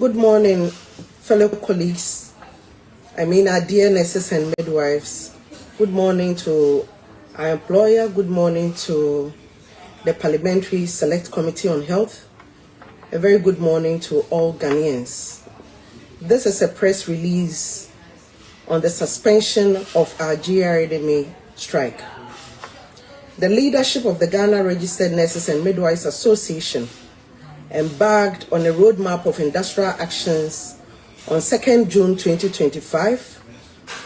Good morning, fellow colleagues. Our dear nurses and midwives. Good morning to our employer. Good morning to the Parliamentary Select Committee on Health. A very good morning to all Ghanaians. This is a press release on the suspension of our GRDMA strike. The leadership of the Ghana Registered Nurses and Midwives Association embarked on a roadmap of industrial actions on 2nd June 2025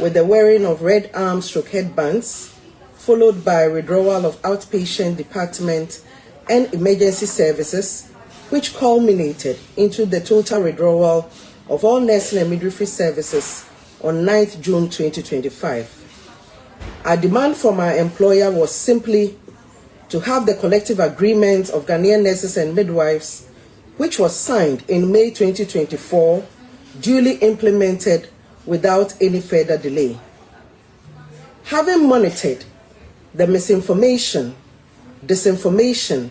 with the wearing of red arm/headbands, followed by withdrawal of outpatient department and emergency services, which culminated into the total withdrawal of all nursing and midwifery services on 9th June 2025. Our demand from our employer was simply to have the collective agreement of Ghanaian nurses and midwives, which was signed in May 2024, duly implemented without any further delay. Having monitored the misinformation, disinformation,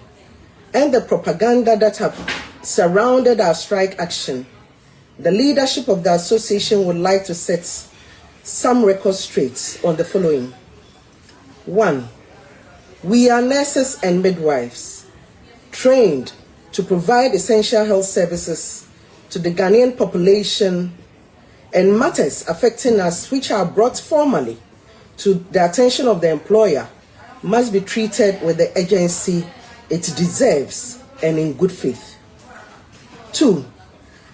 and the propaganda that have surrounded our strike action, the leadership of the association would like to set some records straight on the following. 1. We are nurses and midwives, trained to provide essential health services to the Ghanaian population, and matters affecting us which are brought formally to the attention of the employer must be treated with the urgency it deserves and in good faith. 2.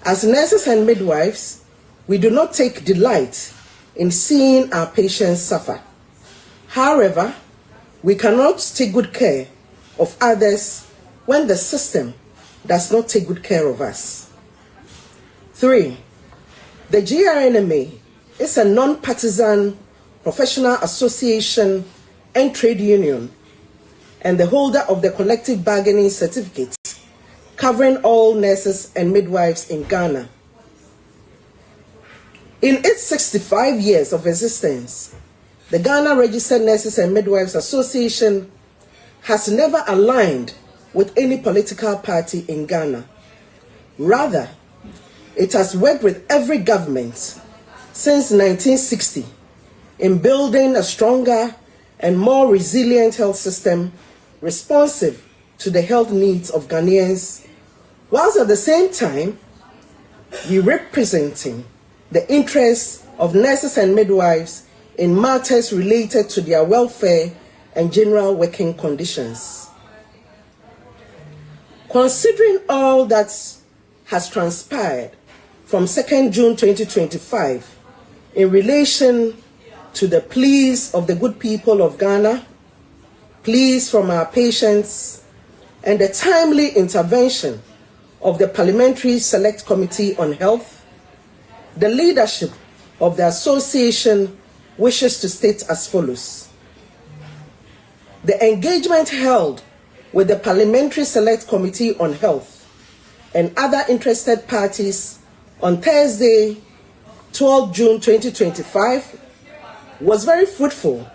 As nurses and midwives, we do not take delight in seeing our patients suffer. However, we cannot take good care of others when the system does not take good care of us. 3. The GRNMA is a non-partisan professional association and trade union and the holder of the collective bargaining certificate covering all nurses and midwives in Ghana. In its 65 years of existence, the Ghana Registered Nurses and Midwives Association has never aligned with any political party in Ghana. Rather, it has worked with every government since 1960 in building a stronger and more resilient health system responsive to the health needs of Ghanaians, whilst at the same time we representing the interests of nurses and midwives in matters related to their welfare and general working conditions. Considering all that has transpired from 2nd June 2025 in relation to the pleas of the good people of Ghana, pleas from our patients, and the timely intervention of the Parliamentary Select Committee on Health, the leadership of the association wishes to state as follows. The engagement held with the Parliamentary Select Committee on Health and other interested parties on Thursday, 12 June 2025, was very fruitful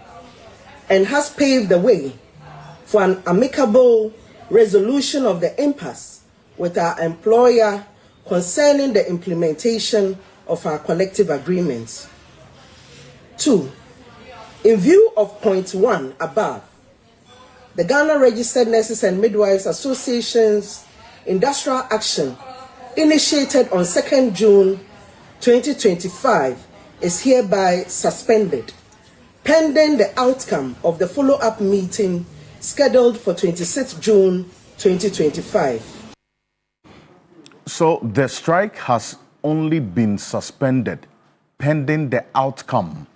and has paved the way for an amicable resolution of the impasse with our employer concerning the implementation of our collective agreements. 2. In view of point 1 above, the Ghana Registered Nurses and Midwives Association's industrial action initiated on 2nd June 2025 is hereby suspended, pending the outcome of the follow-up meeting scheduled for 26th June 2025. So the strike has only been suspended pending the outcome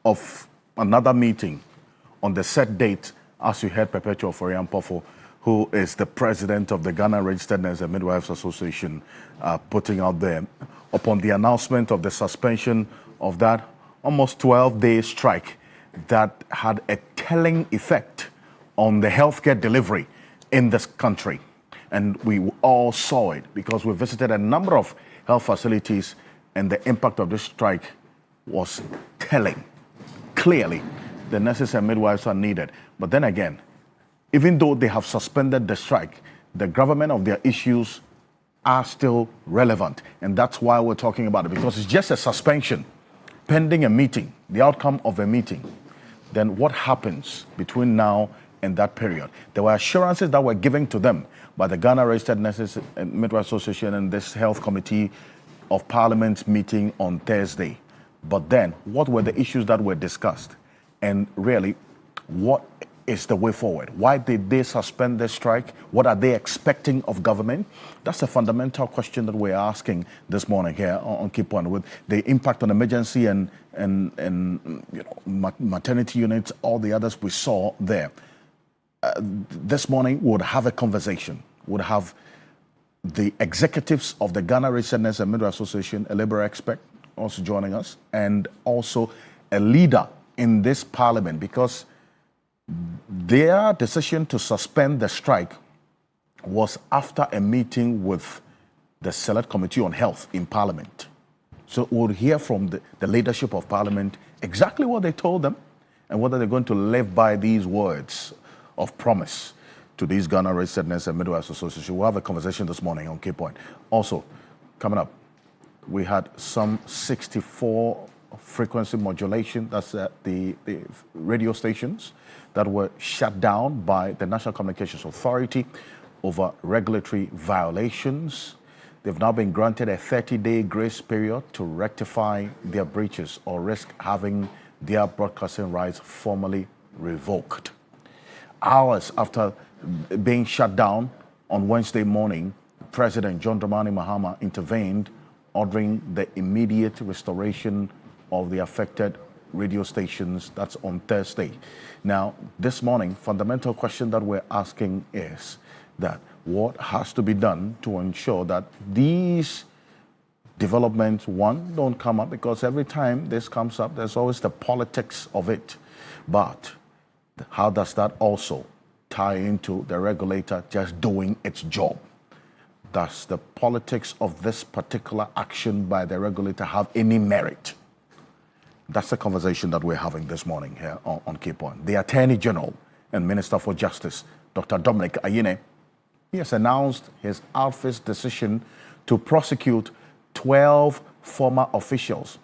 of another meeting on the set date, as you heard Perpetual Foriampofo, who is the president of the Ghana Registered Nurses and Midwives Association, putting out there upon the announcement of the suspension of that almost 12-day strike that had a telling effect on the healthcare delivery in this country. And we all saw it because we visited a number of health facilities, and the impact of this strike was telling. Clearly, the nurses and midwives are needed. But then again, even though they have suspended the strike, the government of their issues are still relevant. And that's why we're talking about it, because it's just a suspension pending a meeting, the outcome of a meeting. Then what happens between now and that period? There were assurances that were given to them by the Ghana Registered Nurses and Midwives Association and this Health Committee of Parliament meeting on Thursday. But then, what were the issues that were discussed? And really, what is the way forward? Why did they suspend the strike? What are they expecting of government? That's a fundamental question that we're asking this morning here on Keep On, with the impact on emergency and maternity units, all the others we saw there. This morning, we would have a conversation. Would have the executives of the Ghana Registered Nurses and Midwives Association, a labor expert, also joining us, and also a leader in this parliament, because their decision to suspend the strike was after a meeting with the Select Committee on Health in Parliament. So we'll hear from the leadership of Parliament exactly what they told them and whether they're going to live by these words of promise to these Ghana Registered Nurses and Midwives Association. We'll have a conversation this morning on Key Point. Also, coming up, we had some 64 frequency modulation, that's the radio stations that were shut down by the National Communications Authority over regulatory violations. They've now been granted a 30-day grace period to rectify their breaches or risk having their broadcasting rights formally revoked. Hours after being shut down on Wednesday morning, President John Dramani Mahama intervened, ordering the immediate restoration of the affected radio stations. That's on Thursday. Now, this morning, fundamental question that we're asking is that what has to be done to ensure that these developments, one, don't come up, because every time this comes up, there's always the politics of it. But how does that also tie into the regulator just doing its job? Does the politics of this particular action by the regulator have any merit? That's the conversation that we're having this morning here on Key Point. The Attorney General and Minister for Justice, Dr. Dominic Ayine, he has announced his office decision to prosecute 12 former officials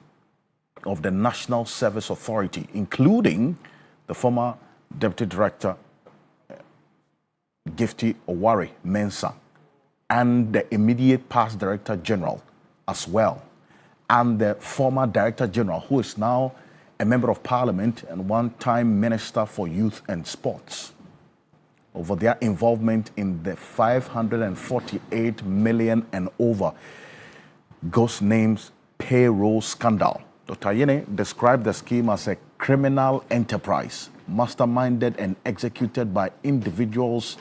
of the National Service Authority, including the former Deputy Director, Gifty Owari Mensah, and the immediate past Director General as well, and the former Director General, who is now a Member of Parliament and one-time Minister for Youth and Sports, over their involvement in the 548 million and over ghost names payroll scandal. Dr. Ayine described the scheme as a criminal enterprise, masterminded and executed by individuals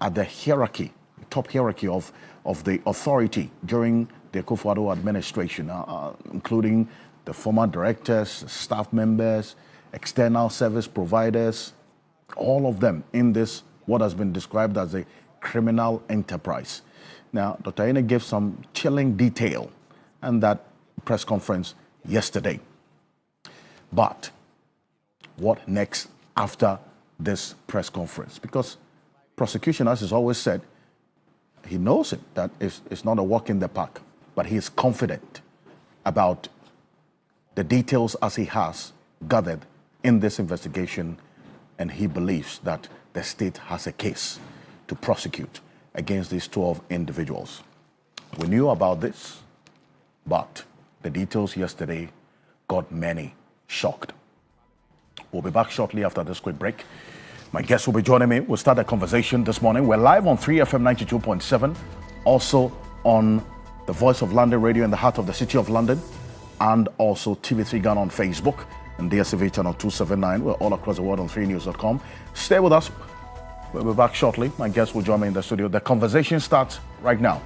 at the hierarchy, top hierarchy of the authority during the Akufo-Addo administration, including the former directors, staff members, external service providers, all of them in this, what has been described as a criminal enterprise. Now, Dr. Ayine gave some chilling detail in that press conference yesterday. But what next after this press conference? Because prosecution, as is always said, he knows it, that it's not a walk in the park, but he is confident about the details as he has gathered in this investigation, and he believes that the state has a case to prosecute against these 12 individuals. We knew about this, but the details yesterday got many shocked. We'll be back shortly after this quick break. My guest will be joining me. We'll start a conversation this morning. We're live on 3FM 92.7, also on the Voice of London Radio in the heart of the City of London, and also TV3 Ghana on Facebook and DSTV channel 279. We're all across the world on 3news.com. Stay with us. We'll be back shortly. My guest will join me in the studio. The conversation starts right now.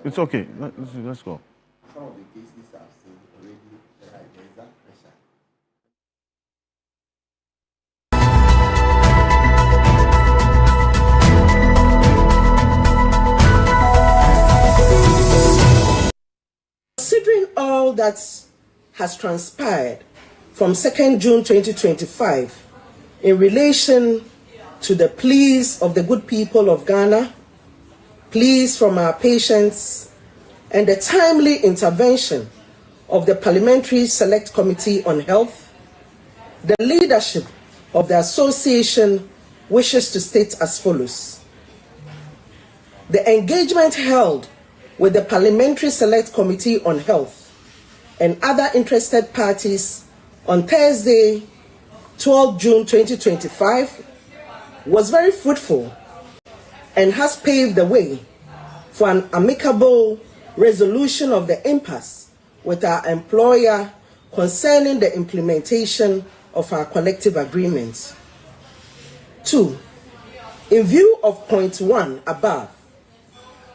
It's okay. Let's go. Some of the cases I've seen already, there's that pressure. Considering all that has transpired from 2nd June 2025 in relation to the pleas of the good people of Ghana, pleas from our patients, and the timely intervention of the Parliamentary Select Committee on Health, the leadership of the association wishes to state as follows. The engagement held with the Parliamentary Select Committee on Health and other interested parties on Thursday, 12 June 2025, was very fruitful and has paved the way for an amicable resolution of the impasse with our employer concerning the implementation of our collective agreements. 2. In view of point 1 above,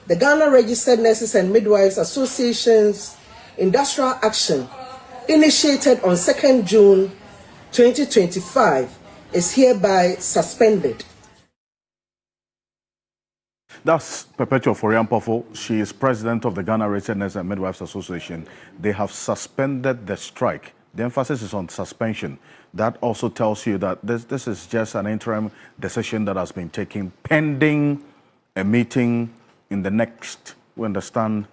the Ghana Registered Nurses and Midwives Association's industrial action initiated on 2nd June 2025 is hereby suspended. That's Perpetual Foriampofo. She is president of the Ghana Registered Nurses and Midwives Association. They have suspended the strike. The emphasis is on suspension. That also tells you that this is just an interim decision that has been taken pending a meeting in the next, we understand,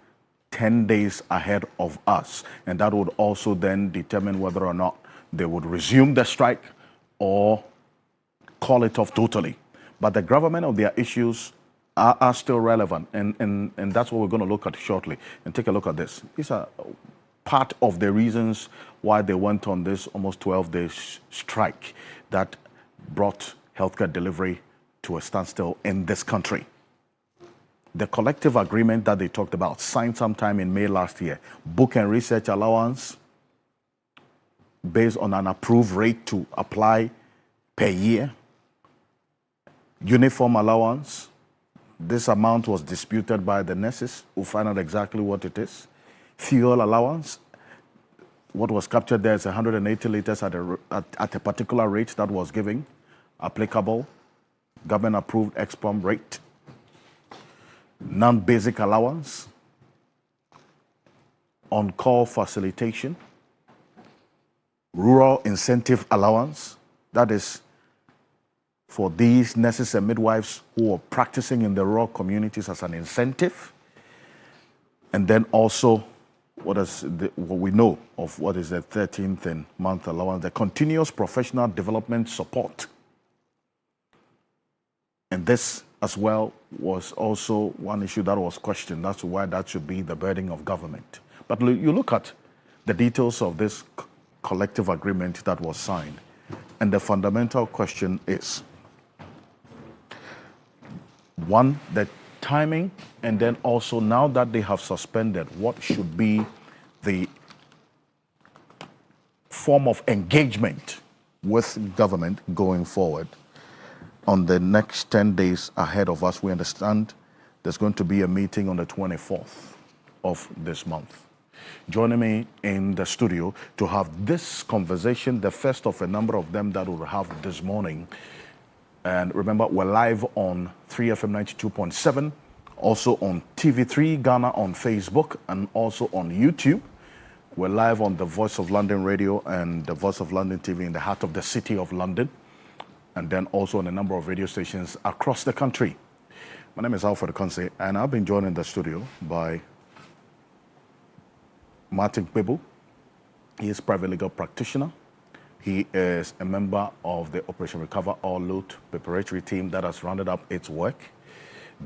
10 days ahead of us. And that would also then determine whether or not they would resume the strike or call it off totally. But the gravamen of their issues are still relevant. And that's what we're going to look at shortly. And take a look at this. These are part of the reasons why they went on this almost 12-day strike that brought healthcare delivery to a standstill in this country. The collective agreement that they talked about, signed sometime in May last year, book and research allowance based on an approved rate to apply per year, uniform allowance. This amount was disputed by the nurses who find out exactly what it is. Fuel allowance, what was captured there is 180 liters at a particular rate that was given, applicable, government approved ex-pump rate. Non-basic allowance, on-call facilitation, rural incentive allowance, that is for these nurses and midwives who are practicing in the rural communities as an incentive, and then also what we know of what is the 13th month allowance, the continuous professional development support. And this as well was also one issue that was questioned. That's why that should be the burden of government. But you look at the details of this collective agreement that was signed, and the fundamental question is, one, the timing, and then also now that they have suspended, what should be the form of engagement with government going forward. On the next 10 days ahead of us, we understand there's going to be a meeting on the 24th of this month. Joining me in the studio to have this conversation, the first of a number of them that we'll have this morning. And remember, we're live on 3FM 92.7, also on TV3 Ghana on Facebook, and also on YouTube. We're live on the Voice of London Radio and the Voice of London TV in the heart of the city of London, and then also on a number of radio stations across the country. My name is Alfred Ocansey, and I've been joined in the studio by Martin Kpebu. He is a private legal practitioner. He is a member of the Operation Recover All Loot preparatory team that has rounded up its work.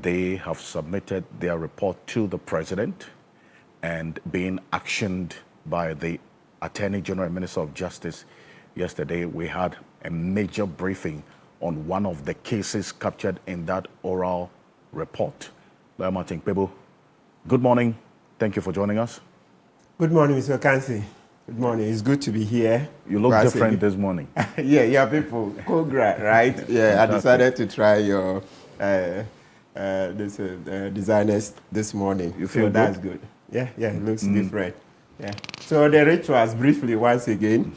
They have submitted their report to the president and being actioned by the Attorney General and Minister of Justice. Yesterday, we had a major briefing on one of the cases captured in that oral report. Lawyer Martin Kpebu, good morning. Thank you for joining us. Good morning, Mr. Ocansey. Good morning. It's good to be here. You look different this morning. Yeah, people. Cool, right? Yeah, I decided to try your this designers this morning. You feel so that's good? good. Yeah, it looks different. Yeah. So the rituals briefly once again.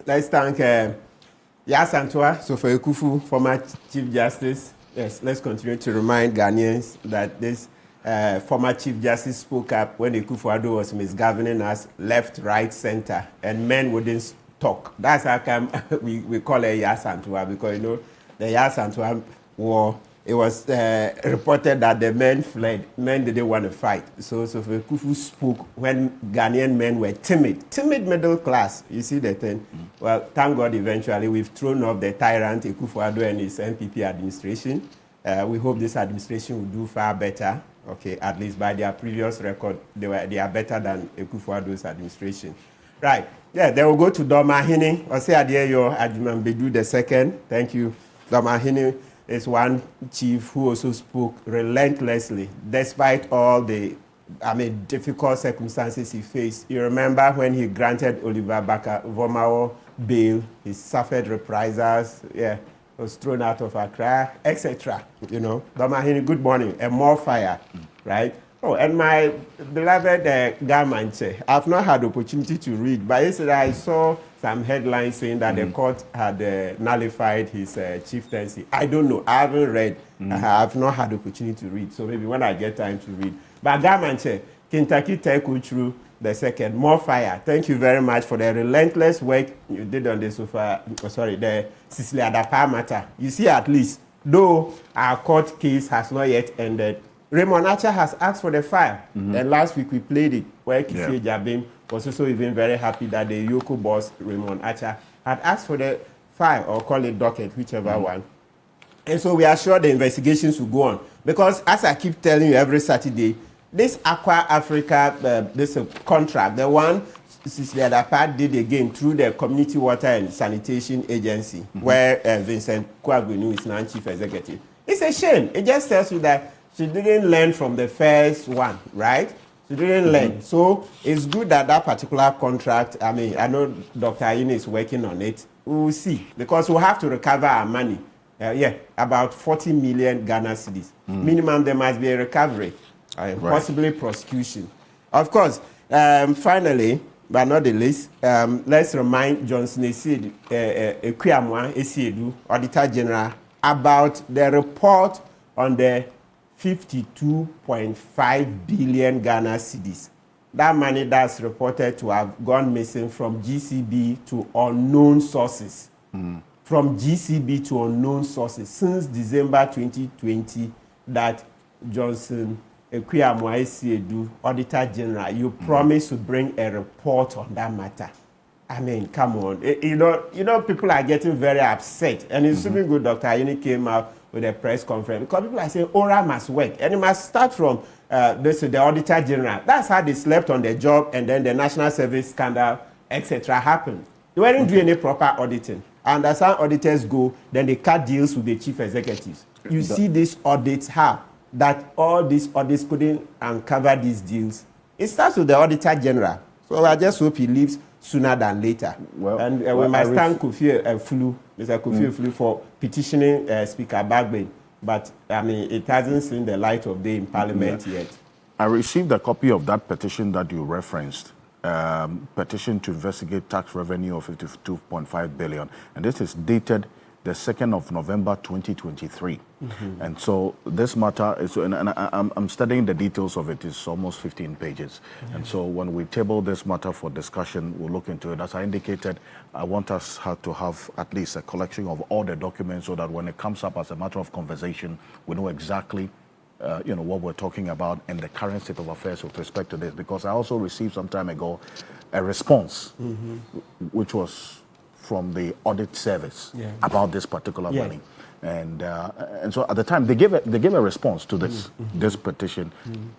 Let's thank Yasantua, Sofa Ekufu, former Chief Justice. Yes, let's continue to remind Ghanaians that this former Chief Justice spoke up when Ekufu-Addo was misgoverning us left, right, center, and men wouldn't talk. That's how come we call her Yasantua, because, you know, the Yasantua war, it was reported that the men fled. Men didn't want to fight. So Sofa Ekufu spoke when Ghanaian men were timid middle class. You see the thing? Well, thank God eventually we've thrown off the tyrant Ekufu-Addo and his NPP administration. We hope this administration will do far better. Okay, at least by their previous record, they are better than Ekufu-Addo's administration. Right. Yeah, they will go to Domahini. Ose Adeyo Ajumambedu the second. Thank you. Domahini is one chief who also spoke relentlessly, despite all the, difficult circumstances he faced. You remember when he granted Oliver Barker-Vormawor bail, he suffered reprisals, was thrown out of Accra, etc. You know, Domahini, good morning, and more fire, right? Oh, and my beloved Gamanche, I've not had the opportunity to read, but yesterday I saw some headlines saying that the court had nullified his chieftaincy. I don't know. I haven't read. I've not had the opportunity to read. So maybe when I get time to read. But Gamanche, Kentucky Tech Uchru, the second, more fire. Thank you very much for the relentless work you did on the the Cicely Adapa matter. You see, at least, though our court case has not yet ended, Raymond Archer has asked for the file. And last week we played it, where Kifie Jabin was also even very happy that the Yoko boss, Raymond Archer, had asked for the file, or call it docket, whichever one. And so we are sure the investigations will go on. Because as I keep telling you every Saturday, this Aqua Africa, this contract, the one Cicely Adapa did again through the Community Water and Sanitation Agency, where Vincent Kouagbenu is now chief executive. It's a shame. It just tells you that she didn't learn from the first one, right? She didn't learn. So it's good that that particular contract, I know Dr. Ayine is working on it. We will see, because we'll have to recover our money. About 40 million Ghana cedis. Minimum, there must be a recovery, possibly prosecution. Of course, finally, but not the least, let's remind Johnson Esiedu, Auditor General, about the report on the 52.5 billion Ghana cedis. That money that's reported to have gone missing from GCB to unknown sources. From GCB to unknown sources since December 2020, that Johnson Esiedu, Auditor General, you promised to bring a report on that matter. Come on. You know, people are getting very upset. And it's super good Dr. Ayine came out with a press conference, because people are saying ORA must work. And it must start from the Auditor General. That's how they slept on the job, and then the National Service scandal, etc. happened. They weren't doing any proper auditing. And as our auditors go, then they cut deals with the chief executives. You see these audits, how that all these audits couldn't uncover these deals. It starts with the Auditor General. So I just hope he leaves sooner than later. And we must thank Mr. Kofi Flu for petitioning Speaker Bagbe. But, it hasn't seen the light of day in Parliament yet. I received a copy of that petition that you referenced. Petition to investigate tax revenue of 52.5 billion. And this is dated the 2nd of November 2023. And so this matter is, and I'm studying the details of it. It's almost 15 pages. And so when we table this matter for discussion, we'll look into it. As I indicated, I want us to have at least a collection of all the documents, so that when it comes up as a matter of conversation, we know exactly what we're talking about and the current state of affairs with respect to this. Because I also received some time ago a response, which was from the audit service about this particular money. And so at the time, they gave a response to this this petition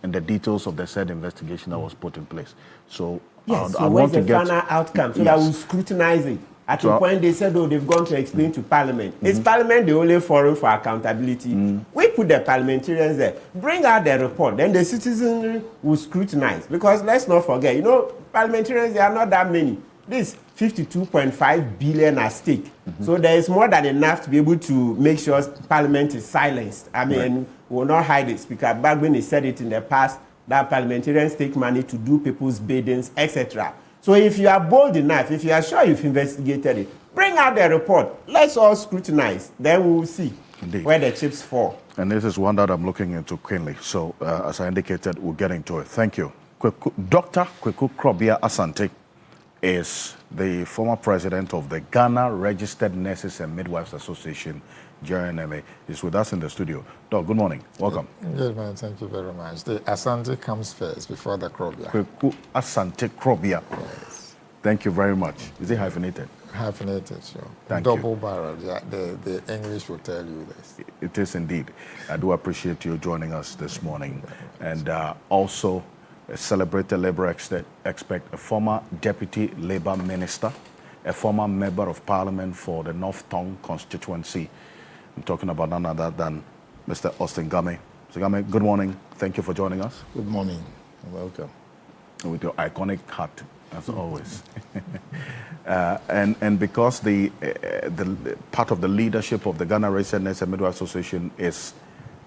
and the details of the said investigation that was put in place. So I want to get final outcome, so that we'll scrutinize it. At the point they said, they've gone to explain to Parliament. Is Parliament the only forum for accountability? We put the parliamentarians there. Bring out the report. Then the citizens will scrutinize. Because let's not forget, parliamentarians, they are not that many. This 52.5 billion at stake. So there is more than enough to be able to make sure Parliament is silenced. I mean, we will not hide it. Speaker Bagbin has said it in the past that parliamentarians take money to do people's biddings, etc. So if you are bold enough, if you are sure you've investigated it, bring out the report. Let's all scrutinize. Then we will see where the chips fall. And this is one that I'm looking into keenly. So as I indicated, we'll get into it. Thank you. Dr. Kweku Krobia Asante is the former president of the Ghana Registered Nurses and Midwives Association, GRNMA. He's with us in the studio. Doc, good morning. Welcome. Good man, thank you very much. The Asante comes first before the Krobia. Kweku Asante Krobia. Yes. Thank you very much. Is it hyphenated? Hyphenated, sure. Thank you. Double barrel, yeah, the English will tell you this. It is indeed. I do appreciate you joining us this morning. And also a celebrated labor expert, a former deputy labor minister, a former member of parliament for the North Tongue constituency. I'm talking about none other than Mr. Austin Game. Mr. Game, good morning. Thank you for joining us. Good morning. Welcome. With your iconic hat, as always. And because the part of the leadership of the Ghana Registered Nurses and Midwives Association is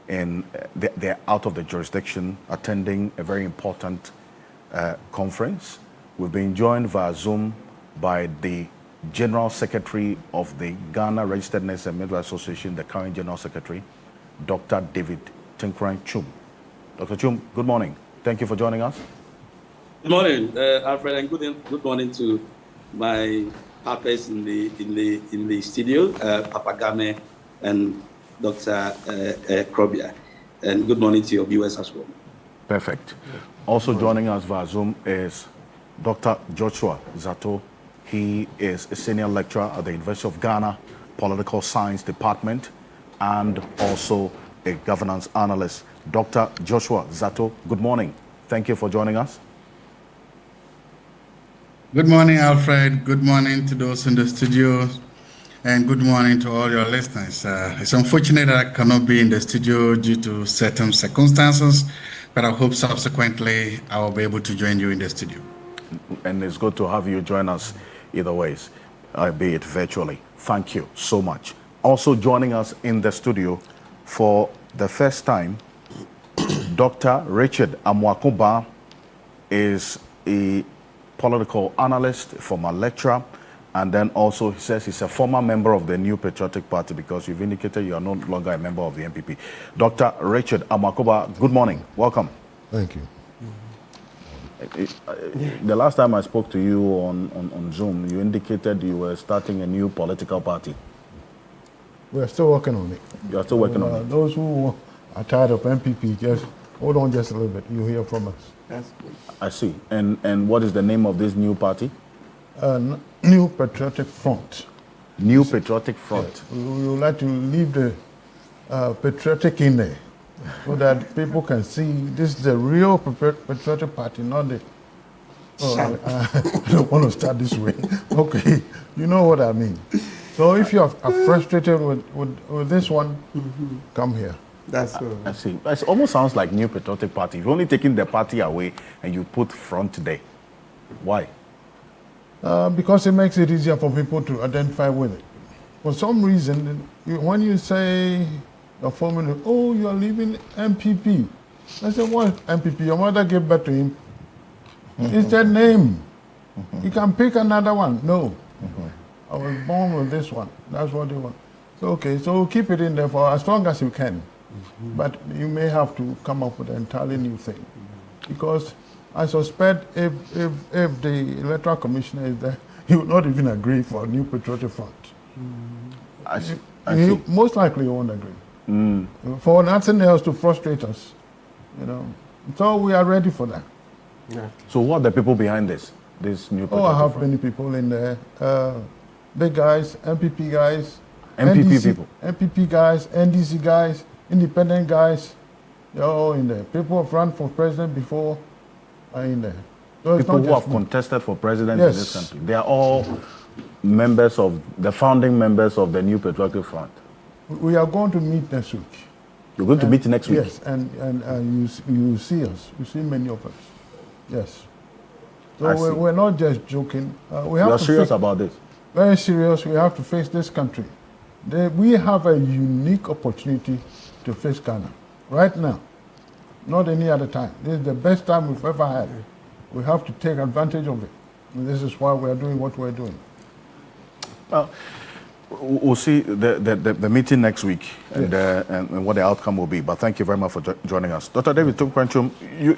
they're out of the jurisdiction, attending a very important conference. We've been joined via Zoom by the General Secretary of the Ghana Registered Nurses and Midwives Association, the current General Secretary, Dr. David Tinkran Chum. Dr. Chum, good morning. Thank you for joining us. Good morning, Alfred, and good morning to my partners in the studio, Papa Game and Dr. Krobia, and good morning to your viewers as well. Perfect. Also joining us via Zoom is Dr. Joshua Zato. He is a senior lecturer at the University of Ghana Political Science Department and also a governance analyst. Dr. Joshua Zato, good morning. Thank you for joining us. Good morning, Alfred. Good morning to those in the studio. And good morning to all your listeners. It's unfortunate that I cannot be in the studio due to certain circumstances, but I hope subsequently I will be able to join you in the studio. And it's good to have you join us either ways, albeit virtually. Thank you so much. Also joining us in the studio for the first time, Dr. Richard Amwakuba is a political analyst, former lecturer, and then also he says he's a former member of the New Patriotic Party because you've indicated you are no longer a member of the NPP. Dr. Richard Amwakuba, good morning. Welcome. Thank you. The last time I spoke to you on Zoom, you indicated you were starting a new political party. We're still working on it. You are still working on it. Those who are tired of MPP, just hold on just a little bit. You'll hear from us. That's good. I see. And what is the name of this new party? New Patriotic Front. New Patriotic Front. Yes. We would like to leave the patriotic in there so that people can see this is the real patriotic party, not the. Oh, I don't want to start this way. Okay, you know what I mean. So if you are frustrated with this one, come here. That's good. I see. It almost sounds like New Patriotic Party. You've only taken the party away and you put front there. Why? Because it makes it easier for people to identify with it. For some reason, when you say you're forming, oh, you're leaving MPP. I said, what MPP? Your mother gave birth to him. It's their name. You can pick another one. No. I was born with this one. That's what they want. So, okay, so keep it in there for as long as you can. But you may have to come up with an entirely new thing. Because I suspect if the electoral commissioner is there, he would not even agree for a new patriotic front. I see. Most likely he won't agree. For nothing else to frustrate us, you know. So we are ready for that. Yeah. So what are the people behind this new patriotic I have front? many people in there. Big guys, MPP guys. MPP NDC, people? MPP guys, NDC guys, independent guys. They're all in there. People who have run for president before are in there. So it's People not who have just me. contested for president Yes. in this country. They are all members of the founding members of the New Patriotic Front. We are going to meet next week. You're going to meet next week? Yes, and you see us. You see many of us. Yes. So we're not just joking. We have You're to serious about this? Very serious. We have to face this country. We have a unique opportunity to face Ghana right now, not any other time. This is the best time we've ever had. We have to take advantage of it. And this is why we're doing what we're doing. We'll see the meeting next week and what the outcome will be. But thank you very much for joining us. Dr. David Tumkwanchum,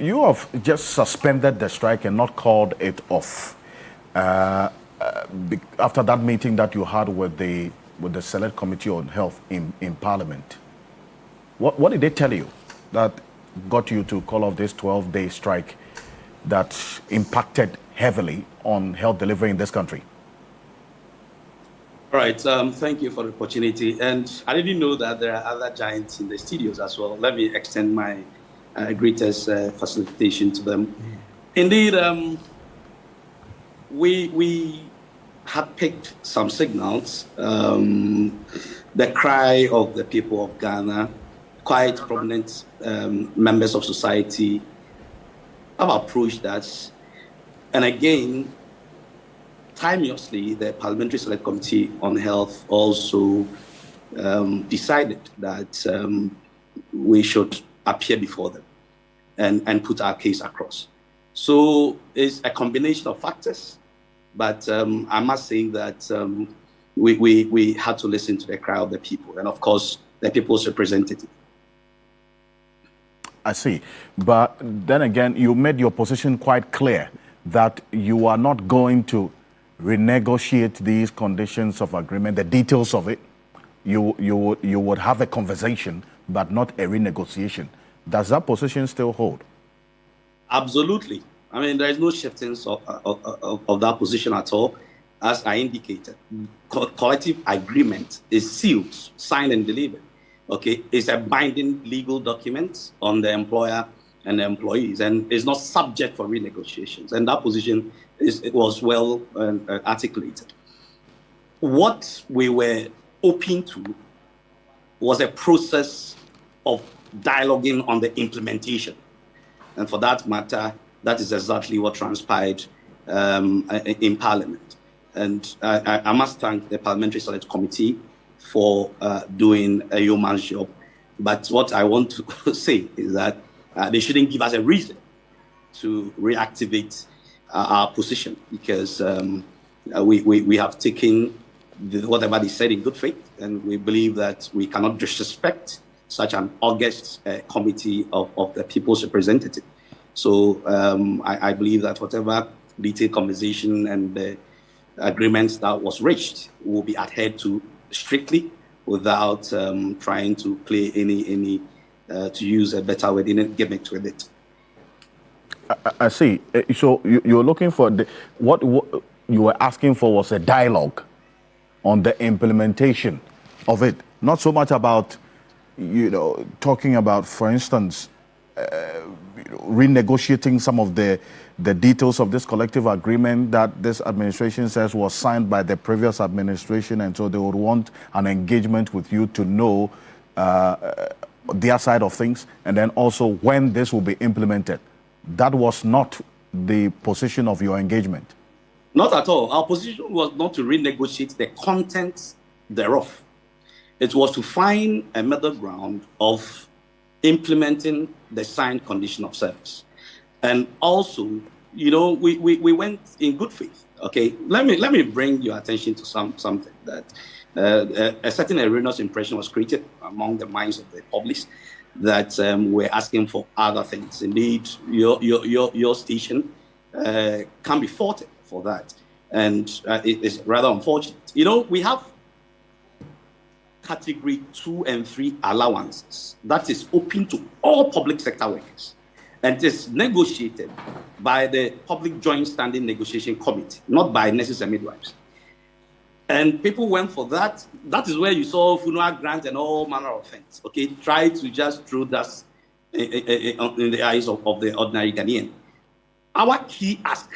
you have just suspended the strike and not called it off. After that meeting that you had with the Select Committee on Health in Parliament, what did they tell you that got you to call off this 12-day strike that impacted heavily on health delivery in this country? All right, thank you for the opportunity. And I didn't know that there are other giants in the studios as well. Let me extend my greatest facilitation to them. Indeed, we had picked some signals. The cry of the people of Ghana, quite prominent members of society have approached us. And again, timeously, the Parliamentary Select Committee on Health also decided that we should appear before them and put our case across. So it's a combination of factors, but I must say that we had to listen to the cry of the people and, of course, the people's representative. I see. But then again, you made your position quite clear that you are not going to renegotiate these conditions of agreement, the details of it. You would have a conversation, but not a renegotiation. Does that position still hold? Absolutely. I mean, there is no shifting of that position at all. As I indicated, collective agreement is sealed, signed and delivered. Okay, it's a binding legal document on the employer and the employees, and is not subject for renegotiations. And that position was well articulated. What we were open to was a process of dialoguing on the implementation. And for that matter, that is exactly what transpired in Parliament. And I must thank the Parliamentary Select Committee for doing a yeoman's job. But what I want to say is that they shouldn't give us a reason to reactivate our position, because we have taken whatever they said in good faith, and we believe that we cannot disrespect such an august committee of the people's representative. So I believe that whatever detailed conversation and the agreements that was reached will be adhered to strictly, without trying to play any to use a better word, in gimmick with it. I see. So you're looking for what you were asking for was a dialogue on the implementation of it, not so much about talking about, for instance, renegotiating some of the details of this collective agreement that this administration says was signed by the previous administration, and so they would want an engagement with you to know their side of things, and then also when this will be implemented. That was not the position of your engagement. Not at all. Our position was not to renegotiate the contents thereof. It was to find a middle ground of implementing the signed condition of service. And also, we went in good faith. Okay, let me bring your attention to something that a certain erroneous impression was created among the minds of the public that we're asking for other things. Indeed, your station can be faulted for that, and it is rather unfortunate. We have category 2 and 3 allowances that is open to all public sector workers, and it is negotiated by the Public Joint Standing Negotiation Committee, not by nurses and midwives. And people went for that. That is where you saw funeral grant and all manner of things. Okay, try to just throw dust in the eyes of the ordinary Ghanaian. Our key ask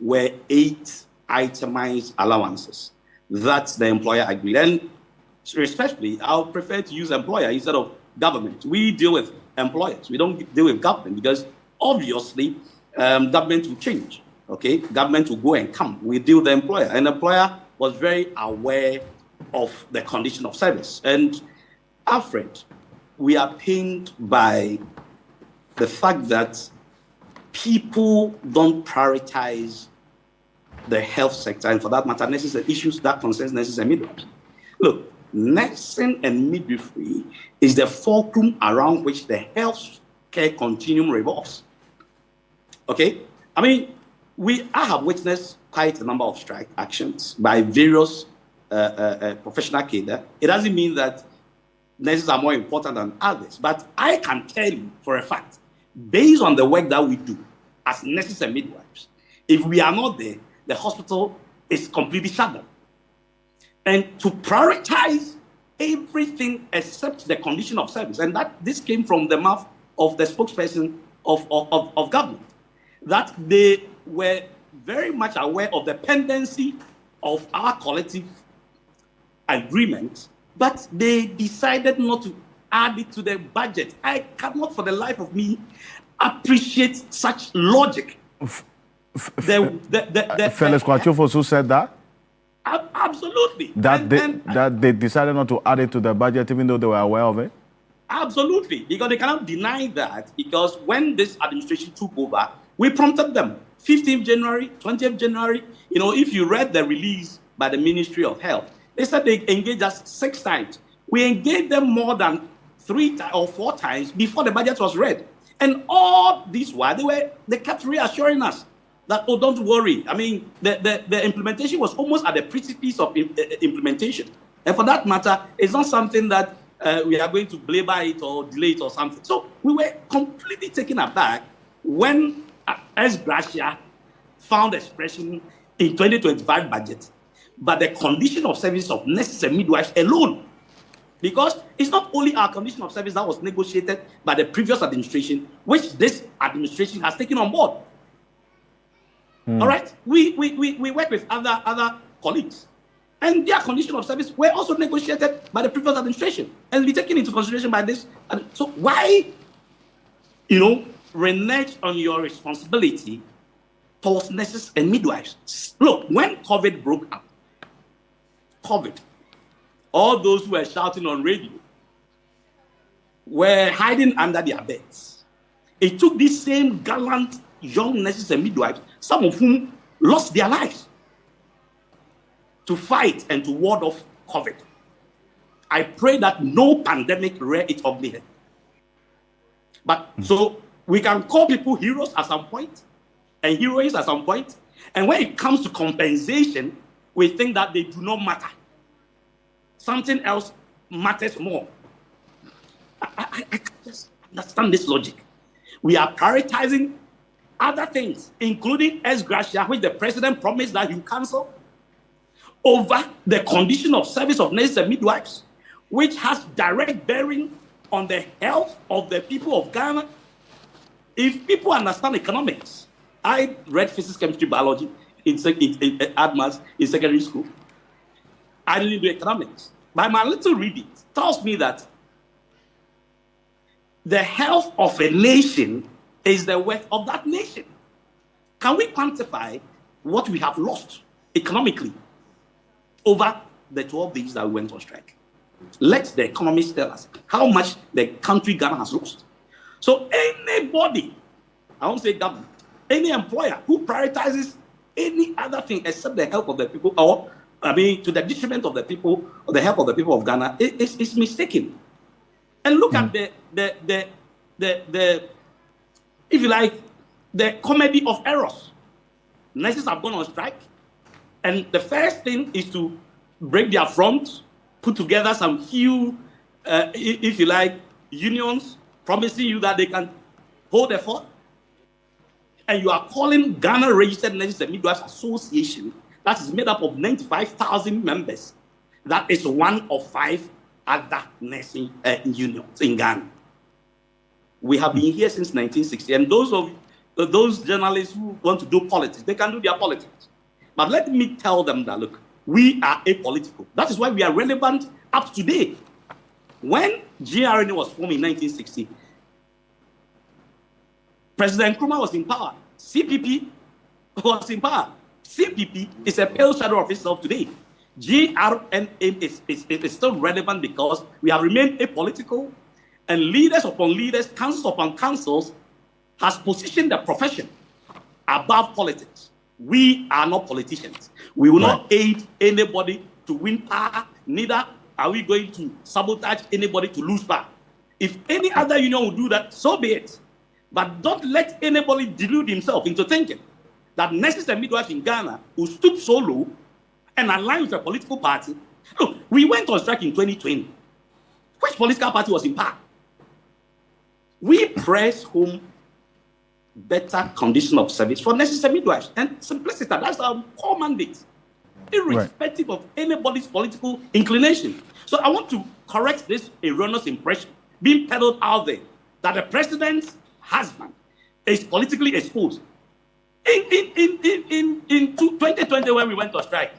were 8 itemized allowances that the employer agreed. And respectfully, I would prefer to use employer instead of government. We deal with employers. We don't deal with government, because obviously government will change. Okay, government will go and come. We deal with the employer, and the employer was very aware of the condition of service. And Alfred, we are pained by the fact that people don't prioritize the health sector, and for that matter, nurses and issues that concerns nurses and midwives. Look, nursing and midwifery is the fulcrum around which the health care continuum revolves. Okay? I mean, I have witnessed quite a number of strike actions by various professional cadre. It doesn't mean that nurses are more important than others, but I can tell you for a fact, based on the work that we do as nurses and midwives, if we are not there, the hospital is completely shut down. And to prioritize everything except the condition of service, and that this came from the mouth of the spokesperson of government, that they were very much aware of the pendency of our collective agreement, but they decided not to add it to the budget. I cannot for the life of me appreciate such logic. Felix Kwachofosu said that? Absolutely. That they decided not to add it to the budget even though they were aware of it? Absolutely, because they cannot deny that, because when this administration took over, we prompted them. 15th January, 20th January, if you read the release by the Ministry of Health, they said they engaged us 6 times. We engaged them more than 3 or 4 times before the budget was read. And all this while, they kept reassuring us that, oh, don't worry. I mean, the implementation was almost at the precipice of implementation. And for that matter, it's not something that we are going to belabor it or delay it or something. So we were completely taken aback when S. Gracia found expression in 2025 budget, but the condition of service of nurses and midwives alone, because it's not only our condition of service that was negotiated by the previous administration, which this administration has taken on board. All right, we work with other colleagues, and their condition of service were also negotiated by the previous administration and be taken into consideration by this. So why, renege on your responsibility towards nurses and midwives? Look, when COVID broke up, all those who were shouting on radio were hiding under their beds. It took these same gallant young nurses and midwives, some of whom lost their lives, to fight and to ward off COVID. I pray that no pandemic rear its ugly head. But so we can call people heroes at some point and heroines at some point. And when it comes to compensation, we think that they do not matter. Something else matters more. I just understand this logic. We are prioritizing other things, including ex gratia, which the president promised that he will cancel, over the condition of service of nurses and midwives, which has direct bearing on the health of the people of Ghana. If people understand economics, I read physics, chemistry, biology in Admas in secondary school. I didn't do economics. But my little reading tells me that the health of a nation is the wealth of that nation. Can we quantify what we have lost economically over the 12 days that we went on strike? Let the economists tell us how much the country Ghana has lost. So anybody, I won't say government, any employer who prioritizes any other thing except the health of the people, or to the detriment of the people, or the health of the people of Ghana, is mistaken. And look at the if you like, the comedy of errors. Nurses have gone on strike, and the first thing is to break their front, put together some few, if you like, unions, promising you that they can hold the fort. And you are calling Ghana Registered Nurses and Midwives Association, that is made up of 95,000 members. That is one of 5 other nursing unions in Ghana. We have been here since 1960, and those journalists who want to do politics, they can do their politics. But let me tell them that, look, we are apolitical. That is why we are relevant up to today. When GRNA was formed in 1960, President Nkrumah was in power. CPP was in power. CPP is a pale shadow of itself today. GRNM is still relevant because we have remained apolitical, and leaders upon leaders, councils upon councils, has positioned the profession above politics. We are not politicians. We will not aid anybody to win power, neither are we going to sabotage anybody to lose power. If any other union will do that, so be it. But don't let anybody delude himself into thinking that nurses and midwives in Ghana will stoop so low and align with a political party. Look, we went on strike in 2020. Which political party was in power? We press home better condition of service for nurses and midwives. And simplicity, that's our core mandate, irrespective of anybody's political inclination. So I want to correct this erroneous impression being peddled out there that the president's husband is politically exposed. In 2020, when we went on strike,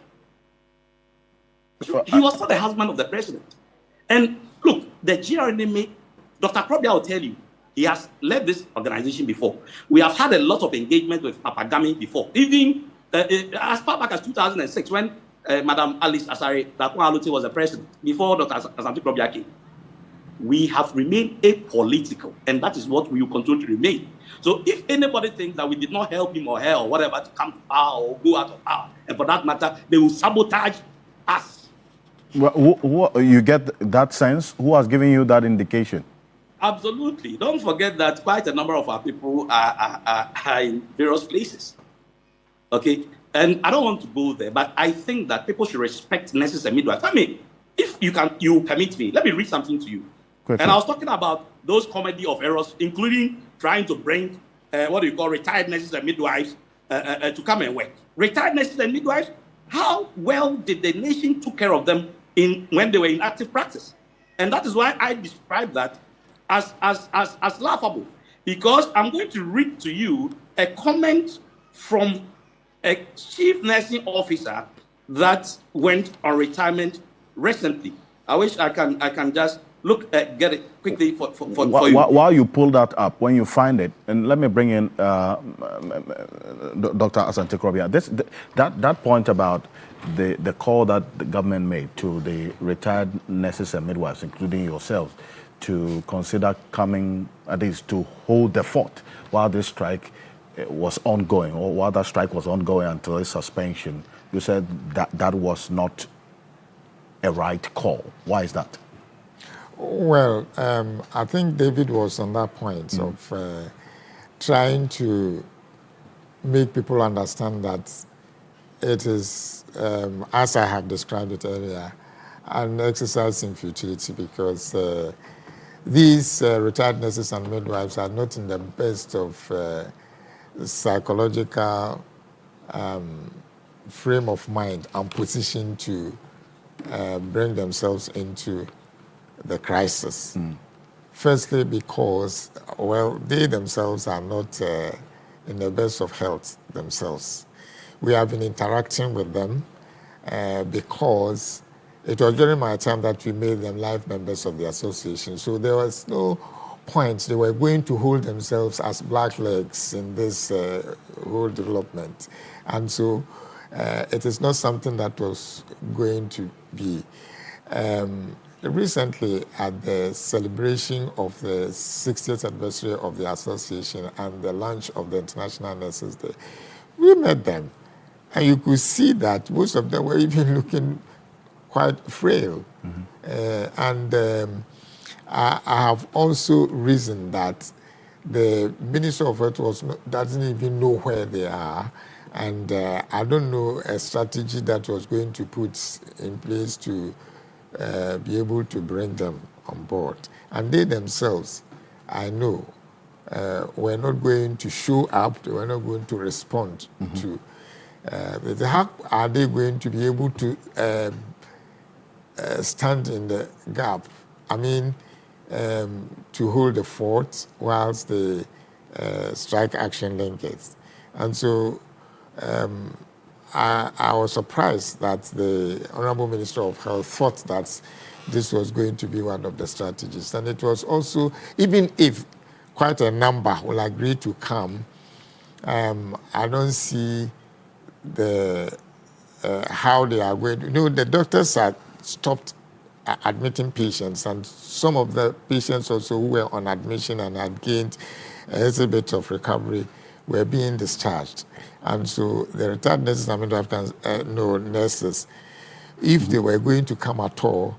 he was not the husband of the president. And look, the GRNMA, Dr. Krobia will tell you, he has led this organization before. We have had a lot of engagement with Papagami before, even as far back as 2006, when Madam Alice Asare Dakwalute was the president, before Dr. Asante Krobia came. We have remained apolitical, and that is what we will continue to remain. So if anybody thinks that we did not help him or her or whatever to come to power or go out of power, and for that matter, they will sabotage us. Well, you get that sense? Who has given you that indication? Absolutely. Don't forget that quite a number of our people are in various places. Okay? And I don't want to go there, but I think that people should respect nurses and midwives. I mean, if you permit me, let me read something to you. Quickly. And I was talking about those comedy of errors, including trying to bring retired nurses and midwives to come and work. Retired nurses and midwives, how well did the nation took care of them when they were in active practice? And that is why I describe that as laughable, because I'm going to read to you a comment from a chief nursing officer that went on retirement recently. I wish I can just get it quickly for you. While you pull that up, when you find it, and let me bring in Dr. Asante Krobia. That point about the call that the government made to the retired nurses and midwives, including yourselves, to consider coming, at least to hold the fort while this strike was ongoing, or while that strike was ongoing until its suspension. You said that was not a right call. Why is that? Well, I think David was on that point of trying to make people understand that it is, as I have described it earlier, an exercise in futility, because these retired nurses and midwives are not in the best of psychological frame of mind and position to bring themselves into the crisis. Firstly, because, well, they themselves are not in the best of health themselves. We have been interacting with them because it was during my time that we made them life members of the association. So there was no point. They were going to hold themselves as blacklegs in this whole development. And so it is not something that was going to be. Recently, at the celebration of the 60th anniversary of the association and the launch of the International Nurses Day, we met them. And you could see that most of them were even looking quite frail. I have also reasoned that the Minister of Health doesn't even know where they are. And I don't know a strategy that was going to put in place to be able to bring them on board. And they themselves, I know, were not going to show up, they were not going to respond to. How are they going to be able to stand in the gap? I mean, to hold the fort whilst the strike action lingers. And so I was surprised that the Honorable Minister of Health thought that this was going to be one of the strategies. And it was also, even if quite a number will agree to come, I don't see the how they are going to. You know, the doctors had stopped admitting patients, and some of the patients also who were on admission and had gained a little bit of recovery were being discharged. And so the retired nurses and midwives, nurses, if they were going to come at all,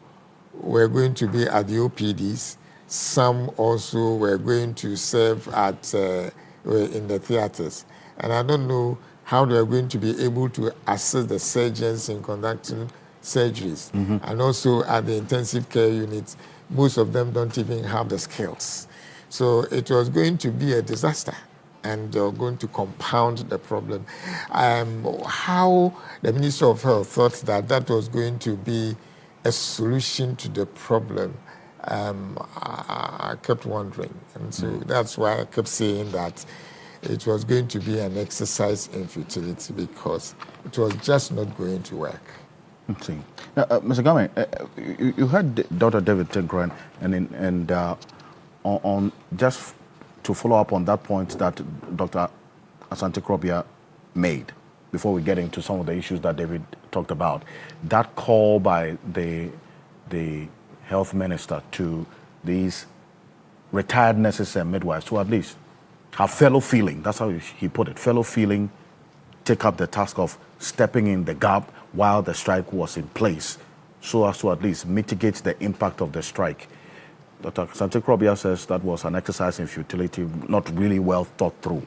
were going to be at the OPDs. Some also were going to serve at in the theaters. And I don't know how they are going to be able to assist the surgeons in conducting surgeries. And also at the intensive care units, most of them don't even have the skills. So it was going to be a disaster, and they're going to compound the problem. How the Minister of Health thought that that was going to be a solution to the problem, I kept wondering. And so that's why I kept saying that it was going to be an exercise in futility, because it was just not going to work. Okay. Mr. Game, you heard Dr. David Tinkran, and on just to follow up on that point that Dr. Asante Krobia made, before we get into some of the issues that David talked about, that call by the health minister to these retired nurses and midwives to at least have fellow feeling, that's how he put it, fellow feeling, take up the task of stepping in the gap while the strike was in place, so as to at least mitigate the impact of the strike. Dr. Asante Krobia says that was an exercise in futility, not really well thought through.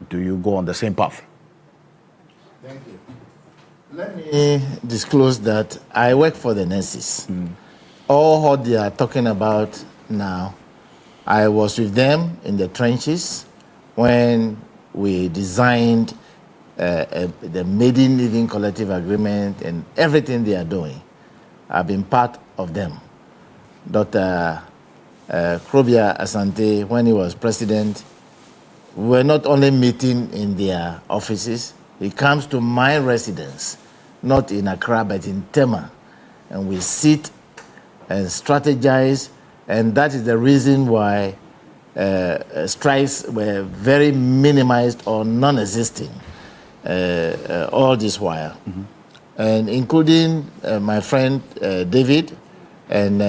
Do you go on the same path? Thank you. Let me disclose that I work for the nurses. All what they are talking about now, I was with them in the trenches when we designed the Maiden Living Collective Agreement and everything they are doing. I've been part of them. Dr. Krobia Asante, when he was president, we were not only meeting in their offices, he comes to my residence, not in Accra, but in Tema, and we sit and strategize, and that is the reason why strikes were very minimized or non-existing all this while. And including my friend David and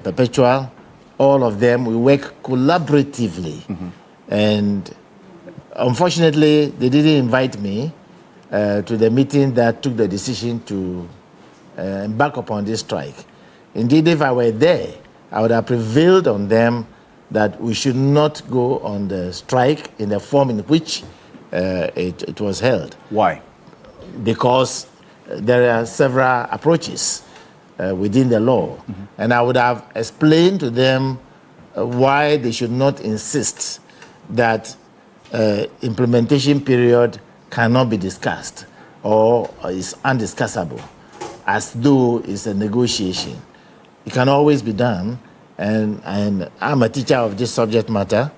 Perpetual, all of them, we work collaboratively. And unfortunately, they didn't invite me to the meeting that took the decision to embark upon this strike. Indeed, if I were there, I would have prevailed on them that we should not go on the strike in the form in which it was held. Why? Because there are several approaches within the law. And I would have explained to them why they should not insist that implementation period cannot be discussed or is undiscussable, as though it's a negotiation. It can always be done, and I'm a teacher of this subject matter.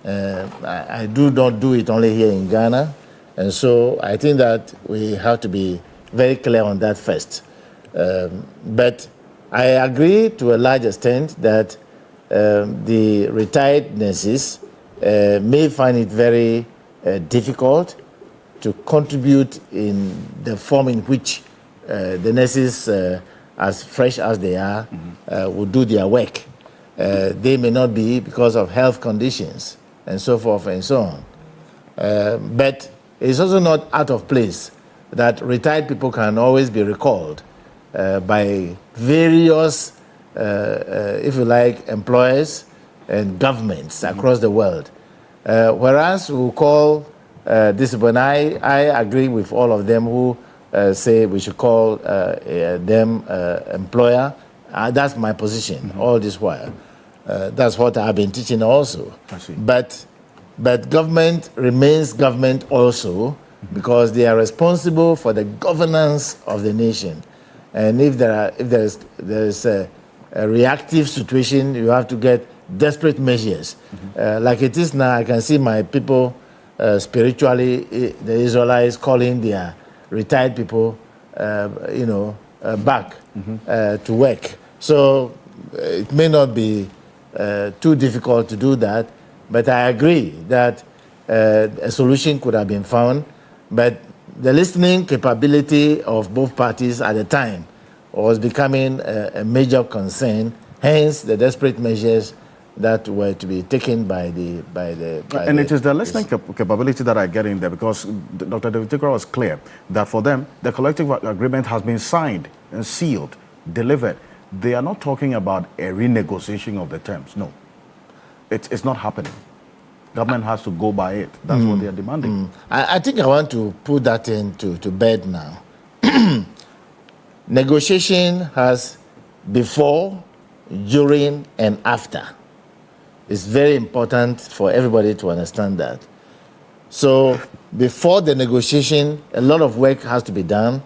I do not do it only here in Ghana, and so I think that we have to be very clear on that first. But I agree to a large extent that the retired nurses may find it very difficult to contribute in the form in which the nurses, as fresh as they are, will do their work. They may not be because of health conditions and so forth and so on. But it's also not out of place that retired people can always be recalled by various, if you like, employers and governments across the world. Whereas we call discipline, I agree with all of them who say we should call them employer. That's my position all this while. That's what I've been teaching also. I see. But government remains government also, because they are responsible for the governance of the nation. And if there is a reactive situation, you have to get desperate measures. Like it is now, I can see my people spiritually, the Israelites calling their retired people, back to work. So it may not be too difficult to do that, but I agree that a solution could have been found, but the listening capability of both parties at the time was becoming a major concern, hence the desperate measures that were to be taken by the... And it is the listening capability that I get in there, because Dr. David Tikora was clear that for them, the collective agreement has been signed and sealed, delivered. They are not talking about a renegotiation of the terms. No, it's not happening. Government has to go by it. That's what they are demanding. I think I want to put that into bed now. Negotiation has before, during, and after. It's very important for everybody to understand that. So before the negotiation, a lot of work has to be done.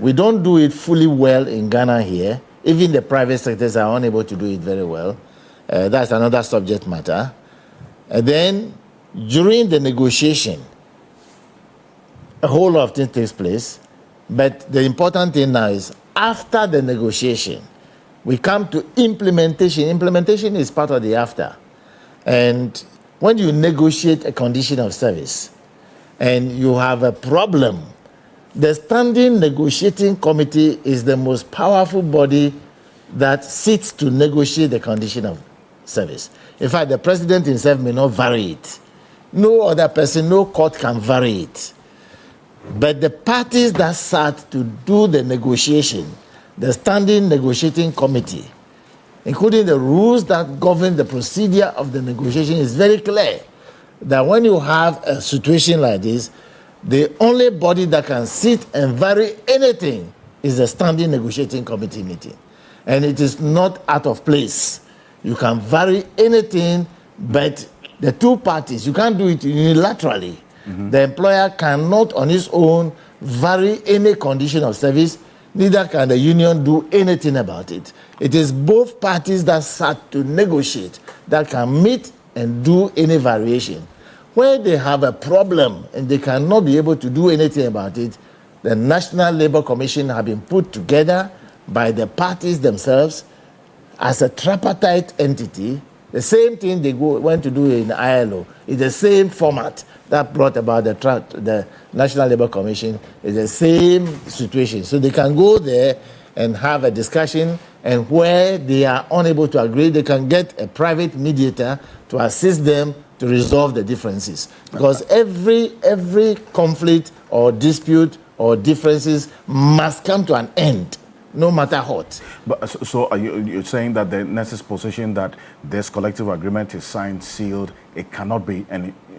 We don't do it fully well in Ghana here. Even the private sectors are unable to do it very well. That's another subject matter. And then during the negotiation, a whole lot of things takes place. But the important thing now is after the negotiation, we come to implementation. Implementation is part of the after. And when you negotiate a condition of service and you have a problem, the Standing Negotiating Committee is the most powerful body that sits to negotiate the condition of service. In fact, the president himself may not vary it. No other person, no court can vary it. But the parties that sat to do the negotiation, the Standing Negotiating Committee, including the rules that govern the procedure of the negotiation, is very clear that when you have a situation like this, the only body that can sit and vary anything is the Standing Negotiating Committee meeting. And it is not out of place. You can vary anything, but the two parties, you can't do it unilaterally. The employer cannot on his own vary any condition of service, neither can the union do anything about it. It is both parties that sat to negotiate that can meet and do any variation. Where they have a problem and they cannot be able to do anything about it, the National Labour Commission have been put together by the parties themselves as a tripartite entity. The same thing they went to do in ILO. It's the same format that brought about the National Labour Commission. It's the same situation. So they can go there and have a discussion, and where they are unable to agree, they can get a private mediator to assist them to resolve the differences. Because every conflict or dispute or differences must come to an end, no matter what. But so are you're saying that the NES's position that this collective agreement is signed, sealed, it cannot be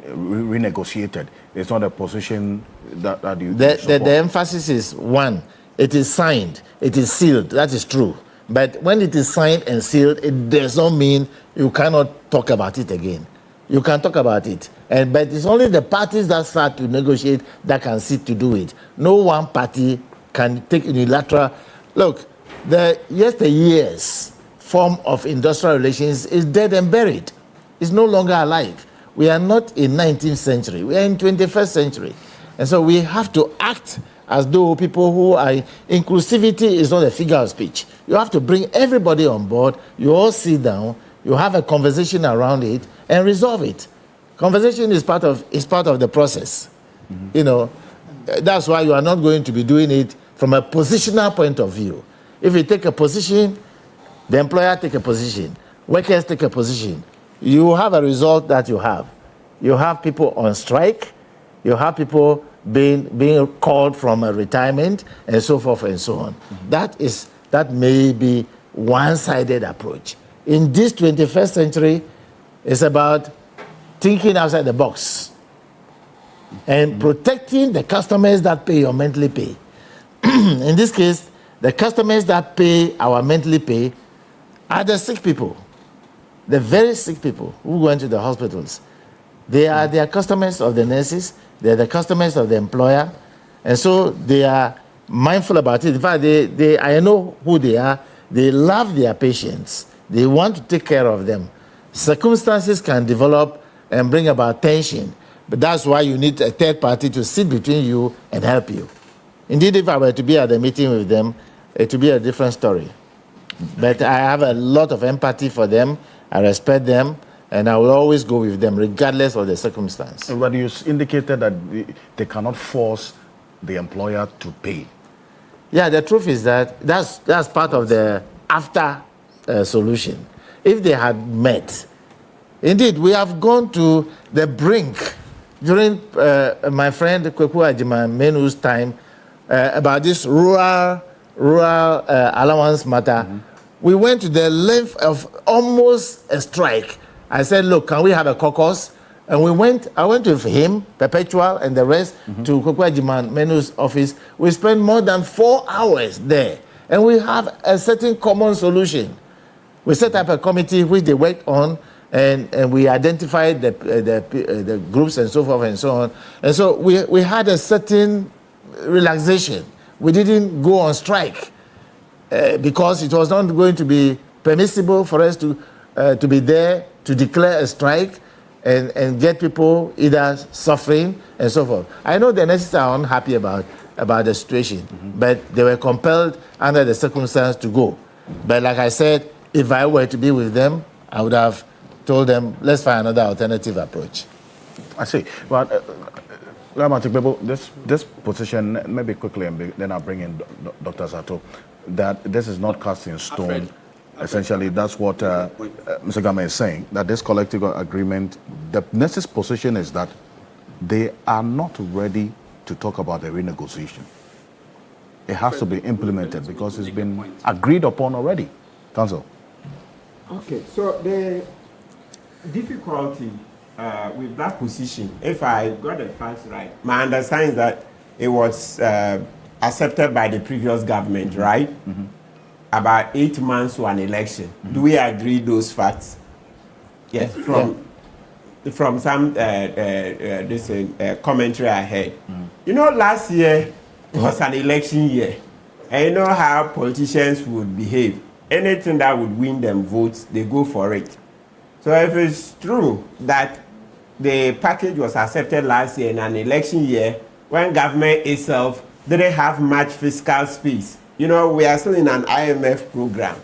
renegotiated. It's not a position that you support. The emphasis is, one, it is signed, it is sealed. That is true. But when it is signed and sealed, it does not mean you cannot talk about it again. You can talk about it. But it's only the parties that start to negotiate that can sit to do it. No one party can take unilateral. Look, the yesteryears form of industrial relations is dead and buried. It's no longer alive. We are not in 19th century. We are in 21st century. And so we have to act as though people who are... Inclusivity is not a figure of speech. You have to bring everybody on board. You all sit down. You have a conversation around it and resolve it. Conversation is part of the process. You know, that's why you are not going to be doing it from a positional point of view. If you take a position, the employer take a position, workers take a position, you have a result that you have. You have people on strike, you have people being called from a retirement, and so forth and so on. That may be one-sided approach. In this 21st century, it's about thinking outside the box and protecting the customers that pay your monthly pay. In this case, the customers that pay our monthly pay are the sick people, the very sick people who go into the hospitals. They are customers of the nurses, they are the customers of the employer, and so they are mindful about it. In fact, I know who they are. They love their patients. They want to take care of them. Circumstances can develop and bring about tension, but that's why you need a third party to sit between you and help you. Indeed, if I were to be at the meeting with them, it would be a different story. But I have a lot of empathy for them. I respect them. and I will always go with them regardless of the circumstance. But you indicated that they cannot force the employer to pay. Yeah, the truth is that that's part of the after solution. If they had met, indeed, we have gone to the brink during my friend Kweku Ajima Menu's time about this rural allowance matter. We went to the length of almost a strike. I said, look, can we have a caucus? And I went with him, Perpetual, and the rest to Kweku Ajima Menu's office. We spent more than 4 hours there, and we have a certain common solution. We set up a committee which they worked on, and we identified the groups and so forth and so on. And so we had a certain relaxation. We didn't go on strike because it was not going to be permissible for us to be there to declare a strike and get people either suffering and so forth. I know the nurses are unhappy about the situation, but they were compelled under the circumstance to go. But like I said, if I were to be with them, I would have told them, let's find another alternative approach. I see. But this position, maybe quickly, and then I'll bring in Dr. Sato, that this is not cast in stone. Essentially, that's what Mr. Game is saying, that this collective agreement, the nurses' position is that they are not ready to talk about the renegotiation. It has to be implemented because it's been agreed upon already. Council. Okay, so the difficulty with that position, if I got the facts right, my understanding is that it was accepted by the previous government, right? About 8 months to an election. Do we agree those facts? Yes, from some commentary I heard. You know, last year was an election year, and you know how politicians would behave. Anything that would win them votes, they go for it. So if it's true that the package was accepted last year in an election year, when government itself didn't have much fiscal space, you know, we are still in an IMF program.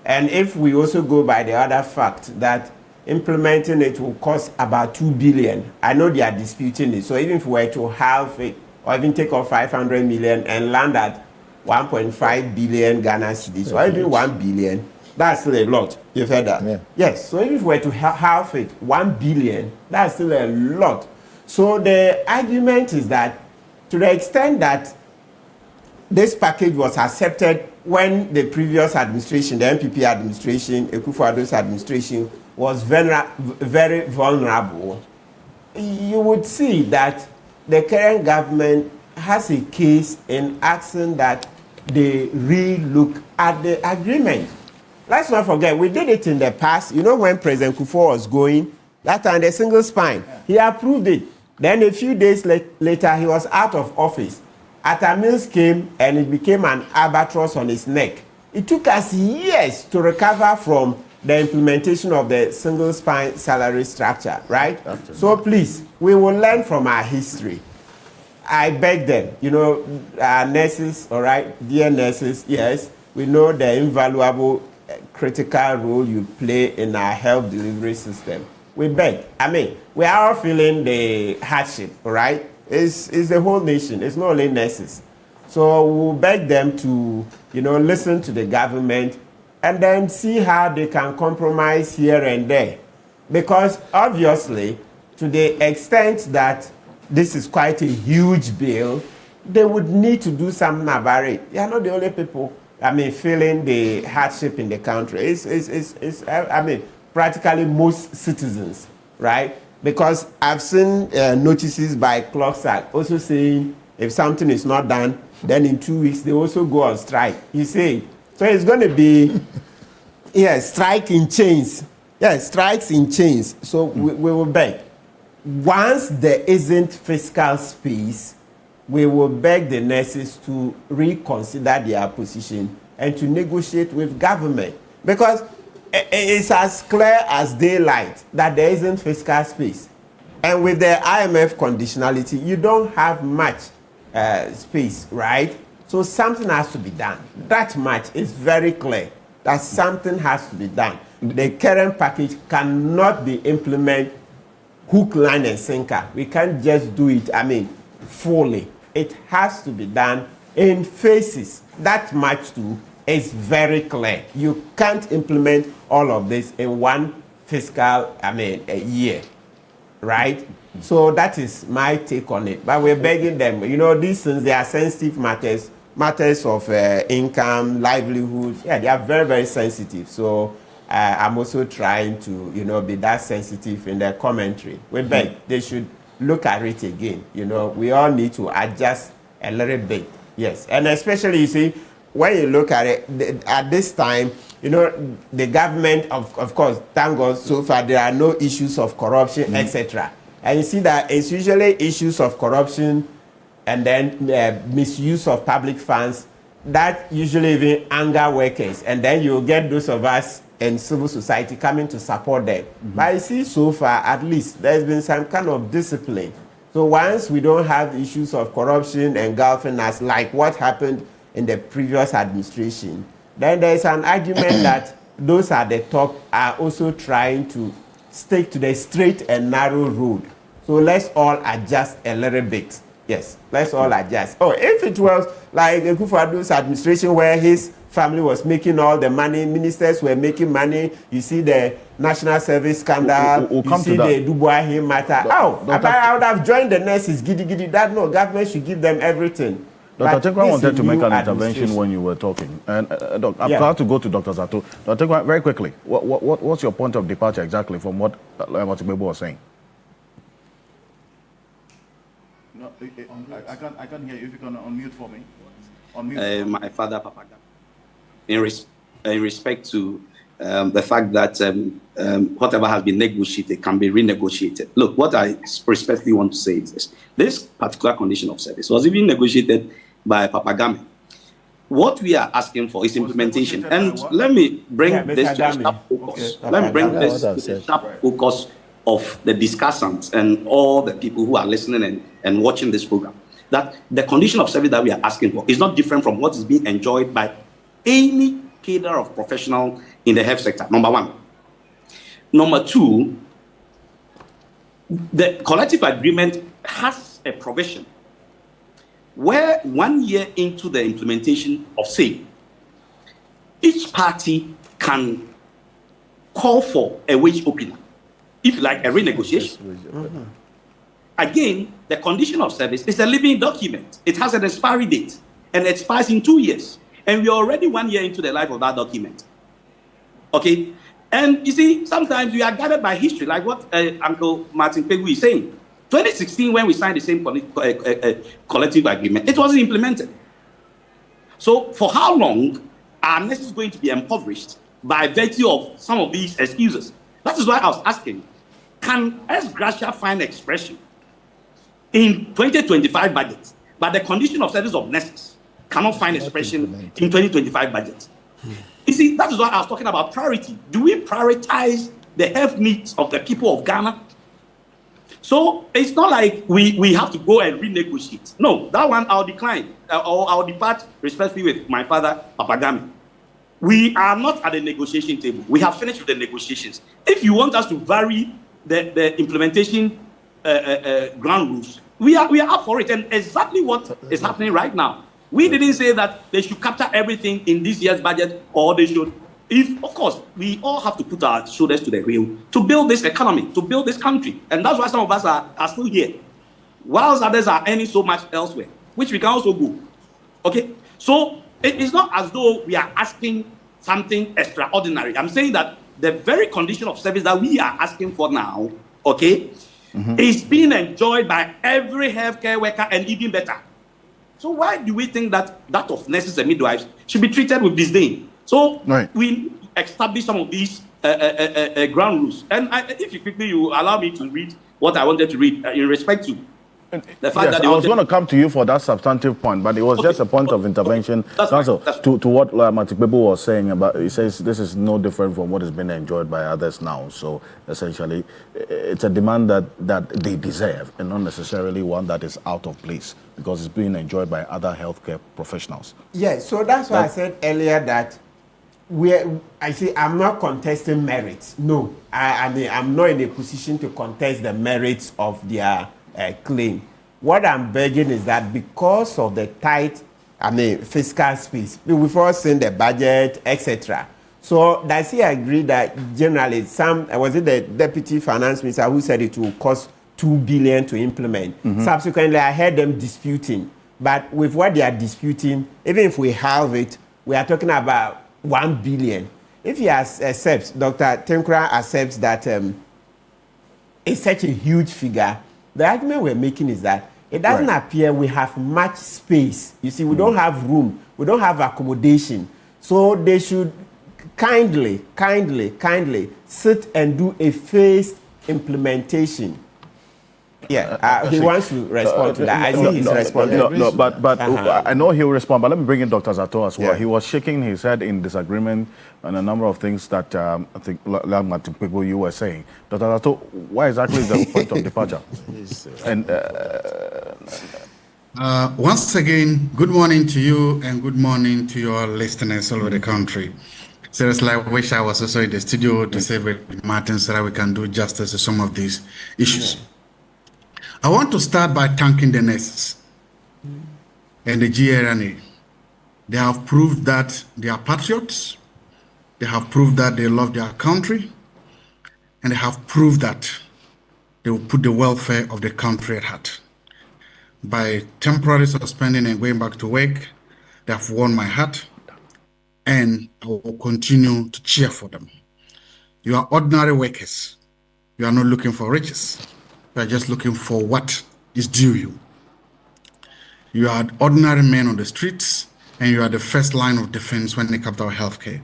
And if we also go by the other fact that implementing it will cost about 2 billion, I know they are disputing it. So even if we were to halve it, or even take off 500 million and land at 1.5 billion Ghana cedis, or even 1 billion, that's still a lot. You've heard that? Yeah. Yes. So if we were to halve it, 1 billion, that's still a lot. So the argument is that to the extent that this package was accepted when the previous administration, the MPP administration, Akufo-Addo's administration, was very vulnerable, you would see that the current government has a case in asking that they re-look at the agreement. Let's not forget, we did it in the past. You know, when President Kufuor was going, that time the single spine, he approved it. Then a few days later, he was out of office. Mills came and it became an albatross on his neck. It took us years to recover from the implementation of the single spine salary structure, right? So please, we will learn from our history. I beg them, you know, our nurses, all right, dear nurses, yes, we know the invaluable critical role you play in our health delivery system. We beg. I mean, we are all feeling the hardship, all right? It's the whole nation. It's not only nurses. So we'll beg them to, you know, listen to the government and then see how they can compromise here and there. Because obviously, to the extent that this is quite a huge bill, they would need to do something about it. They are not the only people, I mean, feeling the hardship in the country. It's I mean, practically most citizens, right? Because I've seen notices by Clocksack also saying if something is not done, then in 2 weeks they also go on strike. You see, so it's going to be, strike in chains. Strikes in chains. So we will beg. Once there isn't fiscal space, we will beg the nurses to reconsider their position and to negotiate with government. Because it's as clear as daylight that there isn't fiscal space. And with the IMF conditionality, you don't have much space, right? So something has to be done. That much is very clear. that something has to be done. The current package cannot be implemented hook, line, and sinker. We can't just do it, fully. It has to be done in phases. That much too is very clear. You can't implement all of this in one fiscal, a year, right? So that is my take on it. But we're begging them, these things, they are sensitive matters of income, livelihood. Yeah, they are very, very sensitive. So I'm also trying to, be that sensitive in their commentary. We beg they should look at it again. We all need to adjust a little bit. Yes, and especially, you see, when you look at it, at this time, the government, of course, thank God, so far there are no issues of corruption, etc. And you see that it's usually issues of corruption and then misuse of public funds that usually even anger workers. And then you get those of us in civil society coming to support them. But you see, so far, at least, there's been some kind of discipline. So once we don't have issues of corruption engulfing us, like what happened in the previous administration, then there's an argument that those at the top are also trying to stick to the straight and narrow road. So let's all adjust a little bit. Yes, let's all adjust. Oh, if it was like Akufo-Addo's administration where his family was making all the money, ministers were making money, you see the national service scandal, you see the Dubois matter. I would have joined the nurses, giddy. That no, government should give them everything. Dr. Tekwa wanted to make an intervention when you were talking. And I'm proud to go to Dr. Zato. Dr. Tekwa, very quickly, what's your point of departure exactly from what Matibebo was saying? No, I can't hear you. If you can unmute for me. Unmute. My father, Papa Gama, in respect to the fact that whatever has been negotiated can be renegotiated. Look, what I respectfully want to say is this. This particular condition of service was even negotiated by Papa Gama. What we are asking for is implementation. And let me bring this to the sharp focus. Okay. Let me bring this to the sharp focus of the discussants and all the people who are listening and watching this program. That the condition of service that we are asking for is not different from what is being enjoyed by any cadre of professional in the health sector, number one. Number two, the collective agreement has a provision where 1 year into the implementation of same, each party can call for a wage opener, if like a renegotiation. Again, the condition of service is a living document. It has an expiry date and it expires in 2 years. And we're already 1 year into the life of that document. Okay? And you see, sometimes we are guided by history, like what Uncle Martin Pegu is saying. 2016, when we signed the same collective agreement, it wasn't implemented. So for how long are nurses going to be impoverished by virtue of some of these excuses? That is why I was asking, can S. Gracia find expression in 2025 budget, but the condition of service of nurses cannot find expression in 2025 budget? You see, that is why I was talking about priority. Do we prioritize the health needs of the people of Ghana? So it's not like we have to go and renegotiate. No, that one I'll decline, or I'll depart respectfully with my father, Papa Gama. We are not at the negotiation table. We have finished with the negotiations. If you want us to vary the implementation ground rules, we are up for it. And exactly what is happening right now. We didn't say that they should capture everything in this year's budget, or they should. If, of course, we all have to put our shoulders to the wheel to build this economy, to build this country. And that's why some of us are still here, whilst others are earning so much elsewhere, which we can also go. Okay? So it's not as though we are asking something extraordinary. I'm saying that the very condition of service that we are asking for now, okay, is being enjoyed by every healthcare worker and even better. So why do we think that that of nurses and midwives should be treated with disdain? So we establish some of these ground rules. And if you allow me to read what I wanted to read in respect to the fact that I was going to come to you for that substantive point, but it was just a point of intervention. To what Matibebo was saying about, he says this is no different from what is being enjoyed by others now. So essentially, it's a demand that they deserve and not necessarily one that is out of place because it's being enjoyed by other healthcare professionals. Yes, so that's why I said earlier that I say I'm not contesting merits. No, I mean I'm not in a position to contest the merits of their claim. What I'm begging is that because of the tight, fiscal space, we've all seen the budget, etc. So does he agree that generally was it the deputy finance minister who said it will cost 2 billion to implement? Mm-hmm. Subsequently, I heard them disputing. But with what they are disputing, even if we halve it, we are talking about 1 billion. If he accepts, Dr. Tenkra accepts that it's such a huge figure, the argument we're making is that it doesn't appear we have much space. You see, we don't have room. We don't have accommodation. So they should kindly sit and do a phased implementation. Yeah, he wants to respond to that. I think he's responding. But I know he'll respond. But let me bring in Dr. Zato as well. Yeah. He was shaking his head in disagreement on a number of things that I think people you were saying. Dr. Zato, why exactly is the point of departure? And once again, good morning to you and good morning to your listeners all over the country. Seriously, I wish I was also in the studio to say with Martin so that we can do justice to some of these issues. Yeah. I want to start by thanking the nurses and the GRNA. They have proved that they are patriots. They have proved that they love their country. And they have proved that they will put the welfare of the country at heart. By temporarily suspending and going back to work, they have won my heart. And I will continue to cheer for them. You are ordinary workers. You are not looking for riches. You are just looking for what is due you. You are ordinary men on the streets, and you are the first line of defense when it comes to our healthcare.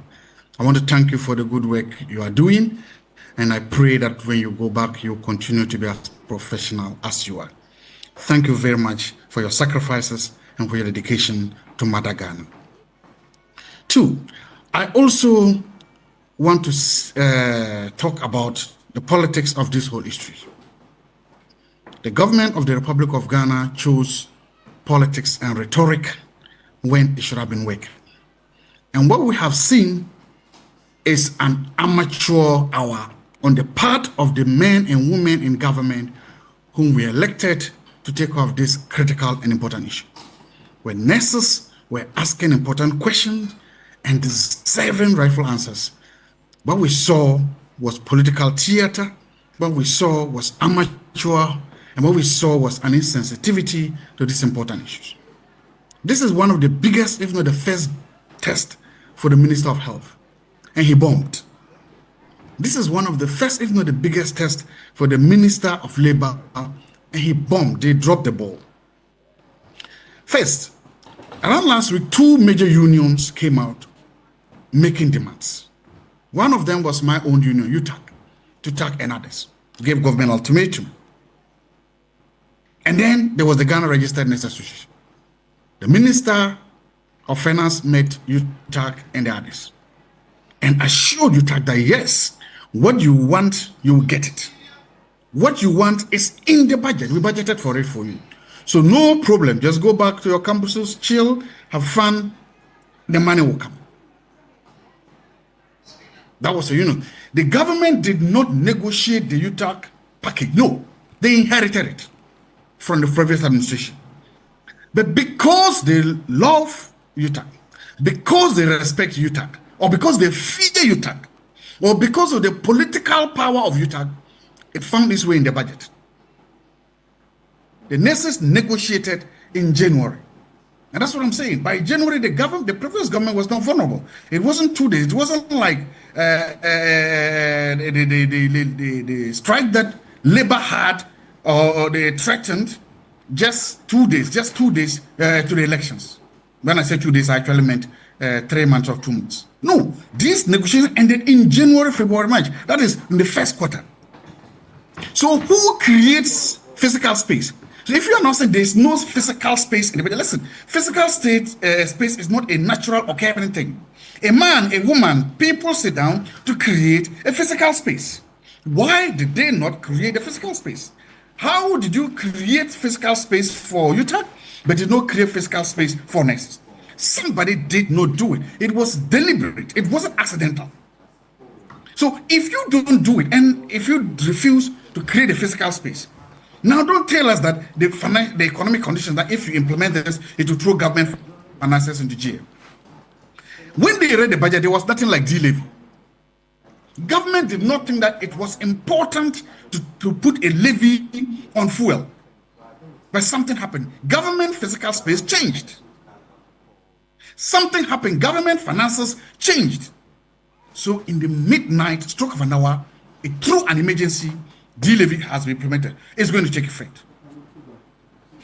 I want to thank you for the good work you are doing, and I pray that when you go back, you continue to be as professional as you are. Thank you very much for your sacrifices and for your dedication to Mother Ghana. 2, I also want to talk about the politics of this whole history. The government of the Republic of Ghana chose politics and rhetoric when it should have been working. And what we have seen is an amateur hour on the part of the men and women in government whom we elected to take off this critical and important issue. When nurses were asking important questions and deserving rightful answers, what we saw was political theater, what we saw was amateur, and what we saw was an insensitivity to these important issues. This is one of the biggest, if not the first, test for the Minister of Health, and he bombed. This is one of the first, if not the biggest, test for the Minister of Labour, and he bombed. They dropped the ball. First, around last week, 2 major unions came out making demands. One of them was my own union, UTAC and others, gave government ultimatum. And then there was the Ghana Registered Nurses Association. The Minister of Finance met UTAC and the others and assured UTAC that yes, what you want, you will get it. What you want is in the budget. We budgeted for it for you. So no problem. Just go back to your campuses, chill, have fun. The money will come. That was a union. The government did not negotiate the UTAC package. No, they inherited it from the previous administration. But because they love UTAC, because they respect UTAC, or because they fear UTAC, or because of the political power of UTAC, it found its way in the budget. The nurses negotiated in January. And that's what I'm saying. By January, the previous government was not vulnerable. It wasn't 2 days. It wasn't like the strike that Labour had or they threatened just 2 days to the elections. When I say 2 days, I actually meant 3 months or 2 months. No, this negotiation ended in January, February, March. That is in the first quarter. So who creates physical space? So if you are not saying there is no physical space in the budget, listen, physical space is not a natural occurring thing. A man, a woman, people sit down to create a physical space. Why did they not create a physical space? How did you create physical space for UTAC, but did not create physical space for nurses? Somebody did not do it. It was deliberate. It wasn't accidental. So if you don't do it, and if you refuse to create a physical space, now don't tell us that the economic conditions, that if you implement this, it will throw government finances into jail. When they read the budget, there was nothing like D-levy. Government did not think that it was important to put a levy on fuel. But something happened. Government physical space changed. Something happened. Government finances changed. So in the midnight stroke of an hour, through an emergency, D-levy has been implemented. It's going to take effect.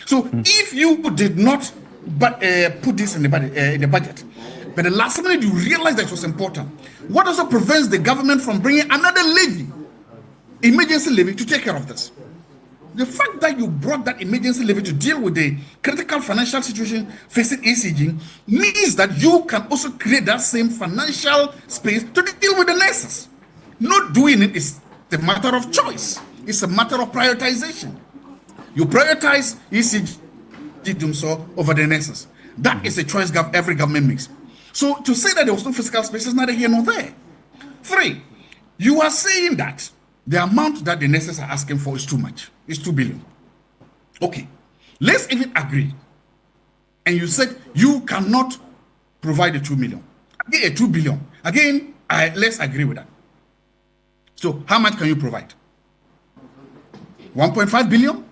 So if you did not put this in the budget, but the last minute you realize that it was important, what also prevents the government from bringing another levy, emergency levy, to take care of this? The fact that you brought that emergency levy to deal with the critical financial situation facing ECG means that you can also create that same financial space to deal with the nurses. Not doing it is a matter of choice. It's a matter of prioritization. You prioritize ECG so over the nurses. That is a choice every government makes. So to say that there was no physical space is neither here nor there. 3, you are saying that the amount that the nurses are asking for is too much. It's 2 billion. Okay, let's even agree. And you said you cannot provide the 2 million. Again, 2 billion. Again, let's agree with that. So how much can you provide? 1.5 billion?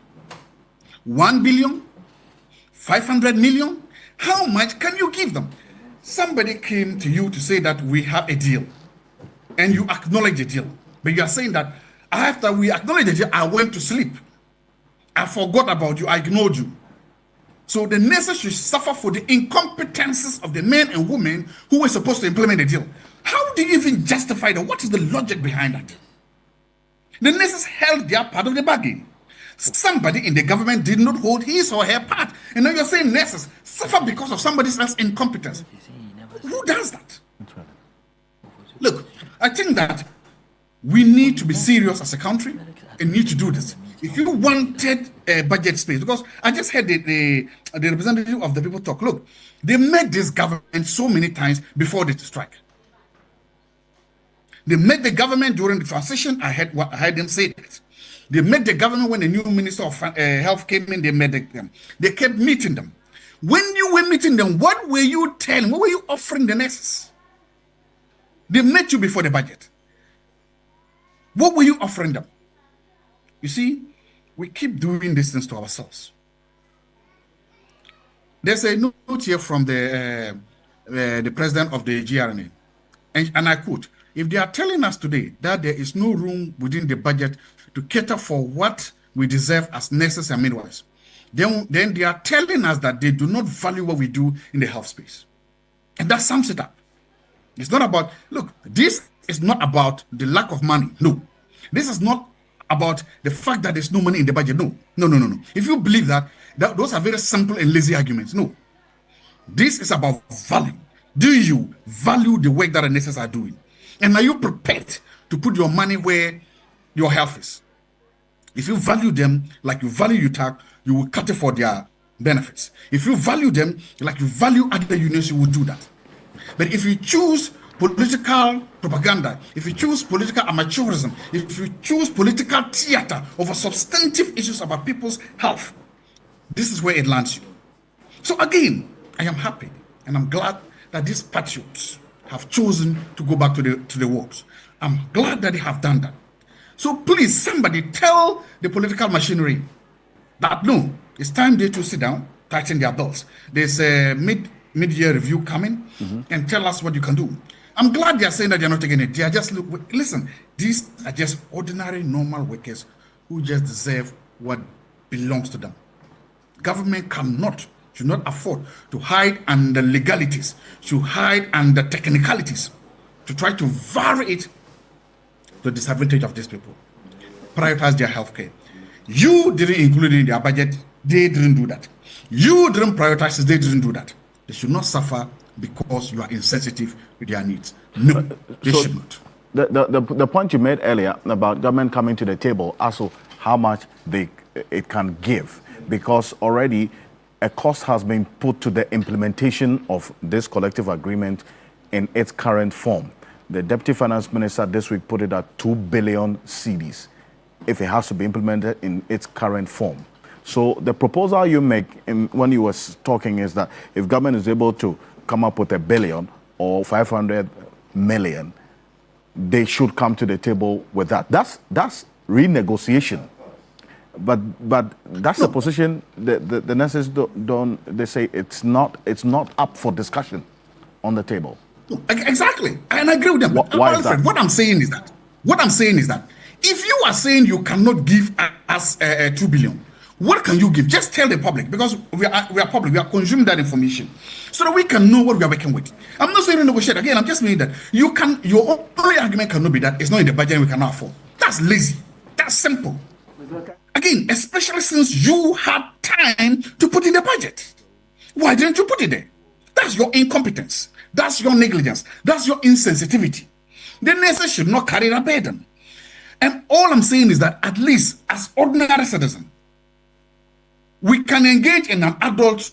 1 billion? 500 million? How much can you give them? Somebody came to you to say that we have a deal, and you acknowledge the deal. But you are saying that after we acknowledge the deal, I went to sleep. I forgot about you. I ignored you. So the nurses should suffer for the incompetences of the men and women who were supposed to implement the deal. How do you even justify that? What is the logic behind that? The nurses held their part of the bargain. Somebody in the government did not hold his or her part. And now you're saying nurses suffer because of somebody else's incompetence. Who does that? Look, I think that we need to be serious as a country and need to do this. If you wanted a budget space, because I just heard the representative of the people talk, look, they met this government so many times before the strike. They met the government during the transition. I heard them say that. They met the government when the new Minister of Health came in. They met them. They kept meeting them. When you were meeting them, what were you telling? What were you offering the nurses? They met you before the budget. What were you offering them? You see, we keep doing these things to ourselves. There's a note here from the president of the GRNA, and I quote, if they are telling us today that there is no room within the budget to cater for what we deserve as nurses and midwives, then they are telling us that they do not value what we do in the health space. And that sums it up. It's not about, look, this is not about the lack of money. No. This is not about the fact that there's no money in the budget. No. If you believe that those are very simple and lazy arguments. No. This is about value. Do you value the work that the nurses are doing? And are you prepared to put your money where your health is? If you value them like you value UTAC, you will cut it for their benefits. If you value them like you value other unions, you will do that. But if you choose political propaganda, if you choose political amateurism, if you choose political theater over substantive issues about people's health, this is where it lands you. So again, I am happy and I'm glad that these patriots have chosen to go back to the wards. I'm glad that they have done that. So please, somebody tell the political machinery that no, it's time they to sit down, tighten their belts. There's a mid-year review coming, and tell us what you can do. I'm glad they are saying that they're not taking it. They are just, listen, these are just ordinary, normal workers who just deserve what belongs to them. Government should not afford to hide under legalities, to hide under technicalities, to try to vary it to the disadvantage of these people. Prioritize their health care. You didn't include it in their budget. They didn't do that. You didn't prioritize it. They didn't do that. They should not suffer because you are insensitive to their needs. No, they should not. The point you made earlier about government coming to the table, also how much it can give, because already a cost has been put to the implementation of this collective agreement in its current form. The Deputy Finance Minister this week put it at 2 billion cedis if it has to be implemented in its current form. So the proposal you make when you were talking is that if government is able to come up with $1 billion or 500 million, they should come to the table with that. That's renegotiation. But that's the position the nurses don't. They say it's not up for discussion on the table. Exactly, and I agree with them. Why is that? What I'm saying is that if you are saying you cannot give us 2 billion, what can you give? Just tell the public, because we are public. We are consuming that information so that we can know what we are working with. I'm not saying negotiate again. I'm just saying that your only argument cannot be that it's not in the budget and we cannot afford. That's lazy. That's simple. Again, especially since you had time to put in the budget. Why didn't you put it there? That's your incompetence. That's your negligence. That's your insensitivity. The nurses should not carry that burden. And all I'm saying is that at least as ordinary citizens, we can engage in an adult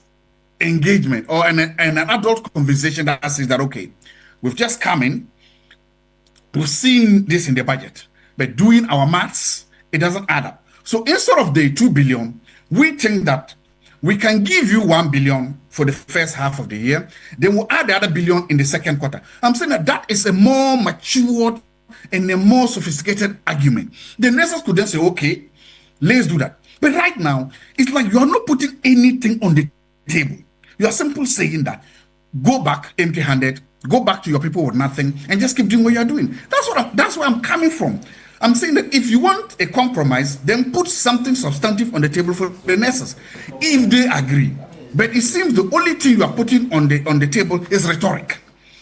engagement or an adult conversation that says that, okay, we've just come in, we've seen this in the budget, but doing our maths, it doesn't add up. So instead of the 2 billion, we think that we can give you 1 billion for the first half of the year, then we'll add the other billion in the second quarter. I'm saying that is a more matured and a more sophisticated argument. The nurses could then say, okay, let's do that. But right now, it's like you are not putting anything on the table. You are simply saying that go back empty-handed, go back to your people with nothing, and just keep doing what you are doing. That's where I'm coming from. I'm saying that if you want a compromise, then put something substantive on the table for the nurses, if they agree. But it seems the only thing you are putting on the table is rhetoric.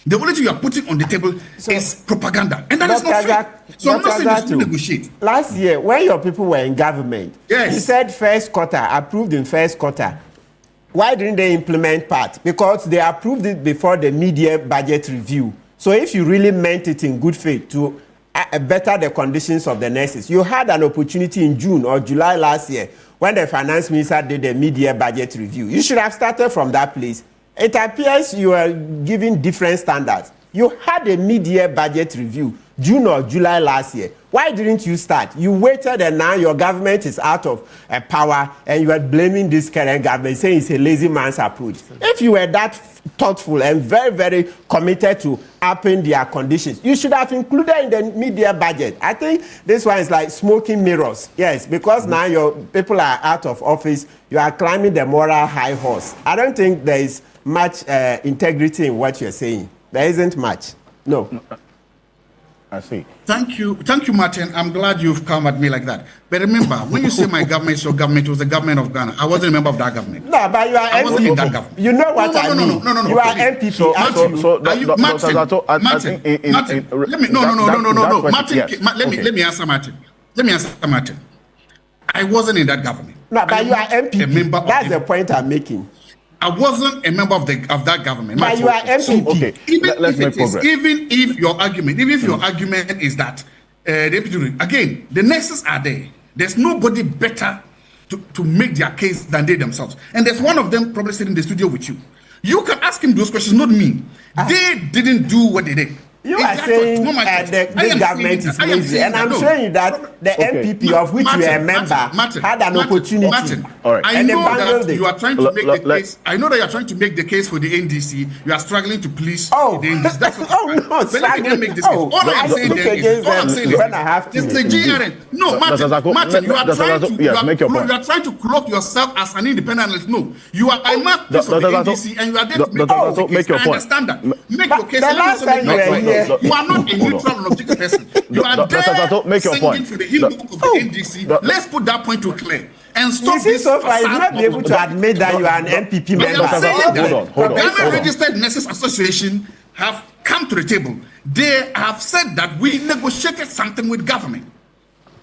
The only thing you are putting on the table is propaganda, and that is not fair. So I'm not saying to negotiate. Last year, when your people were in government, you said first quarter, approved in first quarter. Why didn't they implement part? Because they approved it before the mid-year budget review. So if you really meant it in good faith to better the conditions of the nurses, you had an opportunity in June or July last year when the finance minister did the mid-year budget review. You should have started from that place. It appears you are giving different standards. You had a mid-year budget review, June or July last year. Why didn't you start? You waited, and now your government is out of power, and you are blaming this current government, saying it's a lazy man's approach. If you were that thoughtful and very, very committed to upping their conditions, you should have included in the mid-year budget. I think this one is like smoking mirrors. Yes, because now your people are out of office, you are climbing the moral high horse. I don't think there is much integrity in what you're saying. There isn't much. No. I see. Thank you, Martin. I'm glad you've come at me like that. But remember, when you say my government is your government, it was the government of Ghana. I wasn't a member of that government. No, but you are I wasn't in that government. You know what I mean? No. You are MPP. Martin, let me answer Martin. I wasn't in that government. No, but you are MPP. That's the point I'm making. I wasn't a member of that government. But you are MPP. So, okay, let's make progress. Even if your argument is that again, the nurses are there. There's nobody better to make their case than they themselves. And there's one of them probably sitting in the studio with you. You can ask him those questions, not me. They didn't do what they did. You are saying this government is lazy, and I'm showing you that the MPP of which you are a member had an opportunity. I know that you are trying to make the case. I know that you are trying to make the case for the NDC. You are struggling to please the NDC. That's what let me make this case. All I'm saying is when I have to. It's the GRN. No, Martin, you are trying to cloak yourself as an independent. No, you are a mouthpiece of the NDC, and you are there to make your case. I understand that. Make your case. The last time you were here. You are not a neutral and objective person. You are there singing for the hymn book of the NDC. Let's put that point to clear. And stop this. So far, you've not been able to admit that you are an MPP member. Hold on. Ghana Registered Nurses Association have come to the table. They have said that we negotiated something with government.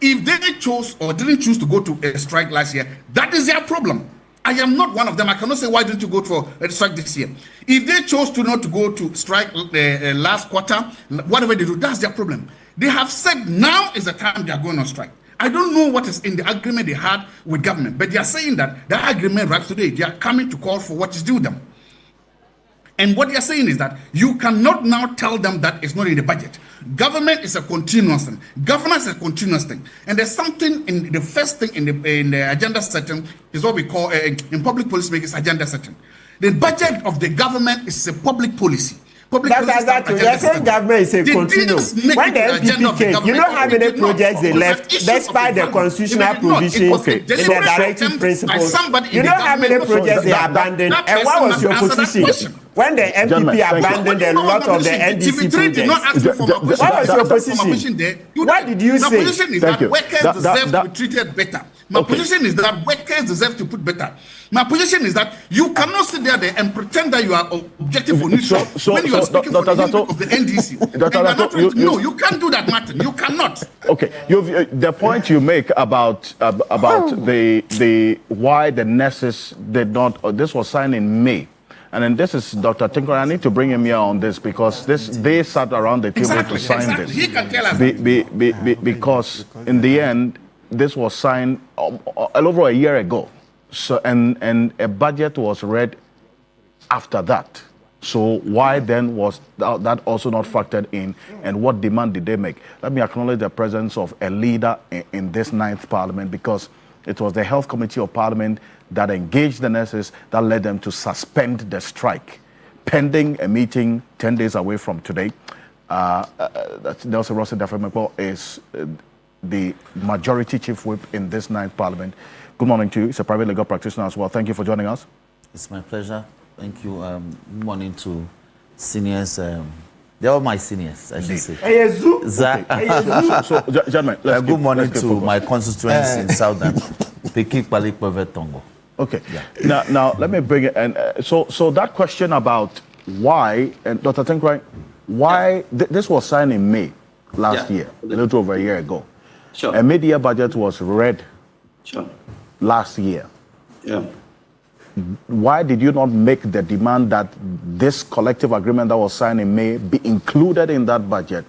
If they chose or didn't choose to go to a strike last year, that is their problem. I am not one of them. I cannot say, why didn't you go for a strike this year? If they chose to not to go to strike last quarter, whatever they do, that's their problem. They have said now is the time they are going on strike. I don't know what is in the agreement they had with government, but they are saying that that agreement right today, they are coming to call for what is due them. And what they are saying is that you cannot now tell them that it's not in the budget. Government is a continuous thing. Governance is a continuous thing. And there's something in the first thing in the agenda setting is what we call in public policy making agenda setting. The budget of the government is a public policy. That's exactly. You're saying government is a continuum. When the MPP came, you know how many projects they left despite the constitutional provisions in the directive principles. You know how many projects they abandoned, and what was your position when the MPP abandoned a lot of the NDC projects? What was your position? What did you say? My position is that workers deserve to be treated better. My position is that workers deserve to put better. My position is that you cannot sit there and pretend that you are objective for neutral when you are speaking for the interest of the NDC. No, you can't do that, Martin. You cannot. Okay, the point you make about the why the nurses did not. This was signed in May. And then this is Dr. Tinker. I need to bring him here on this because they sat around the table to sign this. He can tell us because in the end, this was signed over a year ago. So and a budget was read after that. So why then was that also not factored in, and what demand did they make? Let me acknowledge the presence of a leader in this 9th Parliament, because it was the Health Committee of Parliament that engaged the nurses that led them to suspend the strike, pending a meeting 10 days away from today. Nelson Rossi Dafemekpo is the majority chief whip in this 9th Parliament. Good morning to you. He's a private legal practitioner as well. Thank you for joining us. It's my pleasure. Thank you. Good morning to seniors. They're all my seniors, I should say. So, gentlemen, good morning to my constituents in Southern. Peki Palik Tongo. Okay. Yeah. Now let me bring it. And so that question about why, and Dr. Tinker, why this was signed in May last year, a little over a year ago. Sure. A mid-year budget was read Sure. last year. Yeah. Why did you not make the demand that this collective agreement that was signed in May be included in that budget?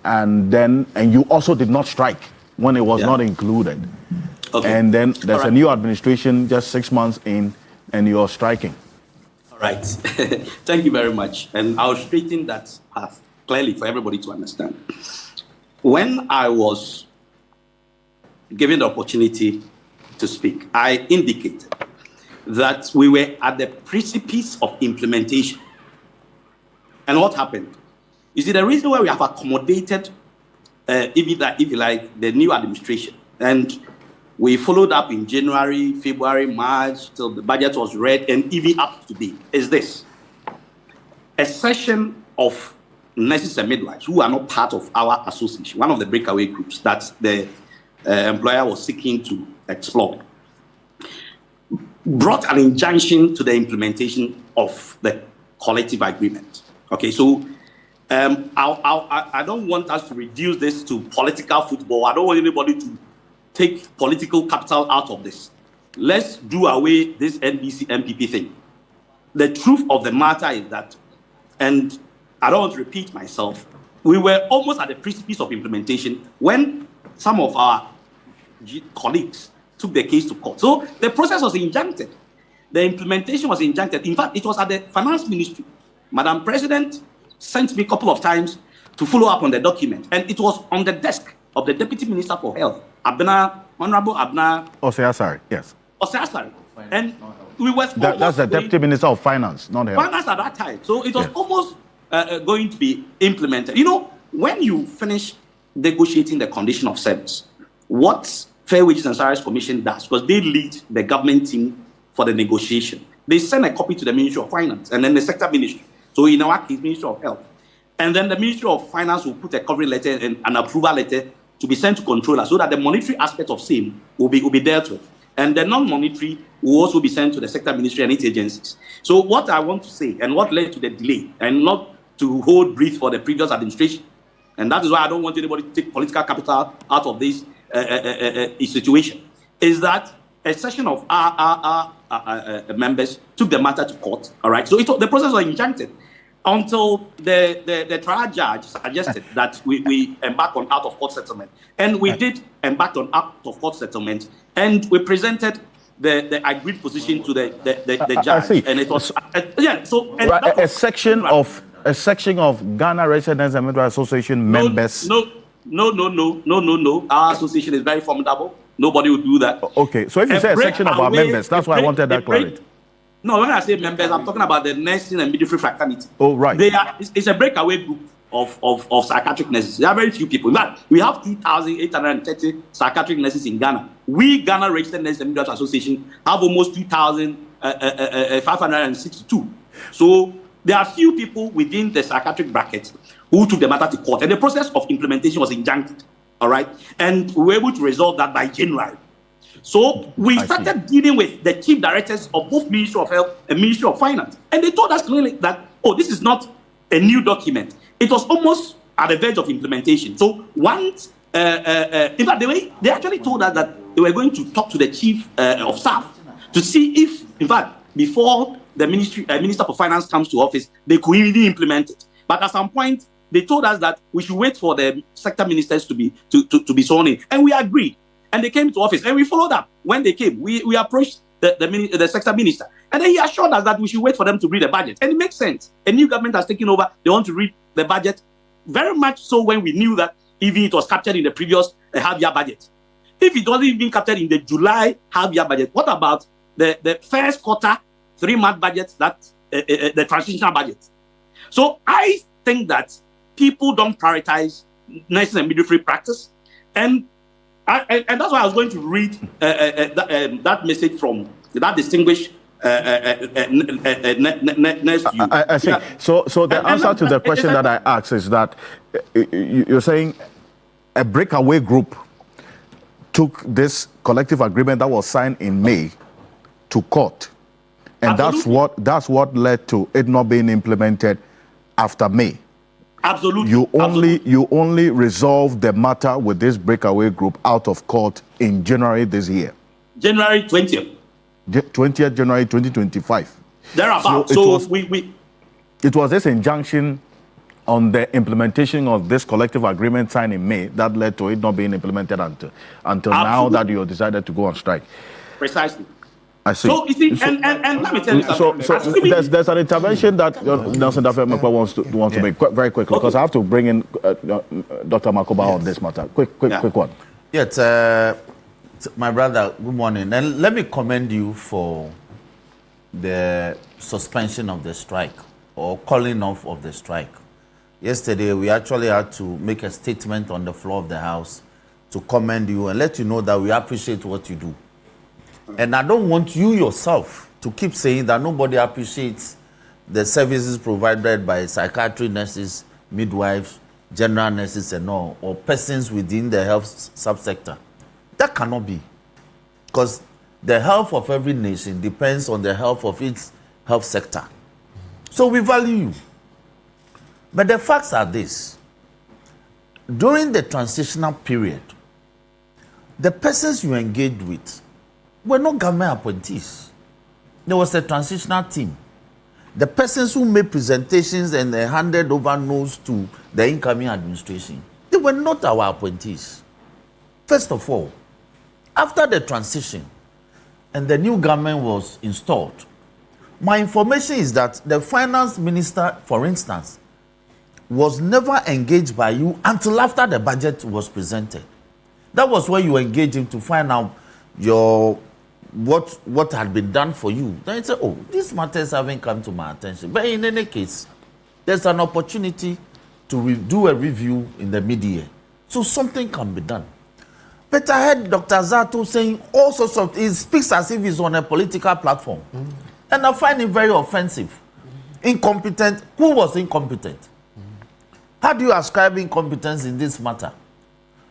And you also did not strike when it was not included. Okay. And then there's a new administration just 6 months in, and you're striking. All right. Thank you very much. And I'll straighten that path clearly for everybody to understand. When I was given the opportunity to speak, I indicated that we were at the precipice of implementation. And what happened? You see, the reason why we have accommodated, if you like, the new administration, and we followed up in January, February, March, till the budget was read, and even up to date, is this. A session of nurses and midwives who are not part of our association, one of the breakaway groups that the employer was seeking to explore, brought an injunction to the implementation of the collective agreement. Okay, so I don't want us to reduce this to political football. I don't want anybody to take political capital out of this. Let's do away this NDC MPP thing. The truth of the matter is that, and I don't want to repeat myself, we were almost at the precipice of implementation when some of our colleagues took the case to court. So the process was injuncted. The implementation was injuncted. In fact, it was at the Finance Ministry. Madam President sent me a couple of times to follow up on the document, and it was on the desk of the Deputy Minister for Health, Honorable Abna Oseasari, yes. Oseasari. And we were that's the Deputy Minister of Finance, not Health. Finance at that time. So it was almost going to be implemented. You know, when you finish negotiating the condition of service, what Fair Wages and Salaries Commission does, because they lead the government team for the negotiation, they send a copy to the Ministry of Finance and then the sector ministry. So in our case, Ministry of Health. And then the Ministry of Finance will put a covering letter and an approval letter to be sent to controller so that the monetary aspect of same will be dealt with. And the non-monetary will also be sent to the sector ministry and its agencies. So what I want to say, and what led to the delay, and not to hold breath for the previous administration, and that is why I don't want anybody to take political capital out of this situation, is that a session of our members took the matter to court. All right, so the process was injuncted. until the trial judge suggested that we embark on out-of-court settlement. And we did embark on out-of-court settlement, and we presented the agreed position to the judge. I see. And it was, a section of Ghana Residents and Midwives Association members. No. Our association is very formidable. Nobody would do that. Okay, so if you say a section of our members, that's why I wanted that clarity. No, when I say members, I'm talking about the nursing and midwifery fraternity. Oh, right. It's a breakaway group of psychiatric nurses. There are very few people. In fact, we have 2,830 psychiatric nurses in Ghana. We, Ghana Registered Nurses and Midwives Association, have almost 2,562. So there are few people within the psychiatric bracket who took the matter to court. And the process of implementation was injuncted. All right? And we were able to resolve that by January. So we started dealing with the chief directors of both Ministry of Health and Ministry of Finance. And they told us clearly that, this is not a new document. It was almost at the verge of implementation. So once, in fact, they actually told us that they were going to talk to the chief of staff to see if, in fact, before the Minister for Finance comes to office, they could really implement it. But at some point, they told us that we should wait for the sector ministers to be sworn in. And we agreed. And they came to office, and we followed up. When they came, we approached the sector minister, and then he assured us that we should wait for them to read the budget. And it makes sense. A new government has taken over. They want to read the budget, very much so when we knew that even it was captured in the previous half-year budget. If it wasn't even captured in the July half-year budget, what about the first quarter 3-month budget, the transitional budget? So I think that people don't prioritize nursing and midwifery practice, and that's why I was going to read that message from that distinguished nurse. I see. So the answer to the question that I asked is that you're saying a breakaway group took this collective agreement that was signed in May to court, and Absolutely. that's what led to it not being implemented after May. Absolutely. You only resolved the matter with this breakaway group out of court in January this year. January 20th. 20th January 2025. Thereabouts. It was this injunction on the implementation of this collective agreement signed in May that led to it not being implemented until now that you decided to go on strike. Precisely. I see. So you see, and let me tell you something. So there's an intervention that Nelson Dafemekwa wants to make very quickly, because I have to bring in Dr. Makoba on this matter. Quick one. Yes, my brother, good morning. And let me commend you for the suspension of the strike or calling off of the strike. Yesterday, we actually had to make a statement on the floor of the House to commend you and let you know that we appreciate what you do. And I don't want you yourself to keep saying that nobody appreciates the services provided by psychiatry nurses, midwives, general nurses and all, or persons within the health subsector. That cannot be. Because the health of every nation depends on the health of its health sector. So we value you. But the facts are this. During the transitional period, the persons you engaged with were not government appointees. There was a transitional team. The persons who made presentations and handed over notes to the incoming administration, they were not our appointees. First of all, after the transition and the new government was installed, my information is that the finance minister, for instance, was never engaged by you until after the budget was presented. That was when you engaged him to find out what had been done for you. Then you say, these matters haven't come to my attention. But in any case, there's an opportunity to do a review in the mid-year. So something can be done. But I heard Dr. Zato saying all sorts of, he speaks as if he's on a political platform. And I find him very offensive. Incompetent. Who was incompetent? How do you ascribe incompetence in this matter?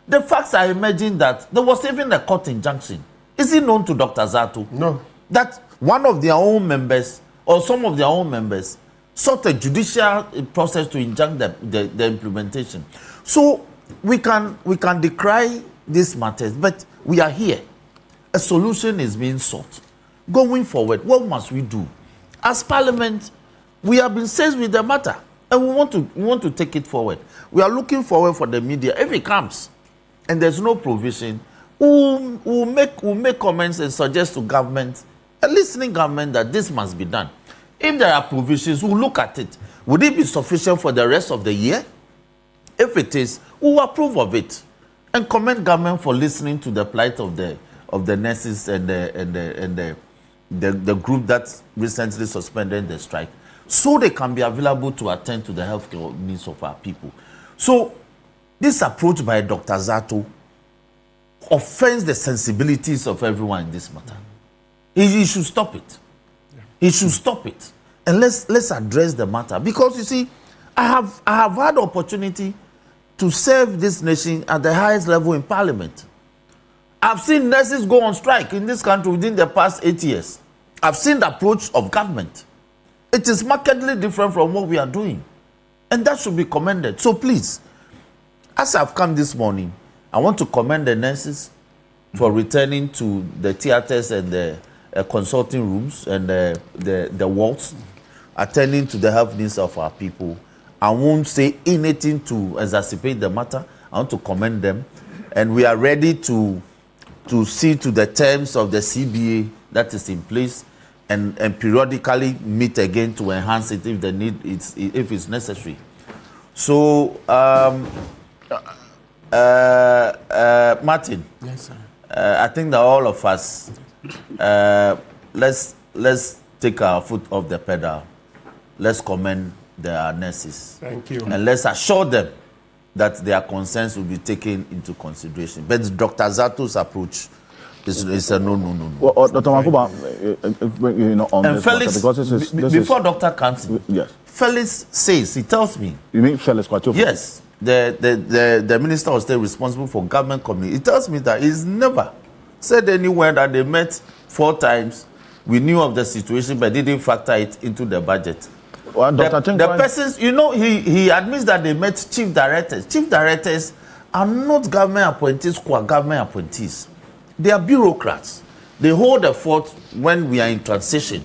The facts are emerging that there was even a court injunction. Is it known to Dr. Zato? No. That one of their own members, or some of their own members, sought a judicial process to injunct the implementation. So we can decry these matters, but we are here. A solution is being sought. Going forward, what must we do? As Parliament, We have been seized with the matter, and we want to take it forward. We are looking forward for the media. If it comes, and there's no provision, we'll make comments and suggest to government, a listening government, that this must be done. If there are provisions, we'll look at it. Would it be sufficient for the rest of the year? If it is, we'll approve of it and commend government for listening to the plight of the nurses and the group that recently suspended the strike, so they can be available to attend to the healthcare needs of our people. So this approach by Dr. Zato offends the sensibilities of everyone in this matter. He should stop it. He should stop it. And let's address the matter. Because you see, I have had the opportunity to serve this nation at the highest level in Parliament. I've seen nurses go on strike in this country within the past 8 years. I've seen the approach of government. It is markedly different from what we are doing. And that should be commended. So please, as I've come this morning, I want to commend the nurses for returning to the theaters and the consulting rooms and the wards, attending to the health needs of our people. I won't say anything to exacerbate the matter. I want to commend them. And we are ready to see to the terms of the CBA that is in place and periodically meet again to enhance it if the need if it's necessary. So, Martin. Yes, sir. I think that all of us, let's take our foot off the pedal. Let's commend their nurses. Thank you. And let's assure them that their concerns will be taken into consideration. But Dr. Zato's approach is a no. Well, Dr. Makuba, on and this Felix, matter, because before Dr. Kansi, yes, Felix says, he tells me. You mean Felix Kwachofu? Yes, the Minister of State responsible for government community. He tells me that he's never said anywhere that they met 4 times. We knew of the situation, but didn't factor it into the budget. Well, The persons, he admits that they met chief directors. Chief directors are not government appointees who are government appointees. They are bureaucrats. They hold the fort when we are in transition.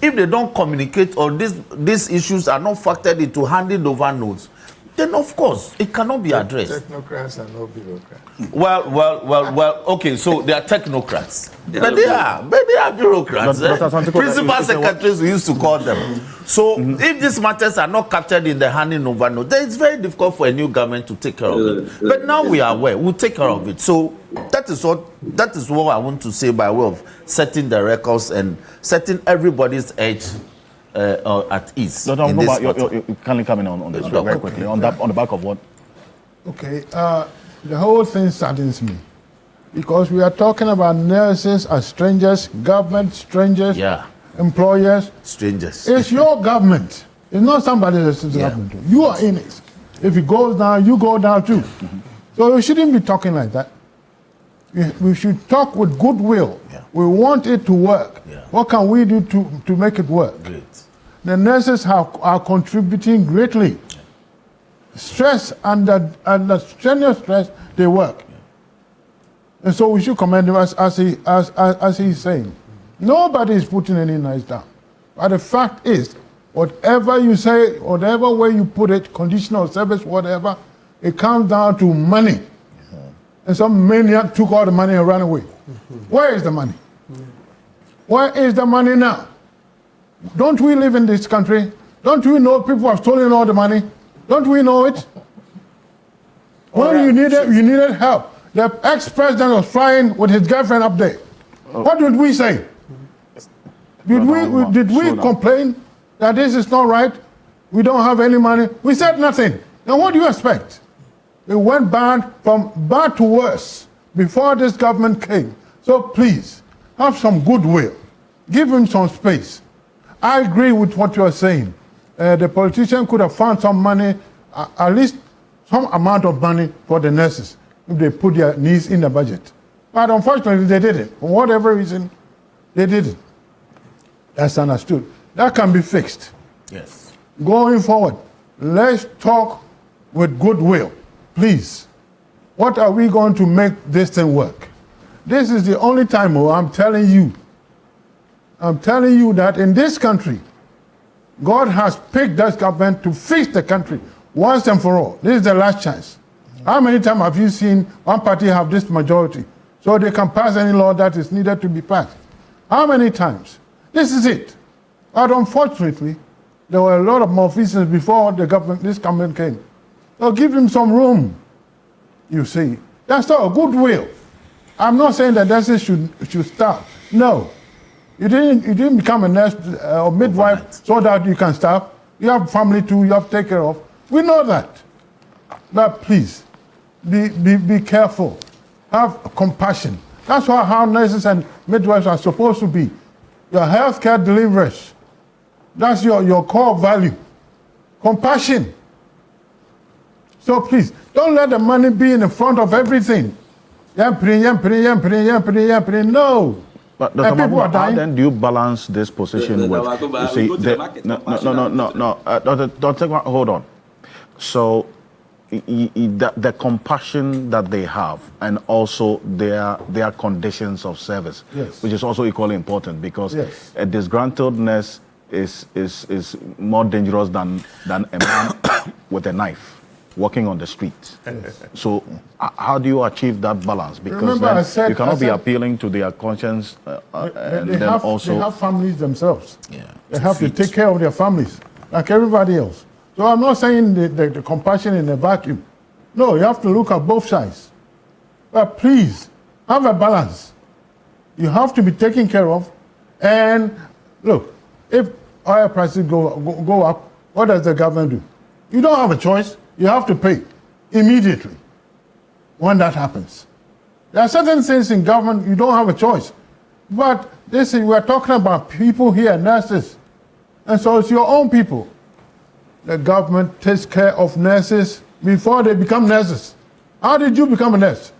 If they don't communicate or these issues are not factored into handing over notes, then of course it cannot be addressed. Technocrats are not bureaucrats. Well. Okay, so they are technocrats, but they are bureaucrats. Principal secretaries we used to call them. So if these matters are not captured in the handing over note, then it's very difficult for a new government to take care of it. But now we are aware, we'll take care of it. So that is what I want to say by way of setting the records and setting everybody's edge at ease. Dr. Makuba, you kindly come in on this very quickly. On the back of what? Okay, the whole thing saddens me because we are talking about nurses as strangers, government strangers, employers. Strangers. It's your government. It's not somebody else's government. You are in it. If it goes down, you go down too. So we shouldn't be talking like that. We should talk with goodwill. We want it to work. What can we do to make it work? Great. The nurses are contributing greatly. Stress under strenuous stress, they work. And so we should commend them as he's saying. Nobody is putting any knives down. But the fact is, whatever you say, whatever way you put it, conditional service, whatever, it comes down to money. And some maniac took all the money and ran away. Where is the money? Where is the money now? Don't we live in this country? Don't we know people have stolen all the money? Don't we know it? When you needed help. The ex-president was flying with his girlfriend up there. What did we say? Did we complain that this is not right? We don't have any money? We said nothing. Now what do you expect? It went from bad to worse before this government came. So please, have some goodwill. Give him some space. I agree with what you are saying. The politician could have found some money, at least some amount of money for the nurses if they put their needs in the budget. But unfortunately, they didn't. For whatever reason, they didn't. That's understood. That can be fixed. Yes. Going forward, let's talk with goodwill. Please, what are we going to make this thing work? This is the only time, I'm telling you that in this country, God has picked this government to fix the country once and for all. This is the last chance. How many times have you seen one party have this majority so they can pass any law that is needed to be passed? How many times? This is it. But unfortunately, there were a lot of malfeasance before this government came. So give him some room, you see. That's not a goodwill. I'm not saying that nurses should stop. No. You didn't become a nurse or midwife so that you can stop. You have family too, you have to take care of. We know that. But please, be careful. Have compassion. That's how nurses and midwives are supposed to be. Your healthcare deliverers. That's your core value. Compassion. So please, don't let the money be in the front of everything. No. But Dr. Mahmoud, how then do you balance this position with? You see, Dr. Hold on. So the compassion that they have, and also their conditions of service, yes, which is also equally important, because yes, a disgruntledness is more dangerous than a man with a knife walking on the street. Yes. So how do you achieve that balance? Because remember, you cannot be appealing to their conscience they have families themselves. Yeah. They have to take care of their families like everybody else. So I'm not saying the compassion in a vacuum. No, you have to look at both sides. But please, have a balance. You have to be taken care of. And look, if oil prices go up, what does the government do? You don't have a choice. You have to pay immediately when that happens. There are certain things in government you don't have a choice. But we're talking about people here, nurses. And so it's your own people. The government takes care of nurses before they become nurses. How did you become a nurse?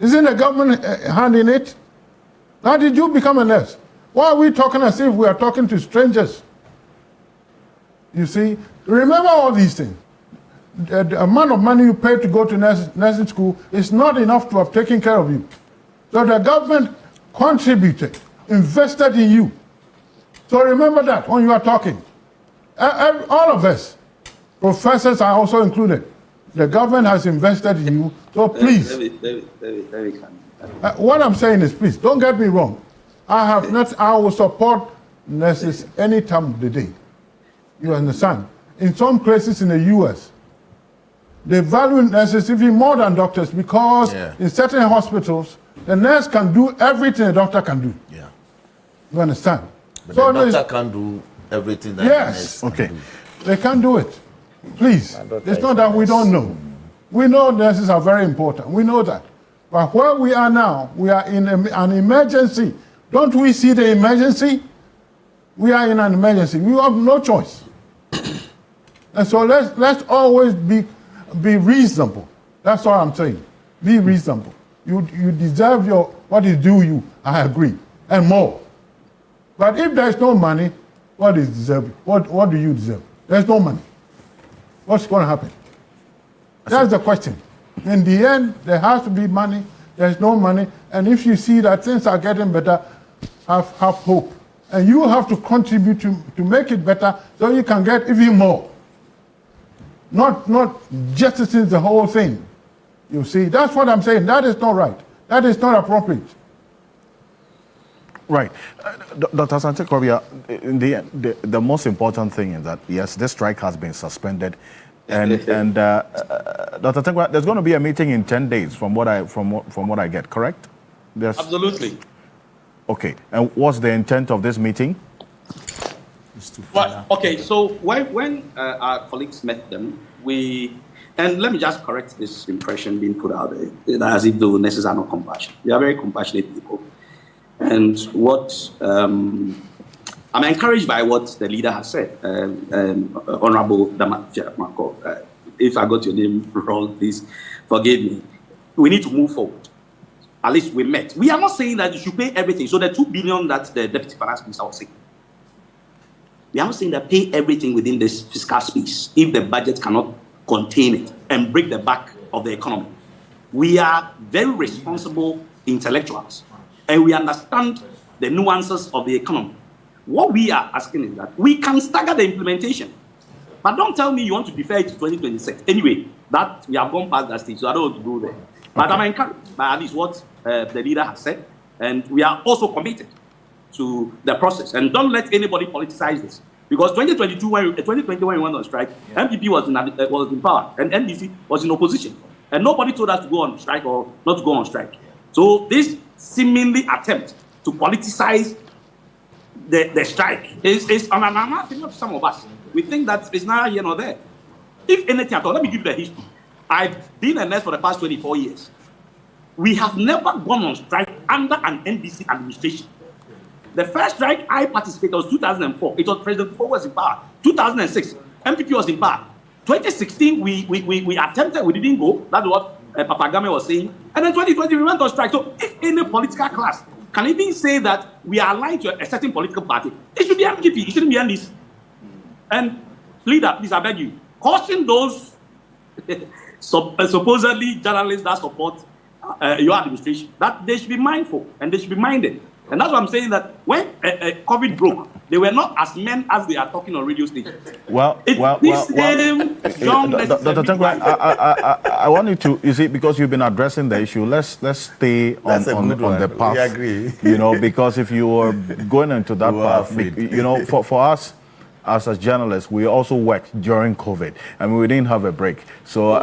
Isn't the government hand in it? How did you become a nurse? Why are we talking as if we are talking to strangers? You see, remember all these things. The amount of money you pay to go to nursing school is not enough to have taken care of you. So the government contributed, invested in you. So remember that when you are talking. All of us, professors are also included. The government has invested in you, so please. What I'm saying is, please, don't get me wrong. I will support nurses any time of the day. You understand? In some places in the U.S., they value nurses even more than doctors because in certain hospitals, the nurse can do everything a doctor can do. Yeah. You understand? But so the doctor can't do everything that the nurse can do. They can't do it. Please. It's not that we don't know. We know nurses are very important. We know that. But where we are now, we are in an emergency. Don't we see the emergency? We are in an emergency. We have no choice. And so let's always be reasonable. That's all I'm saying. Be reasonable. You deserve what is due you. I agree, and more. But if there's no money, what is deserved? What do you deserve? There's no money. What's going to happen? That's the question. In the end, there has to be money. There's no money, and if you see that things are getting better, have hope, and you have to contribute to make it better so you can get even more. Not jettisoning the whole thing. You see, that's what I'm saying. That is not right. That is not appropriate. Right. Dr. Asante Korobia, in the end, the most important thing is that, yes, this strike has been suspended. And Dr. Tenkwa, there's going to be a meeting in 10 days from what I get, correct? Absolutely. Okay. And what's the intent of this meeting? Well, okay, so when our colleagues met them, and let me just correct this impression being put out there, as if the nurses are not compassionate. They are very compassionate people. And I'm encouraged by what the leader has said, Honorable Damatja. If I got your name wrong, please forgive me. We need to move forward. At least we met. We are not saying that you should pay everything. So the 2 billion that the Deputy Finance Minister was saying, we are not saying that pay everything within this fiscal space if the budget cannot contain it and break the back of the economy. We are very responsible intellectuals, and we understand the nuances of the economy. What we are asking is that we can stagger the implementation. But don't tell me you want to defer it to 2026. Anyway, that we have gone past that stage, so I don't want to go there. But I'm encouraged by at least what the leader has said, and we are also committed to the process. And don't let anybody politicize this. Because 2020 when we went on strike, MPP was in power, and NDC was in opposition. And nobody told us to go on strike or not to go on strike. So this seemingly attempt to politicize the strike is on an anathema to some of us. We think that it's neither here nor there. If anything at all, let me give you the history. I've been a nurse for the past 24 years. We have never gone on strike under an NDC administration. The first strike I participated was 2004. It was President Ford was in power. 2006, MPP was in power. 2016, we attempted, we didn't go. That's what Papa Game was saying. And then 2020, we went on strike. So if any political class can even say that we are aligned to a certain political party, it should be MPP, it shouldn't be NDC. And leader, please, I beg you, caution those supposedly journalists that support your administration, that they should be mindful and they should be minded. And that's what I'm saying, that when COVID broke, they were not as men as they are talking on radio station. Dr. Tengwa, I want you to, you see, because you've been addressing the issue, let's stay on the path. We agree. You know, because if you were going into that path, you know, for us, as a journalist, we also worked during COVID. I mean, we didn't have a break. So it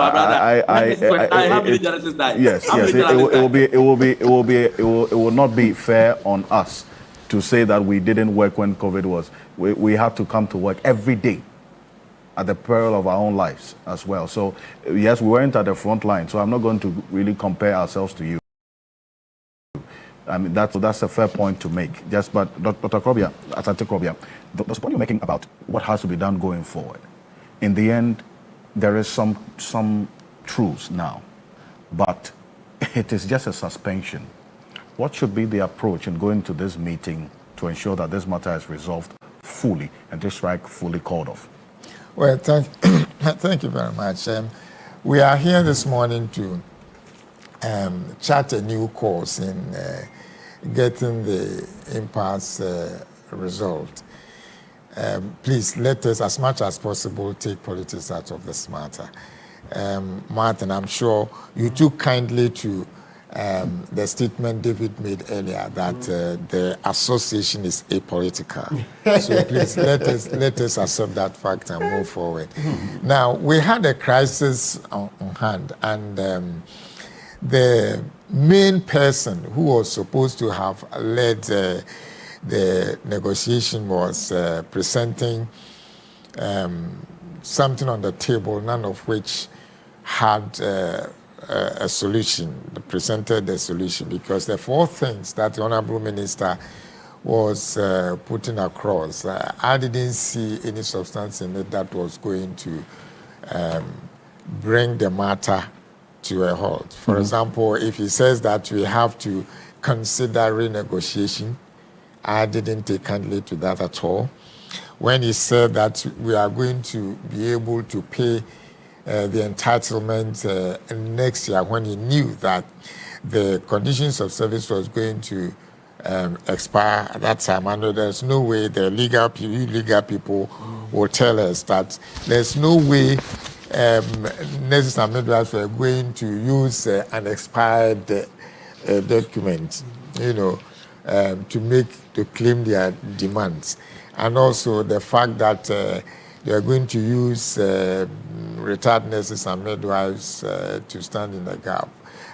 will not be fair on us to say that we didn't work when COVID was. We had to come to work every day at the peril of our own lives as well. So yes, we weren't at the front line. So I'm not going to really compare ourselves to you. I mean, that's a fair point to make. Just, but Dr. Krobia, Asante Krobia, the point you're making about what has to be done going forward, in the end, there is some truths now, but it is just a suspension. What should be the approach in going to this meeting to ensure that this matter is resolved fully and this strike fully called off? Well, thank you very much. We are here this morning to chart a new course in getting the impasse result. Please let us, as much as possible, take politics out of this matter. Martin, I'm sure you took kindly to the statement David made earlier that the association is apolitical. So please let us accept that fact and move forward. Now, we had a crisis on hand, and the main person who was supposed to have led the negotiation was presenting something on the table, none of which had a solution, presented a solution, because the four things that the Honorable Minister was putting across, I didn't see any substance in it that was going to bring the matter to a halt. For example, if he says that we have to consider renegotiation, I didn't take kindly to that at all. When he said that we are going to be able to pay the entitlement next year, when he knew that the conditions of service was going to expire at that time, and there's no way the legal people will tell us that there's no way nurses and midwives were going to use an expired document, to claim their demands, and also the fact that they are going to use retired nurses and midwives to stand in the gap.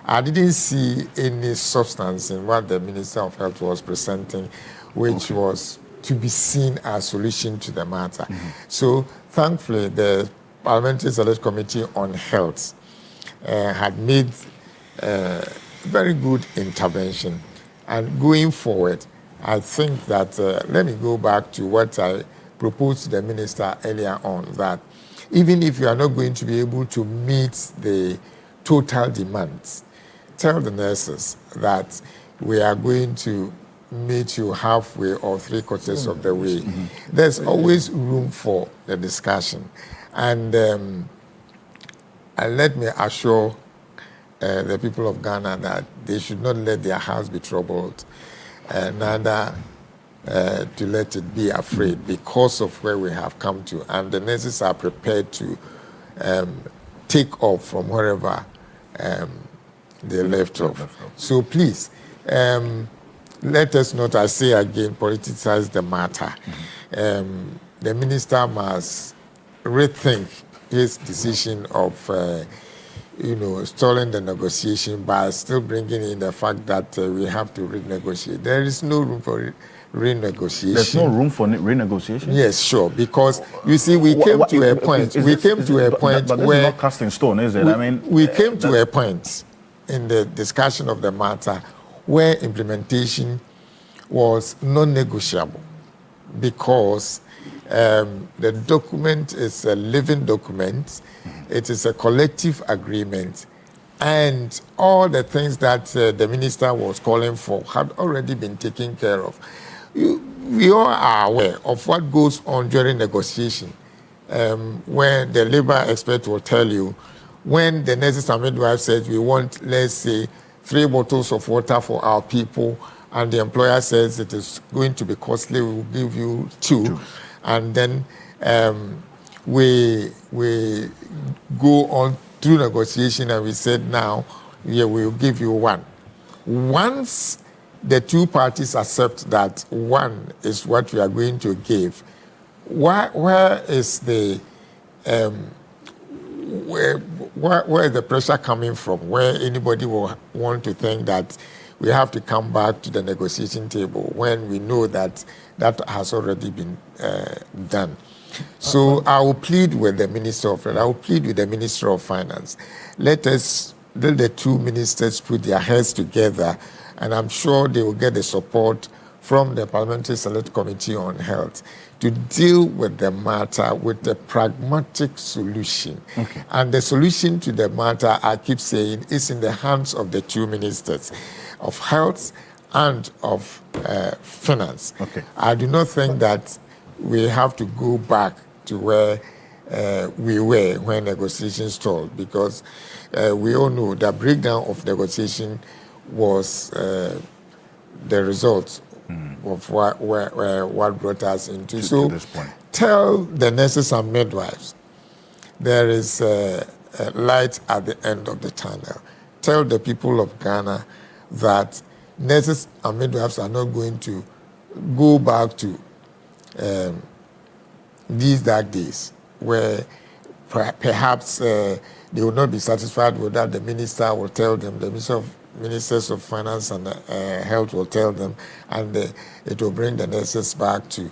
I didn't see any substance in what the Minister of Health was presenting, which was to be seen as a solution to the matter. So thankfully, the Parliamentary Select Committee on Health had made very good intervention. And going forward, I think that, let me go back to what I proposed to the Minister earlier on, that even if you are not going to be able to meet the total demands, tell the nurses that we are going to meet you halfway or three-quarters of the way. There's always room for the discussion. And let me assure the people of Ghana that they should not let their house be troubled, neither to let it be afraid because of where we have come to, and the nurses are prepared to take off from wherever they left off. So please, let us not, I say again, politicize the matter. The minister must rethink his decision of, stalling the negotiation by still bringing in the fact that we have to renegotiate. There is no room for renegotiation. There's no room for renegotiation? Yes, sure. Because you see, we came to a point. We came to a point but this where is not cast in stone, is it? We came to a point in the discussion of the matter where implementation was non-negotiable, because the document is a living document. It is a collective agreement, and all the things that the minister was calling for had already been taken care of. We all are aware of what goes on during negotiation, where the labor expert will tell you, when the nurses and midwives says we want, let's say, 3 bottles of water for our people, and the employer says it is going to be costly, we will give you 2. And then we go on through negotiation, and we said now, yeah, we will give you 1. Once the 2 parties accept that 1 is what we are going to give, where is the where is the pressure coming from? Where anybody will want to think that we have to come back to the negotiating table when we know that that has already been done. So I will plead with the Minister of Finance. I will plead with the Minister of Finance. Let the 2 ministers put their heads together, and I'm sure they will get the support from the Parliamentary Select Committee on Health to deal with the matter with a pragmatic solution. Okay. And the solution to the matter, I keep saying, is in the hands of the 2 ministers of Health and of Finance. Okay. I do not think that we have to go back to where we were when negotiations stalled, because we all know the breakdown of negotiation was the result of what brought us into. So this point. Tell the nurses and midwives there is a light at the end of the tunnel. Tell the people of Ghana that nurses and midwives are not going to go back to these dark days where perhaps they will not be satisfied with that. The minister will tell them, the Ministers of Finance and Health will tell them, and it will bring the nurses back to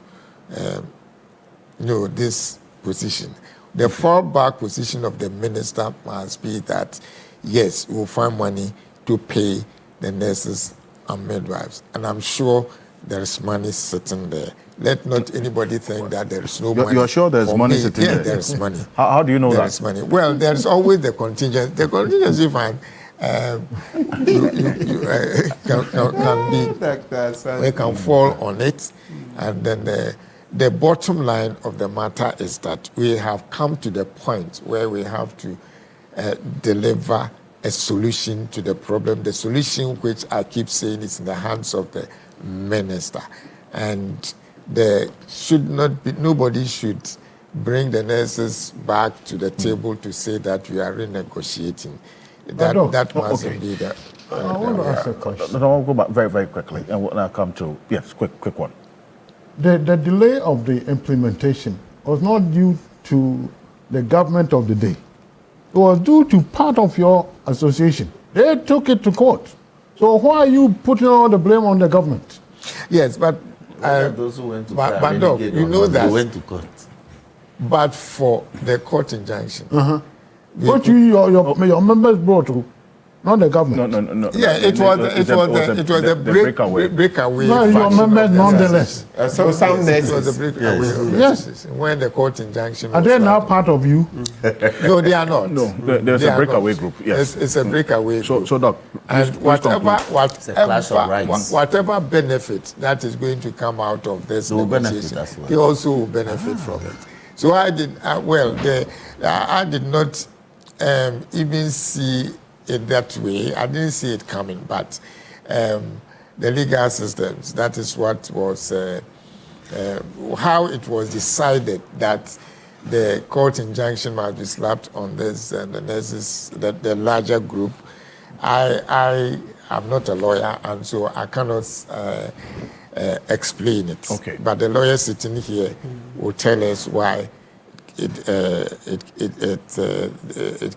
this position. The fallback position of the minister must be that, yes, we will find money to pay the nurses and midwives. And I'm sure there is money sitting there. Let not anybody think that there is no money. You're sure there's money sitting there? Yeah, there is money. How do you know that? There is money. Well, there is always the contingency. The contingency fund we can fall on it, and then the bottom line of the matter is that we have come to the point where we have to deliver a solution to the problem. The solution, which I keep saying, is in the hands of the minister, and there should not be, nobody should bring the nurses back to the table to say that we are renegotiating. That mustn't be that. I want to ask a question. I'll go back very, very quickly, and I'll come to, yes, quick one. The delay of the implementation was not due to the government of the day. It was due to part of your association. They took it to court. So why are you putting all the blame on the government? Yes, but those who went to court, but no, you know that. They went to court. But for the court injunction. What your members brought to, not the government. No. Yeah, it was a breakaway. No, your members nonetheless. So some It was a nurses. breakaway. Yes. When the court injunction. Are was they now started. part of you? No, they are not. No, there's They a are breakaway not. group, yes. It's a breakaway group. So Doc, And please conclude. a clash of rights. whatever benefit that is going to come out of this They will benefit negotiation, as well. he also will benefit from it. So I did I did not even see it that way. I didn't see it coming, but the legal systems. That is what was how it was decided that the court injunction must be slapped on this and the nurses, the larger group. I am not a lawyer, and so I cannot explain it. Okay. But the lawyer sitting here will tell us why it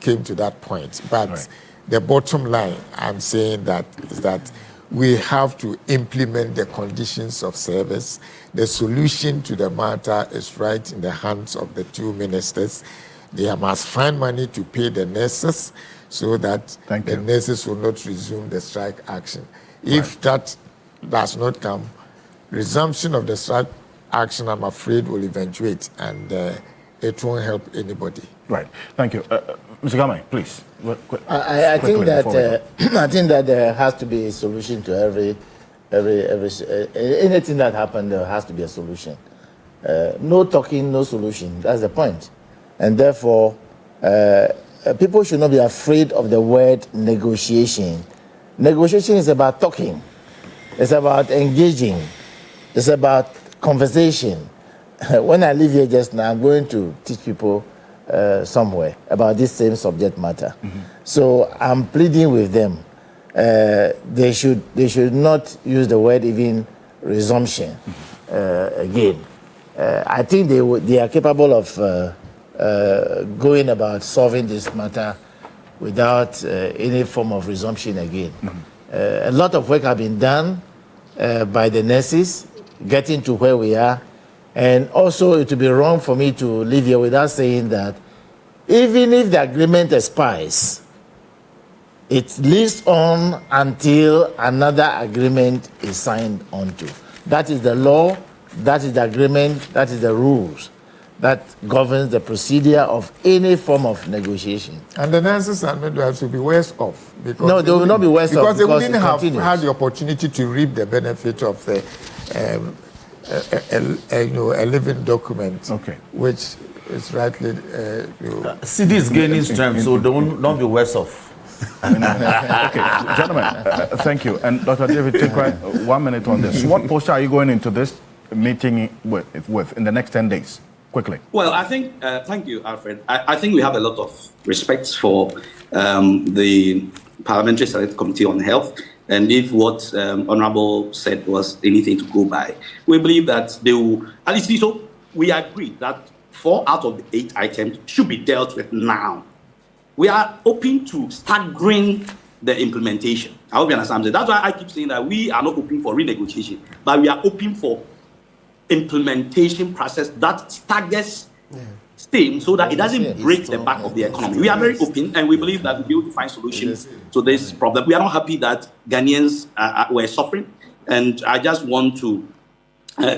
came to that point. But right. The bottom line I'm saying is that we have to implement the conditions of service. The solution to the matter is right in the hands of the two ministers. They must find money to pay the nurses so that the nurses will not resume the strike action. If that does not come, resumption of the strike action, I'm afraid, will eventuate, and it won't help anybody. Right. Thank you. Mr. Gamay, please. I think that I think that there has to be a solution to every anything that happened. There has to be a solution. No talking, no solution. That's the point. And therefore, people should not be afraid of the word negotiation. Negotiation is about talking. It's about engaging. It's about conversation. When I leave here just now, I'm going to teach people somewhere about this same subject matter. Mm-hmm. So I'm pleading with them. They should not use the word even resumption again. I think they are capable of going about solving this matter without any form of resumption again. Mm-hmm. A lot of work has been done by the nurses getting to where we are. And also, it would be wrong for me to leave here without saying that even if the agreement expires, it lives on until another agreement is signed onto. That is the law, that is the agreement, that is the rules that governs the procedure of any form of negotiation. And the nurses and midwives will be worse off. Because no, they will not be worse off because they wouldn't have had the opportunity to reap the benefit of the a living document, which is rightly. CD is gaining strength, so don't be worse off. Okay, gentlemen, thank you. And Dr. David, take 1 minute on this. What posture are you going into this meeting with in the next 10 days? Quickly. Well, I think, thank you, Alfred. I think we have a lot of respect for the Parliamentary Select Committee on Health. And if what Honorable said was anything to go by, we believe that they will, at least so we agree that 4 out of the 8 items should be dealt with now. We are open to staggering the implementation. I hope you understand. That's why I keep saying that we are not open for renegotiation, but we are open for implementation process that staggers things so that it doesn't break the back of the economy. We are very open, and we believe that we'll be able to find solutions to this problem. We are not happy that Ghanaians were suffering, and I just want to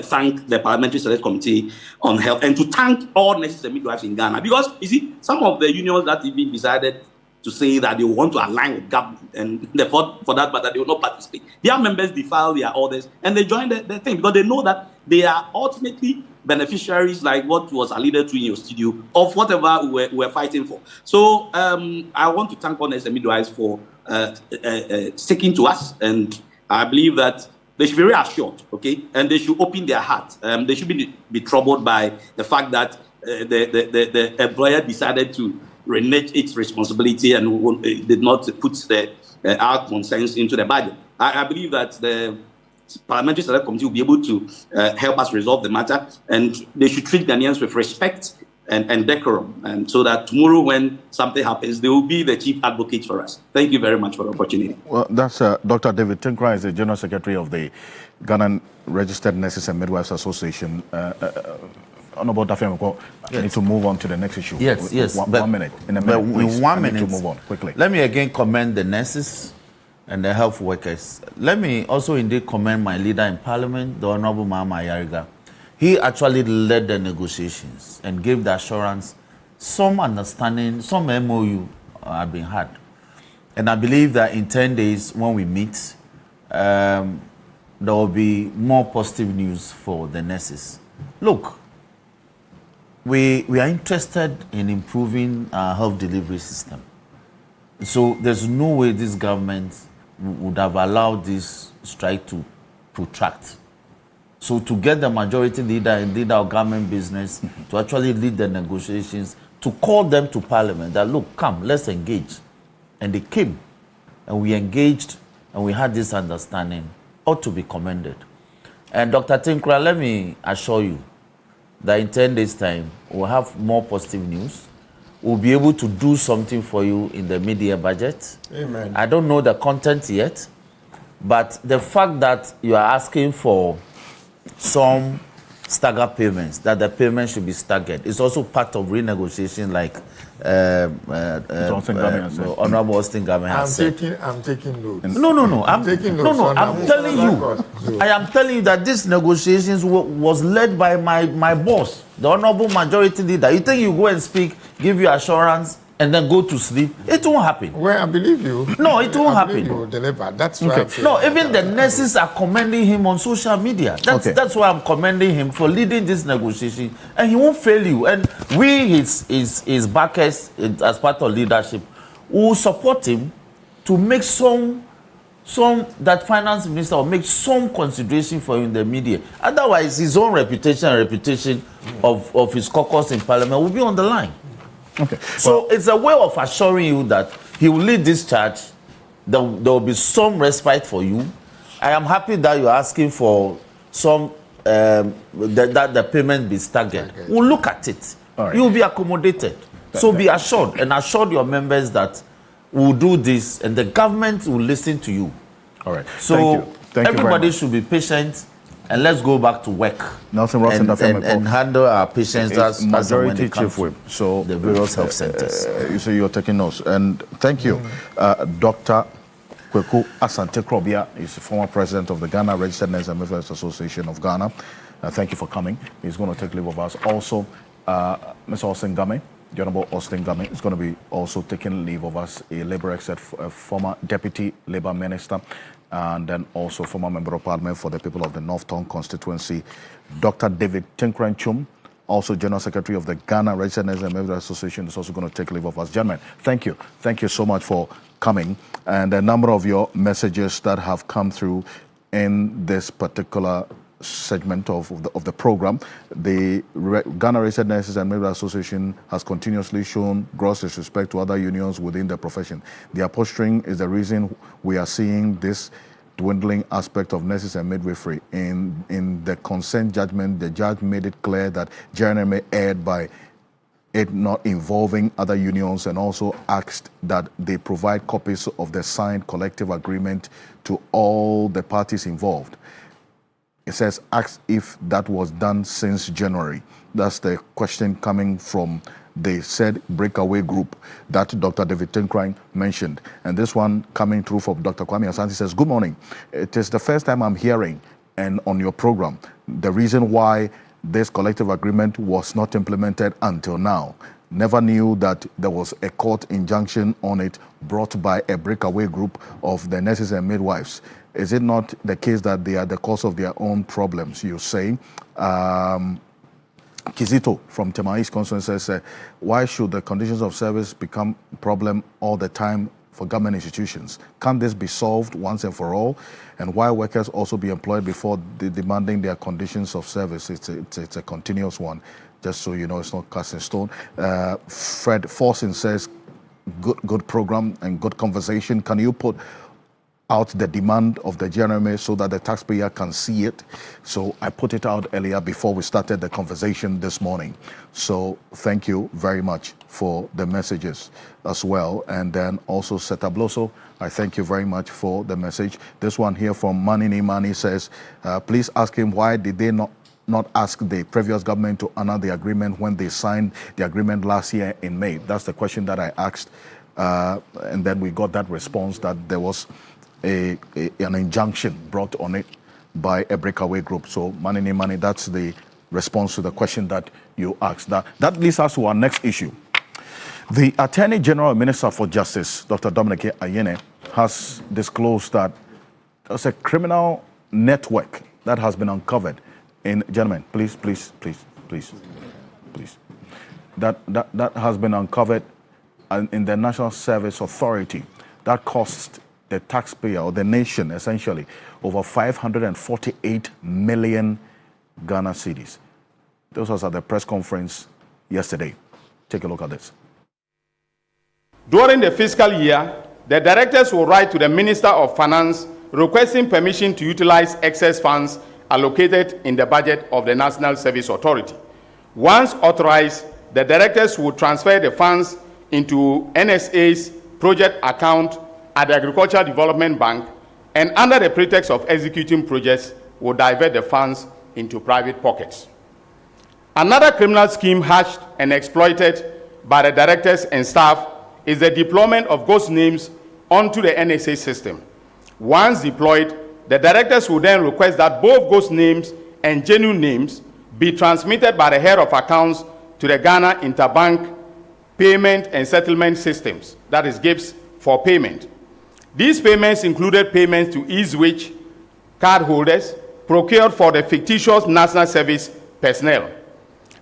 thank the Parliamentary Select Committee on Health and to thank all nurses and midwives in Ghana, because you see, some of the unions that even decided to say that they want to align with government, and for that matter, they will not participate. Their members defile their orders and they join the thing because they know that they are ultimately beneficiaries, like what was alluded to in your studio, of whatever we're fighting for. So I want to thank all nurses and midwives for sticking to us, and I believe that they should be reassured, okay, and they should open their heart. They should be troubled by the fact that the employer decided to renege its responsibility and did not put our concerns into the budget. I believe that the Parliamentary Select Committee will be able to help us resolve the matter, and they should treat Ghanaians with respect and decorum, and so that tomorrow when something happens, they will be the chief advocate for us. Thank you very much for the opportunity. Well, that's Dr. David Tinkra is the General Secretary of the Ghanaian Registered Nurses and Midwives Association. Honorable Dafemko, I need to move on to the next issue. Yes. 1 minute. In a minute, please. In 1 minute, I need to move on quickly. Let me again commend the nurses and the health workers. Let me also indeed commend my leader in Parliament, the Honorable Mama Yariga. He actually led the negotiations and gave the assurance, some understanding, some MOU have been had. And I believe that in 10 days when we meet, there will be more positive news for the nurses. Look, we are interested in improving our health delivery system. So there's no way this government would have allowed this strike to protract. So to get the majority leader and leader of government business to actually lead the negotiations, to call them to Parliament that, look, come, let's engage. And they came, and we engaged, and we had this understanding, ought to be commended. And Dr. Tinkra, let me assure you that in 10 days' time, we'll have more positive news. We'll be able to do something for you in the mid-year budget. Amen. I don't know the content yet, but the fact that you are asking for some staggered payments, that the payment should be staggered, is also part of renegotiation, like Honorable Austin Gamen has said. I'm taking notes. No. I'm taking notes. I'm telling you. I am telling you that these negotiations was led by my boss, the Honorable Majority Leader. You think you go and speak, give you assurance, and then go to sleep? It won't happen. Well, I believe you. No, it won't happen. You will deliver. That's why. Okay. No, even the nurses are commending him on social media. That's why I'm commending him for leading this negotiation, and he won't fail you. And we, his backers, as part of leadership, will support him to make some that finance minister will make some consideration for him in the media. Otherwise, his own reputation and reputation of his caucus in Parliament will be on the line. Okay. So it's a way of assuring you that he will lead this charge. There will be some respite for you. I am happy that you're asking for some that the payment be staggered. Okay. We'll look at it. Right. You will be accommodated. So be assured and assure your members that we'll do this and the government will listen to you. All right. So Thank you. Thank you very everybody much. should be patient. And let's go back to work Nelson Ross and handle our patients as and when Majority they come Chief to Whip. So the various health centers. You say you're taking notes, and thank you, Dr. Kweku Asante Krobia is the former president of the Ghana Registered Nurses and Midwives Association of Ghana. Thank you for coming. He's going to take leave of us. Also, Mr. Austin Game, the Honorable Austin Game, is going to be also taking leave of us. A Labour exec, former Deputy Labour Minister, and then also former Member of Parliament for the people of the North Tongue constituency, Dr. David Tinkran-Chum, also General Secretary of the Ghana Registered Nurses and Midwives Association, is also going to take leave of us. Gentlemen, thank you. Thank you so much for coming. And a number of your messages that have come through in this particular segment of the program. The Ghana Registered Nurses and Midwives Association has continuously shown gross disrespect to other unions within the profession. Their posturing is the reason we are seeing this dwindling aspect of nurses and midwifery. In the consent judgment, the judge made it clear that JNMA erred by it not involving other unions, and also asked that they provide copies of the signed collective agreement to all the parties involved. It says, asked if that was done since January. That's the question coming from the said breakaway group that Dr. David Tinkran mentioned. And this one coming through from Dr. Kwame Asante says, good morning. It is the first time I'm hearing and on your program the reason why this collective agreement was not implemented until now. Never knew that there was a court injunction on it brought by a breakaway group of the nurses and midwives. Is it not the case that they are the cause of their own problems, you say? Kizito from Temais constituency says, why should the conditions of service become a problem all the time for government institutions? Can't this be solved once and for all? And why workers also be employed before demanding their conditions of service? It's a continuous one, just so you know, it's not cast in stone. Fred Forson says, good program and good conversation. Can you put out the demand of the GNMA so that the taxpayer can see it? So I put it out earlier before we started the conversation this morning. So thank you very much for the messages as well. And then also Setabloso, I thank you very much for the message. This one here from Manini Mani says, please ask him why did they not ask the previous government to honor the agreement when they signed the agreement last year in May? That's the question that I asked. And then we got that response that there was an injunction brought on it by a breakaway group. So money, that's the response to the question that you asked. That leads us to our next issue. The Attorney General and Minister for Justice, Dr. Dominic Ayene, has disclosed that there's a criminal network that has been uncovered in, gentlemen, please. That has been uncovered in the National Service Authority that cost the taxpayer or the nation, essentially, over 548 million Ghana cedis. This was at the press conference yesterday. Take a look at this. During the fiscal year, the directors will write to the Minister of Finance requesting permission to utilize excess funds allocated in the budget of the National Service Authority. Once authorized, the directors will transfer the funds into NSA's project account at the Agricultural Development Bank, and under the pretext of executing projects, will divert the funds into private pockets. Another criminal scheme hatched and exploited by the directors and staff is the deployment of ghost names onto the NSA system. Once deployed, the directors will then request that both ghost names and genuine names be transmitted by the head of accounts to the Ghana Interbank Payment and Settlement Systems, that is GIPS, for payment. These payments included payments to EaseWich cardholders procured for the fictitious National Service personnel.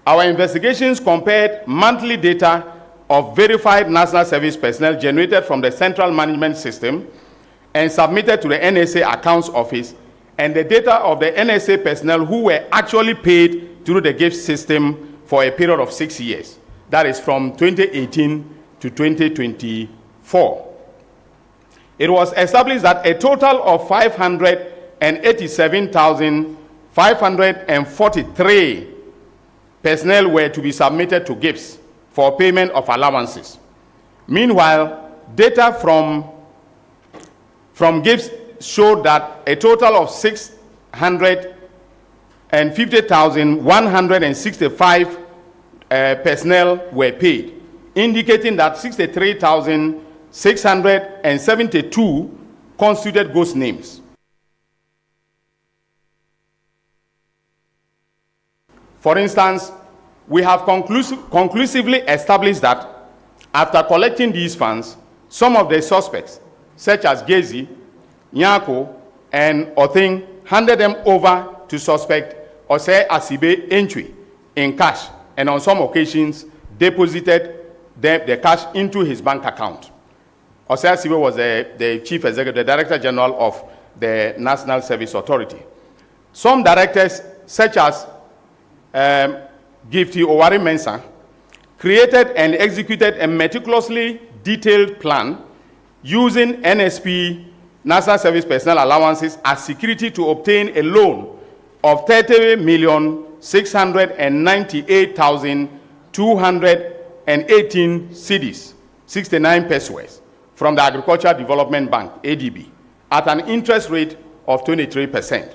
Our investigations compared monthly data of verified National Service personnel generated from the Central Management System and submitted to the NSA Accounts Office, and the data of the NSA personnel who were actually paid through the GIFT system for a period of 6 years. That is from 2018 to 2024. It was established that a total of 587,543 personnel were to be submitted to GIPS for payment of allowances. Meanwhile, data from GIPS showed that a total of 650,165 personnel were paid, indicating that 63,672 constituted ghost names. For instance, we have conclusively established that after collecting these funds, some of the suspects, such as Gezi, Nyako, and Othing, handed them over to suspect Osei Asibe Entry in cash, and on some occasions deposited the cash into his bank account. Osei Asibe was the chief executive, the director general of the National Service Authority. Some directors, such as Gifty Owari Mensah, created and executed a meticulously detailed plan using NSP, National Service Personnel Allowances, as security to obtain a loan of 30,698,218 cedis, 69 pesos, from the Agricultural Development Bank, ADB, at an interest rate of 23%.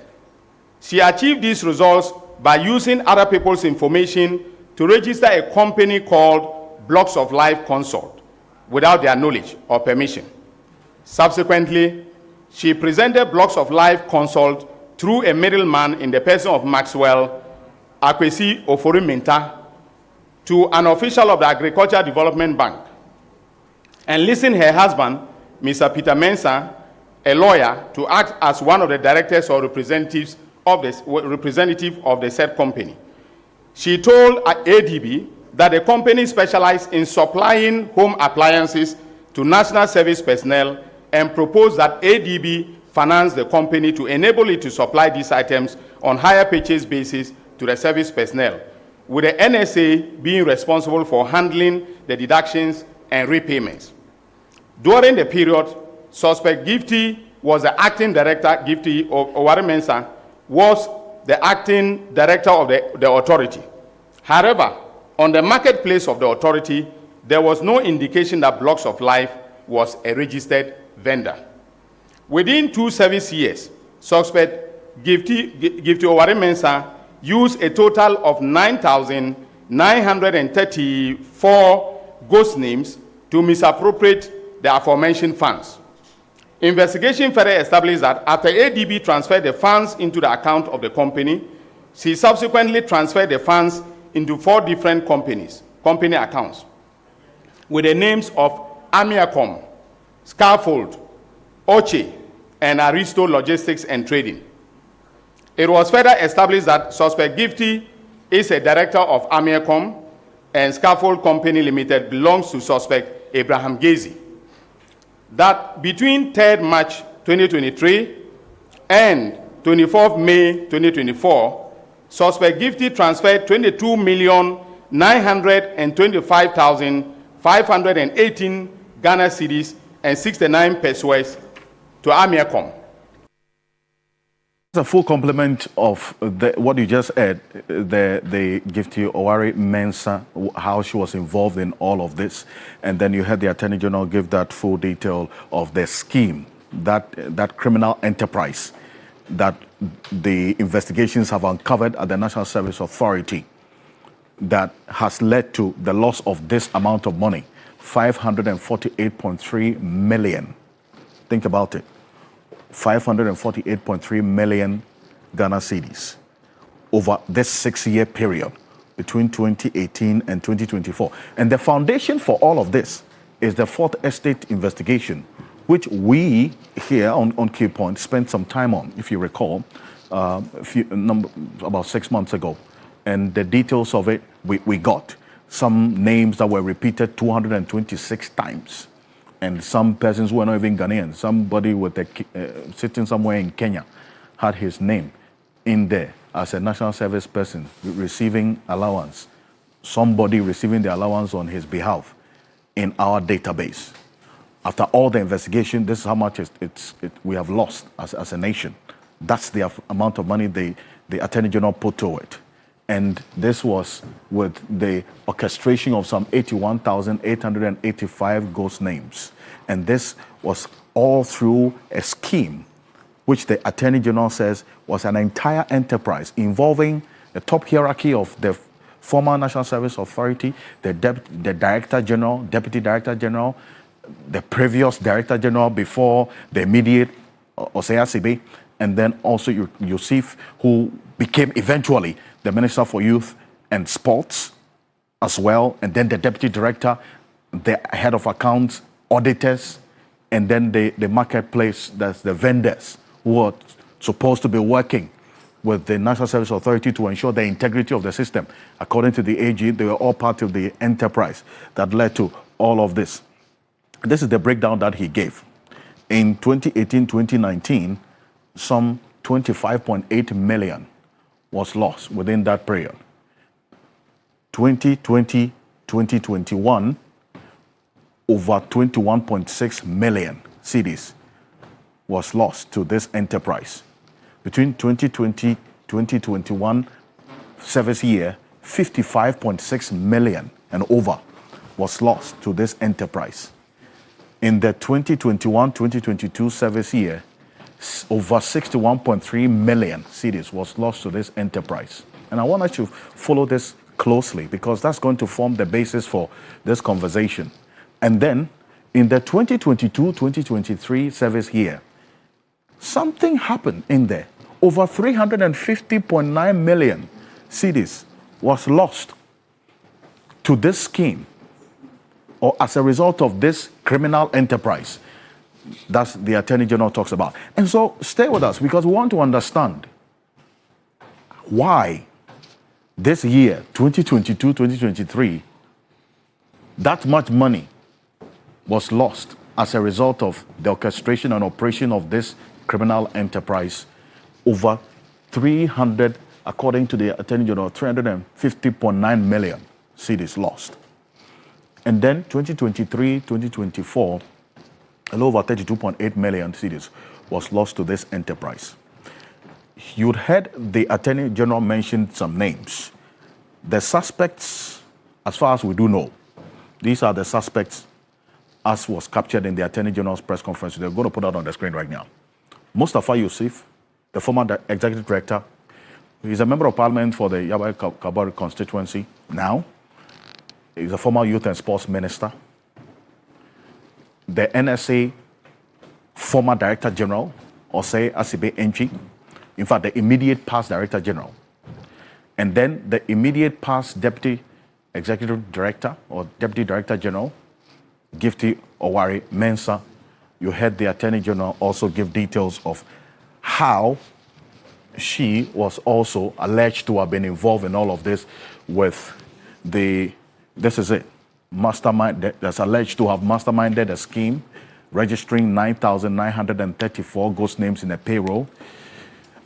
She achieved these results by using other people's information to register a company called Blocks of Life Consult without their knowledge or permission. Subsequently, she presented Blocks of Life Consult through a middleman in the person of Maxwell Akwesi Ofori-Mintah to an official of the Agricultural Development Bank, and enlisting her husband, Mr. Peter Mensah, a lawyer, to act as one of the directors or representative of the said company. She told ADB that the company specialized in supplying home appliances to National Service personnel, and proposed that ADB finance the company to enable it to supply these items on hire purchase basis to the service personnel, with the NSA being responsible for handling the deductions and repayments. During the period, suspect Gifty was the acting director, Gifty Owari Mensah was the acting director of the authority. However, on the marketplace of the authority, there was no indication that Blocks of Life was a registered vendor. Within 2 service years, suspect Gifty Owari Mensah used a total of 9,934 ghost names to misappropriate the aforementioned funds. Investigation further established that after ADB transferred the funds into the account of the company, she subsequently transferred the funds into 4 different company accounts, with the names of Amiacom, Scaffold, Oche, and Aristo Logistics and Trading. It was further established that suspect Gifty is a director of Amiacom, and Scaffold Company Limited belongs to suspect Abraham Gezi. that between 3rd March 2023 and 24th May 2024, suspect Gifty transferred 22,925,518 Ghana cedis and 69 pesos to Amiacom. It's a full complement of what you just said, the Gifty Owari Mensah, how she was involved in all of this. And then you had the Attorney General give that full detail of the scheme, that criminal enterprise that the investigations have uncovered at the National Service Authority that has led to the loss of this amount of money, 548.3 million. Think about it. 548.3 million Ghana cedis over this 6-year period between 2018 and 2024. And the foundation for all of this is the Fourth Estate investigation, which we here on Key Point spent some time on, if you recall, about 6 months ago. And the details of it, we got. Some names that were repeated 226 times. And some persons who were not even Ghanaians. Somebody with sitting somewhere in Kenya had his name in there as a national service person receiving allowance. Somebody receiving the allowance on his behalf in our database. After all the investigation, this is how much we have lost as a nation. That's the amount of money the Attorney General put to it. And this was with the orchestration of some 81,885 ghost names. And this was all through a scheme, which the Attorney General says was an entire enterprise involving the top hierarchy of the former National Service Authority, the Director General, Deputy Director General, the previous Director General before the immediate Osei Asibe, and then also Yusuf, who became eventually the Minister for Youth and Sports as well, and then the Deputy Director, the Head of Accounts, auditors, and then the marketplace, that's the vendors who are supposed to be working with the National Service Authority to ensure the integrity of the system. According to the AG, they were all part of the enterprise that led to all of this. This is the breakdown that he gave. In 2018-2019, some 25.8 million was lost within that period. 2020-2021, over 21.6 million cedis was lost to this enterprise. Between 2020-2021 service year, 55.6 million and over was lost to this enterprise. In the 2021-2022 service year, over 61.3 million cedis was lost to this enterprise. And I want us to follow this closely because that's going to form the basis for this conversation. And then in the 2022-2023 service year, something happened in there. Over 350.9 million cedis was lost to this scheme or as a result of this criminal enterprise. That's the Attorney General talks about. And so stay with us because we want to understand why this year, 2022-2023, that much money was lost as a result of the orchestration and operation of this criminal enterprise. Over 300, according to the Attorney General, 350.9 million cedis lost. And then 2023-2024, a little over 32.8 million cedis was lost to this enterprise. You'd heard the Attorney General mention some names. The suspects, as far as we do know, these are the suspects as was captured in the Attorney General's press conference. They're going to put that on the screen right now. Mustafa Yusuf, the former executive director, he's a member of parliament for the Yabai Kabari constituency now. He's a former youth and sports minister. The NSA former Director General, Osei Asibe Enchi, in fact, the immediate past Director General, and then the immediate past Deputy Executive Director or Deputy Director General, Gifty Owari Mensah. You heard the Attorney General also give details of how she was also alleged to have been involved in all of this with this is it, mastermind, that's alleged to have masterminded a scheme registering 9,934 ghost names in a payroll,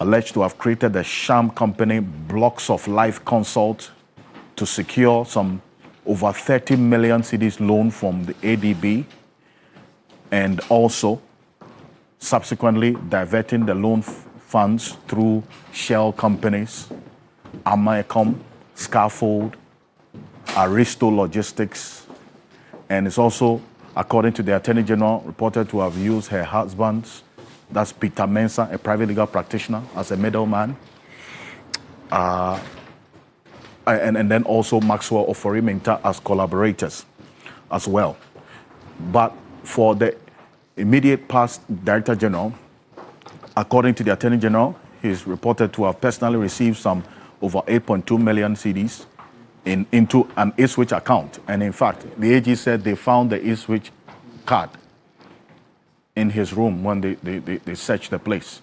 alleged to have created a sham company, Blocks of Life Consult, to secure some over 30 million cedis loan from the ADB, and also subsequently diverting the loan funds through shell companies, Amacom, Scaffold, Aristo Logistics, and it's also, according to the Attorney General, reported to have used her husband's, that's Peter Mensah, a private legal practitioner, as a middleman. And then also Maxwell Ofori-Mensah as collaborators as well. But for the immediate past Director General, according to the Attorney General, he's reported to have personally received some over 8.2 million cedis into an eSwitch account. And in fact, the AG said they found the eSwitch card in his room when they searched the place.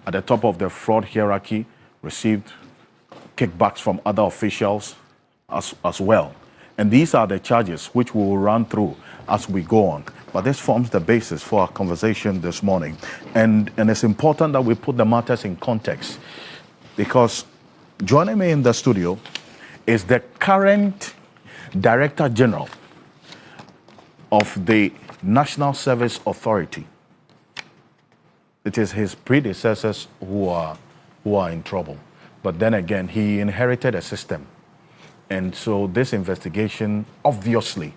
At the top of the fraud hierarchy, received kickbacks from other officials as well. And these are the charges which we will run through as we go on. But this forms the basis for our conversation this morning. And it's important that we put the matters in context, because joining me in the studio is the current Director General of the National Service Authority. It is his predecessors who are in trouble. But then again, he inherited a system. And so this investigation obviously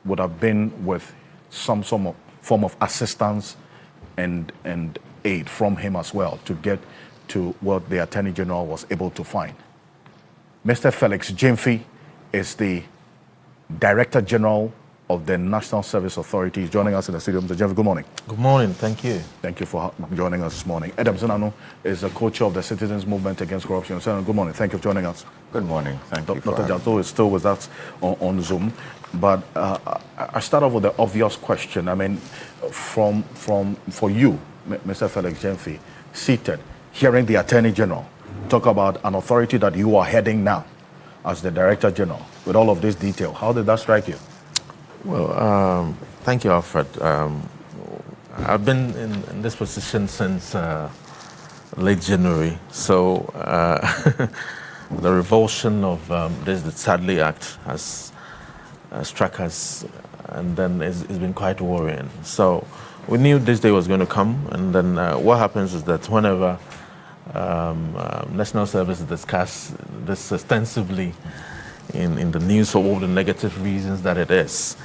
would have been with some form of assistance and aid from him as well to get to what the Attorney General was able to find. Mr. Felix Gyamfi is the Director General of the National Service Authority. He's joining us in the studio. Mr. Gyamfi, good morning. Good morning, thank you. Thank you for joining us this morning. Adam Zenano is the co-chair of the Citizens Movement Against Corruption. Senator, good morning. Thank you for joining us. Good morning, thank you. Dr. Janto is still with us on Zoom. But I start off with the obvious question. I mean, for you, Mr. Felix Gyamfi, seated, hearing the Attorney General talk about an authority that you are heading now as the Director General, with all of this detail, how did that strike you? Well, thank you, Alfred. I've been in this position since late January, so the revulsion of the Sadly Act has struck us, and then it's been quite worrying. So we knew this day was going to come, and then what happens is that whenever National Service discuss this extensively in the news for all the negative reasons that it is,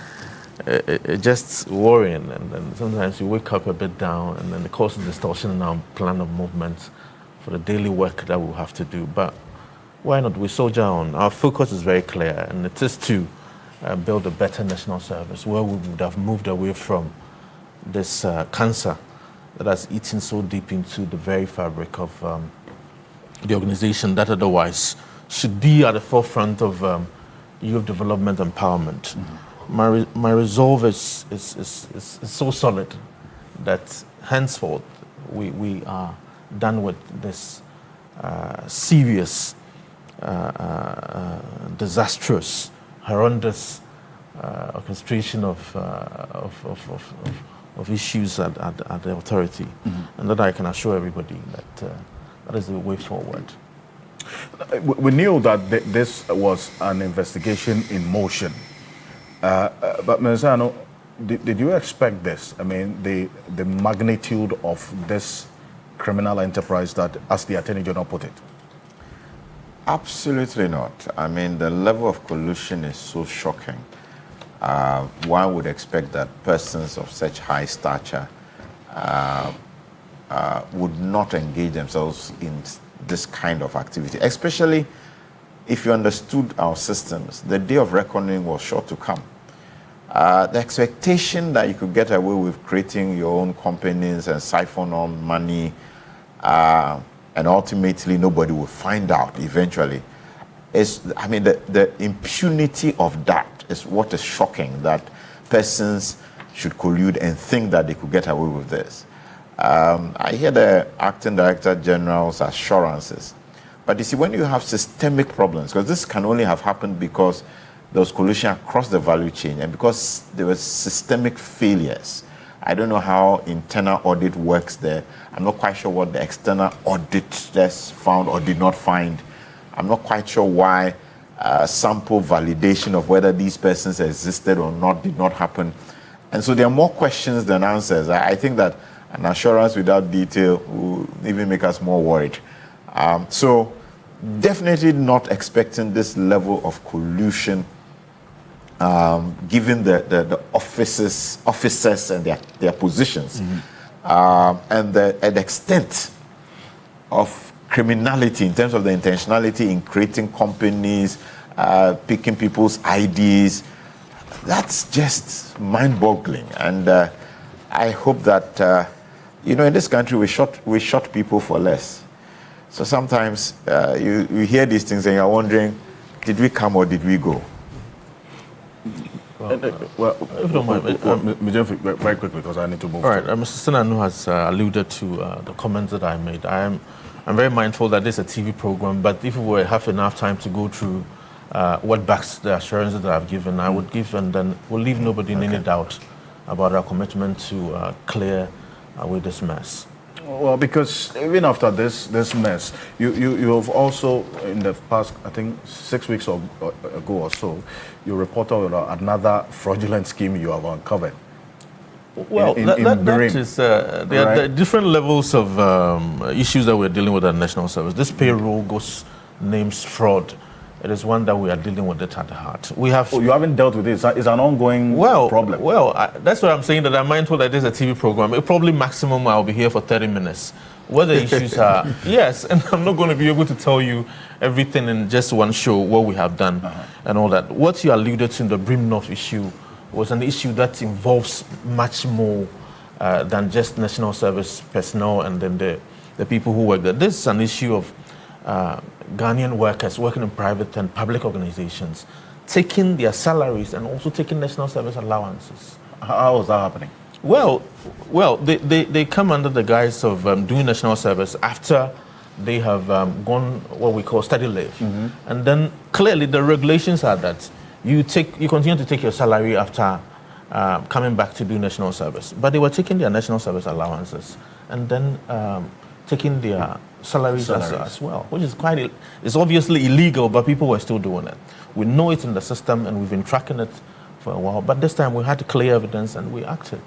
it's just worrying, and then sometimes you wake up a bit down, and then it causes distortion in our plan of movement for the daily work that we'll have to do. But why not? We soldier on. Our focus is very clear, and it is to build a better national service where we would have moved away from this cancer that has eaten so deep into the very fabric of the organization that otherwise should be at the forefront of youth development and empowerment. Mm-hmm. My resolve is so solid that henceforth we are done with this serious, disastrous, horrendous orchestration of issues at the authority, mm-hmm. and that I can assure everybody that that is the way forward. We knew that this was an investigation in motion, but Mensah, did you expect this? I mean, the magnitude of this criminal enterprise that, as the Attorney General put it? Absolutely not. I mean, the level of collusion is so shocking. One would expect that persons of such high stature would not engage themselves in this kind of activity, especially if you understood our systems. The day of reckoning was sure to come. The expectation that you could get away with creating your own companies and siphon on money, and ultimately nobody will find out eventually, I mean, the impunity of that is what is shocking, that persons should collude and think that they could get away with this. I hear the acting Director General's assurances, but you see, when you have systemic problems, because this can only have happened because there was collusion across the value chain and because there were systemic failures I don't know how internal audit works there. I'm not quite sure what the external auditors found or did not find. I'm not quite sure why sample validation of whether these persons existed or not did not happen. And so there are more questions than answers. I think that an assurance without detail will even make us more worried. So definitely not expecting this level of collusion, given the officers and their positions, and the extent of criminality in terms of the intentionality in creating companies, picking people's IDs. That's just mind-boggling. And I hope that, in this country we shot people for less. So sometimes you hear these things and you're wondering, did we come or did we go? Well, if you don't mind, very quickly because I need to move. All right, Mr. Sinanu has alluded to the comments that I made. I'm very mindful that this is a TV program, but if we were have enough time to go through what backs the assurances that I've given, I would give, and then we'll leave nobody in any doubt about our commitment to clear away this mess. Well, because even after this mess, you have also, in the past, I think 6 weeks ago or so, you reported another fraudulent scheme you have uncovered. Well, that is, there are different levels of issues that we're dealing with at National Service. This payroll goes names fraud. It is one that we are dealing with it at the heart. We have. You haven't dealt with it. It's an ongoing problem. Well, that's what I'm saying. That I'm mindful that this is a TV program. It probably maximum I'll be here for 30 minutes. What the issues are? Yes, and I'm not going to be able to tell you everything in just one show what we have done and all that. What you alluded to in the Brimnorth issue was an issue that involves much more than just National Service personnel and then the people who work there. This is an issue of Ghanaian workers working in private and public organizations, taking their salaries and also taking National Service allowances. How is that happening? Well, they come under the guise of doing National Service after they have gone what we call study leave. And then clearly the regulations are that you continue to take your salary after coming back to do National Service. But they were taking their National Service allowances and then taking their salaries. As well, which is it's obviously illegal, but people were still doing it. We know it's in the system and we've been tracking it for a while, but this time we had clear evidence and we acted.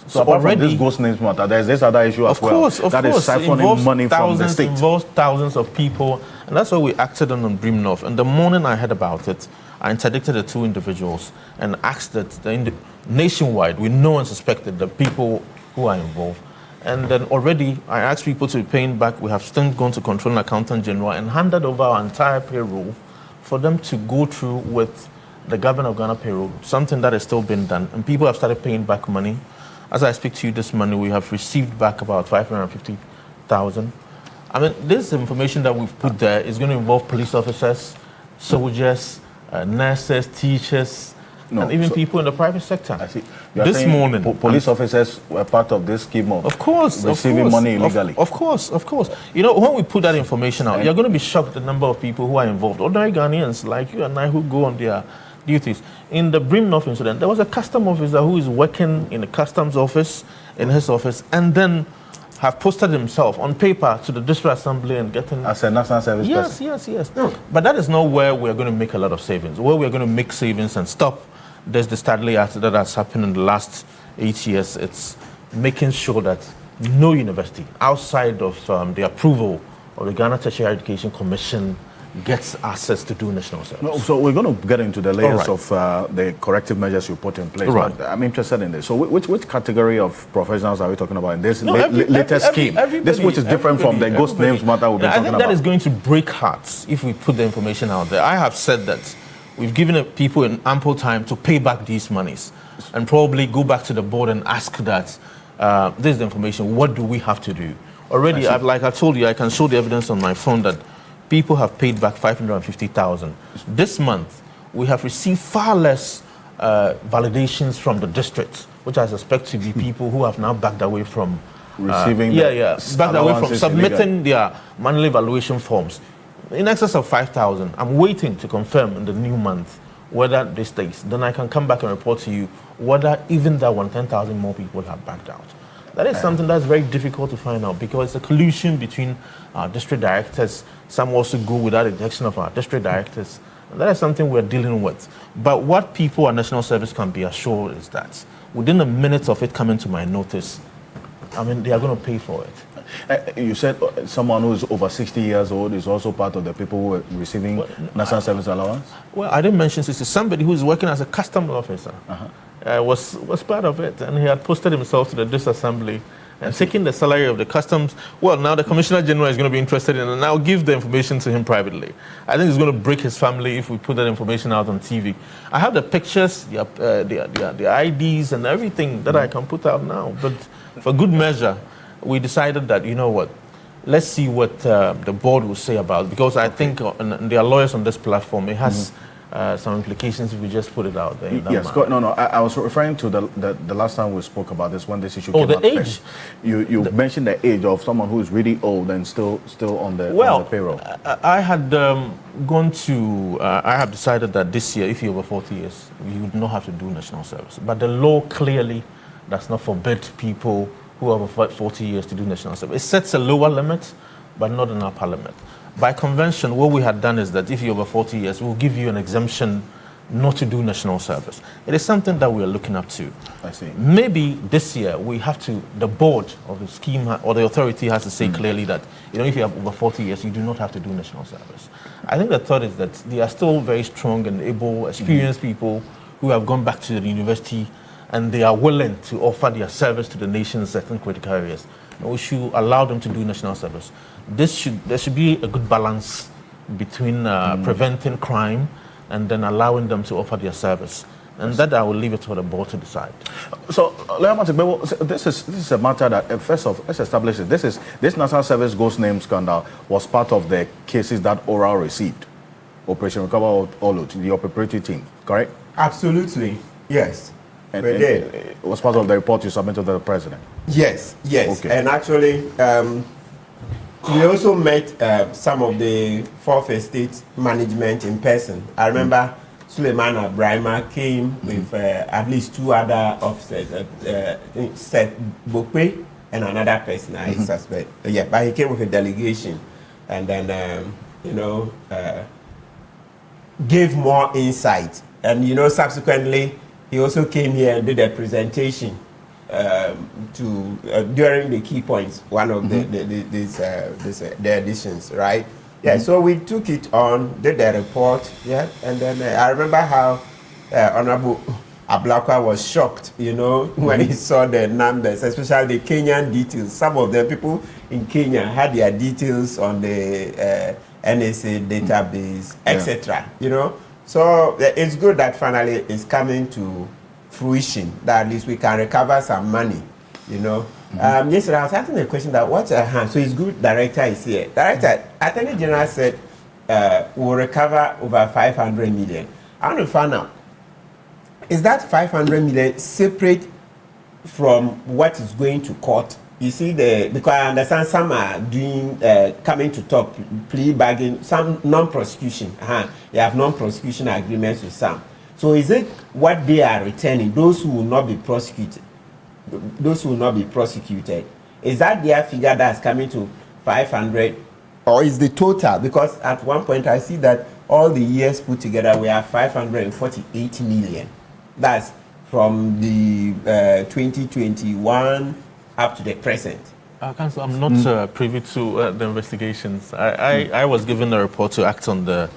So apart from this ghost names matter, there's this other issue as well. Of course. Is siphoning money from the state. It involves thousands of people, and that's why we acted on Brimnorth. And the morning I heard about it, I interdicted the two individuals and asked that nationwide, we know and suspected the people who are involved. And then already I asked people to be paying back. We have still gone to Controlling Accountant General and handed over our entire payroll for them to go through with the Government of Ghana payroll, something that is still being done. And people have started paying back money. As I speak to you this morning, we have received back about 550,000. I mean, this information that we've put there is going to involve police officers, soldiers, nurses, teachers, and even people in the private sector. I see. This morning, police officers were part of this scheme of receiving money illegally. Of course. When we put that information out, you're going to be shocked the number of people who are involved. Ordinary Ghanaians like you and I who go on their duties. In the Brimnorth incident, there was a custom officer who is working in the customs office, in his office, and then have posted himself on paper to the district assembly and getting... As a national service person? Yes. But that is not where we're going to make a lot of savings. Where we're going to make savings and stop this disorderly act that has happened in the last 8 years, it's making sure that no university outside of the approval of the Ghana Tertiary Education Commission gets access to do national service. No, so we're going to get into the layers of the corrective measures you put in place. But I'm interested in this. So which category of professionals are we talking about in this latest scheme? This which is different from the ghost names matter we've been talking about. I think that is going to break hearts if we put the information out there. I have said that we've given people an ample time to pay back these monies and probably go back to the board and ask that this is the information, what do we have to do? Already, like I told you, I can show the evidence on my phone that people have paid back 550,000. This month, we have received far less validations from the district, which I suspect to be people who have now backed away from receiving backed away from submitting their manual evaluation forms. In excess of 5,000. I'm waiting to confirm in the new month whether this stays. Then I can come back and report to you whether even that 10,000 more people have backed out. That is something that's very difficult to find out because it's a collusion between our district directors. Some also go without the direction of our district directors. And that is something we're dealing with. But what people at National Service can be assured is that within a minute of it coming to my notice, I mean, they are going to pay for it. You said someone who is over 60 years old is also part of the people who are receiving National Service Allowance? Well, I didn't mention this. It's somebody who is working as a customs officer. Was part of it, and he had posted himself to the disassembly and taking the salary of the customs. Well, now the Commissioner General is going to be interested in it, and I'll give the information to him privately. I think it's going to break his family if we put that information out on TV. I have the pictures, the IDs, and everything that I can put out now. But for good measure, we decided that, you know what, let's see what the board will say about it, because I think there are lawyers on this platform. It has some implications if we just put it out there. Yes, I was referring to the last time we spoke about this when this issue came the up. age. You mentioned the age of someone who is really old and still on the payroll. I had I have decided that this year, if you're over 40 years, you would not have to do national service. But the law clearly does not forbid people who are over 40 years to do national service. It sets a lower limit, but not in our parliament. By convention, what we had done is that if you're over 40 years, we'll give you an exemption not to do national service. It is something that we are looking up to. I see. Maybe this year we have to, the board of the scheme or the authority has to say clearly that, you know, if you have over 40 years, you do not have to do national service. I think the thought is that they are still very strong and able, experienced people who have gone back to the university and they are willing to offer their service to the nation in certain critical areas. And we should allow them to do national service. There should be a good balance between preventing crime and then allowing them to offer their service. And that I will leave it for the board to decide. So, this is a matter that, first off, let's establish it. This National Service Ghost Name Scandal was part of the cases that Oral received. Operation Recover Olu, the preparatory team, correct? Absolutely, yes. And it was part of the report you submitted to the president? Yes. Okay. And actually, we also met some of the Fourth Estate management in person. I remember Suleiman Abrahima came with at least two other officers, Seth Bokwe and another person I suspect. Yeah, but he came with a delegation and then, gave more insight. And, subsequently, he also came here and did a presentation during the key points, one of the editions, right? Yeah, so we took it on, did the report, yeah, and then I remember how Honorable Ablakwa was shocked, when he saw the numbers, especially the Kenyan details. Some of the people in Kenya had their details on the NSA database, etc. So it's good that finally it's coming to fruition, that at least we can recover some money, Yesterday I was asking a question that so it's good director is here. Director, Attorney General said we'll recover over 500 million. I want to find out, is that 500 million separate from what is going to court? You see, because I understand some are doing, coming to talk, plea bargain, some non-prosecution. They have non-prosecution agreements with some. So is it what they are returning, those who will not be prosecuted? Is that their figure that's coming to 500? Or is the total? Because at one point I see that all the years put together, we have 548 million. That's from the 2021 up to the present. Counsel, I'm not privy to the investigations. I was given a report to act on the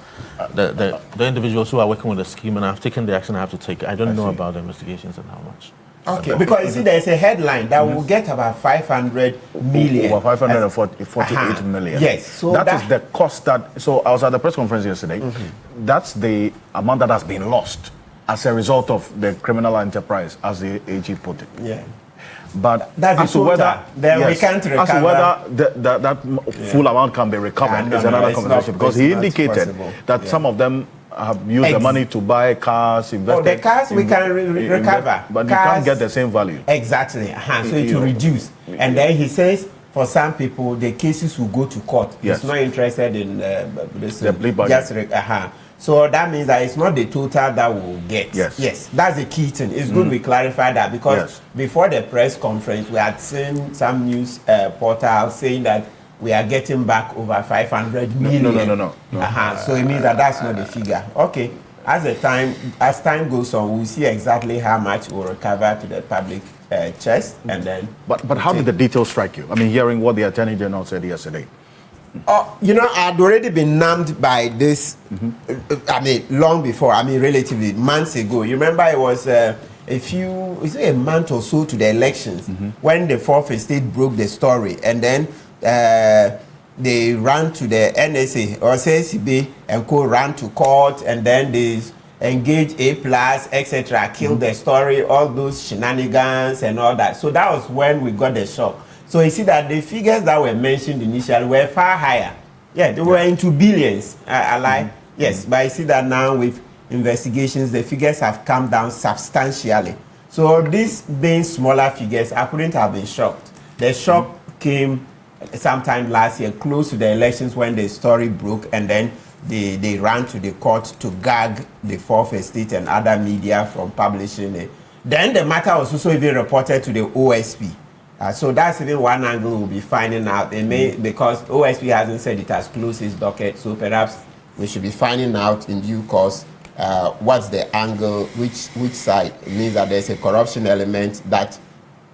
individuals who are working with the scheme, and I've taken the action I have to take. I don't know about the investigations and how much. Okay, because you see, there's a headline that will get about 500 million. Over 548 million. Yes. So that is the cost that. So I was at the press conference yesterday. That's the amount that has been lost as a result of the criminal enterprise, as the AG put it. Yeah. But that's as to whether we can't recover. As to whether that full amount can be recovered is another conversation, because he indicated that some of them have used the money to buy cars, invest. The cars we can recover, but cars, you can't get the same value. Exactly. So it will reduce. And then he says, for some people, the cases will go to court. Yes. He's not interested in this. The plea bargain. So that means that it's not the total that we'll get. Yes, that's the key thing. It's good we clarify that, because before the press conference, we had seen some news portals saying that we are getting back over 500 million. No. So it means that that's not the figure. Okay. As time goes on, we'll see exactly how much we'll recover to the public chest, and then. But how did the details strike you? I mean, hearing what the Attorney General said yesterday. I'd already been numbed by this. I mean, long before. I mean, relatively months ago. You remember it was a month or so to the elections when the Fourth Estate broke the story, and then they ran to the NSA or CCB and ran to court, and then they engaged A+, etc., killed the story, all those shenanigans and all that. So that was when we got the shock. So you see that the figures that were mentioned initially were far higher. Yeah, they were into billions. I lie. Yes, but I see that now with investigations, the figures have come down substantially. So these being smaller figures, I couldn't have been shocked. The shock came sometime last year, close to the elections, when the story broke, and then they ran to the court to gag the Fourth Estate and other media from publishing it. Then the matter was also even reported to the OSP. So that's even one angle we'll be finding out. It may, because OSP hasn't said it has closed its docket, so perhaps we should be finding out in due course what's the angle, which side. It means that there's a corruption element that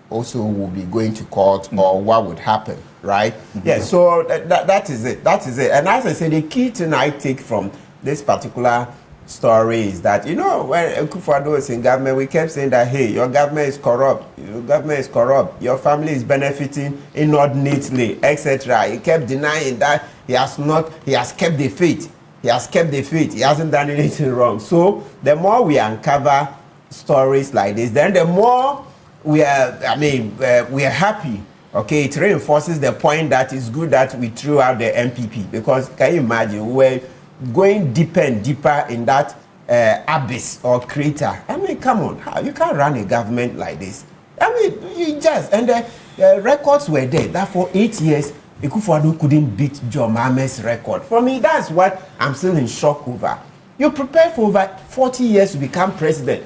also will be going to court, or what would happen, right? Yeah, so that is it. That is it. And as I say, the key thing I take from this particular story is that, when Akufo-Addo was in government, we kept saying that, hey, your government is corrupt, your government is corrupt, your family is benefiting inordinately, etc. He kept denying that he has kept the faith. He has kept the faith. He hasn't done anything wrong. So the more we uncover stories like this, then the more we are happy. Okay, it reinforces the point that it's good that we threw out the MPP, because can you imagine, we're going deeper and deeper in that abyss or crater. I mean, come on, you can't run a government like this. I mean, you just, and the records were there that for 8 years, Akufo-Addo couldn't beat John Mahama's record. For me, that's what I'm still in shock over. You prepared for over 40 years to become president.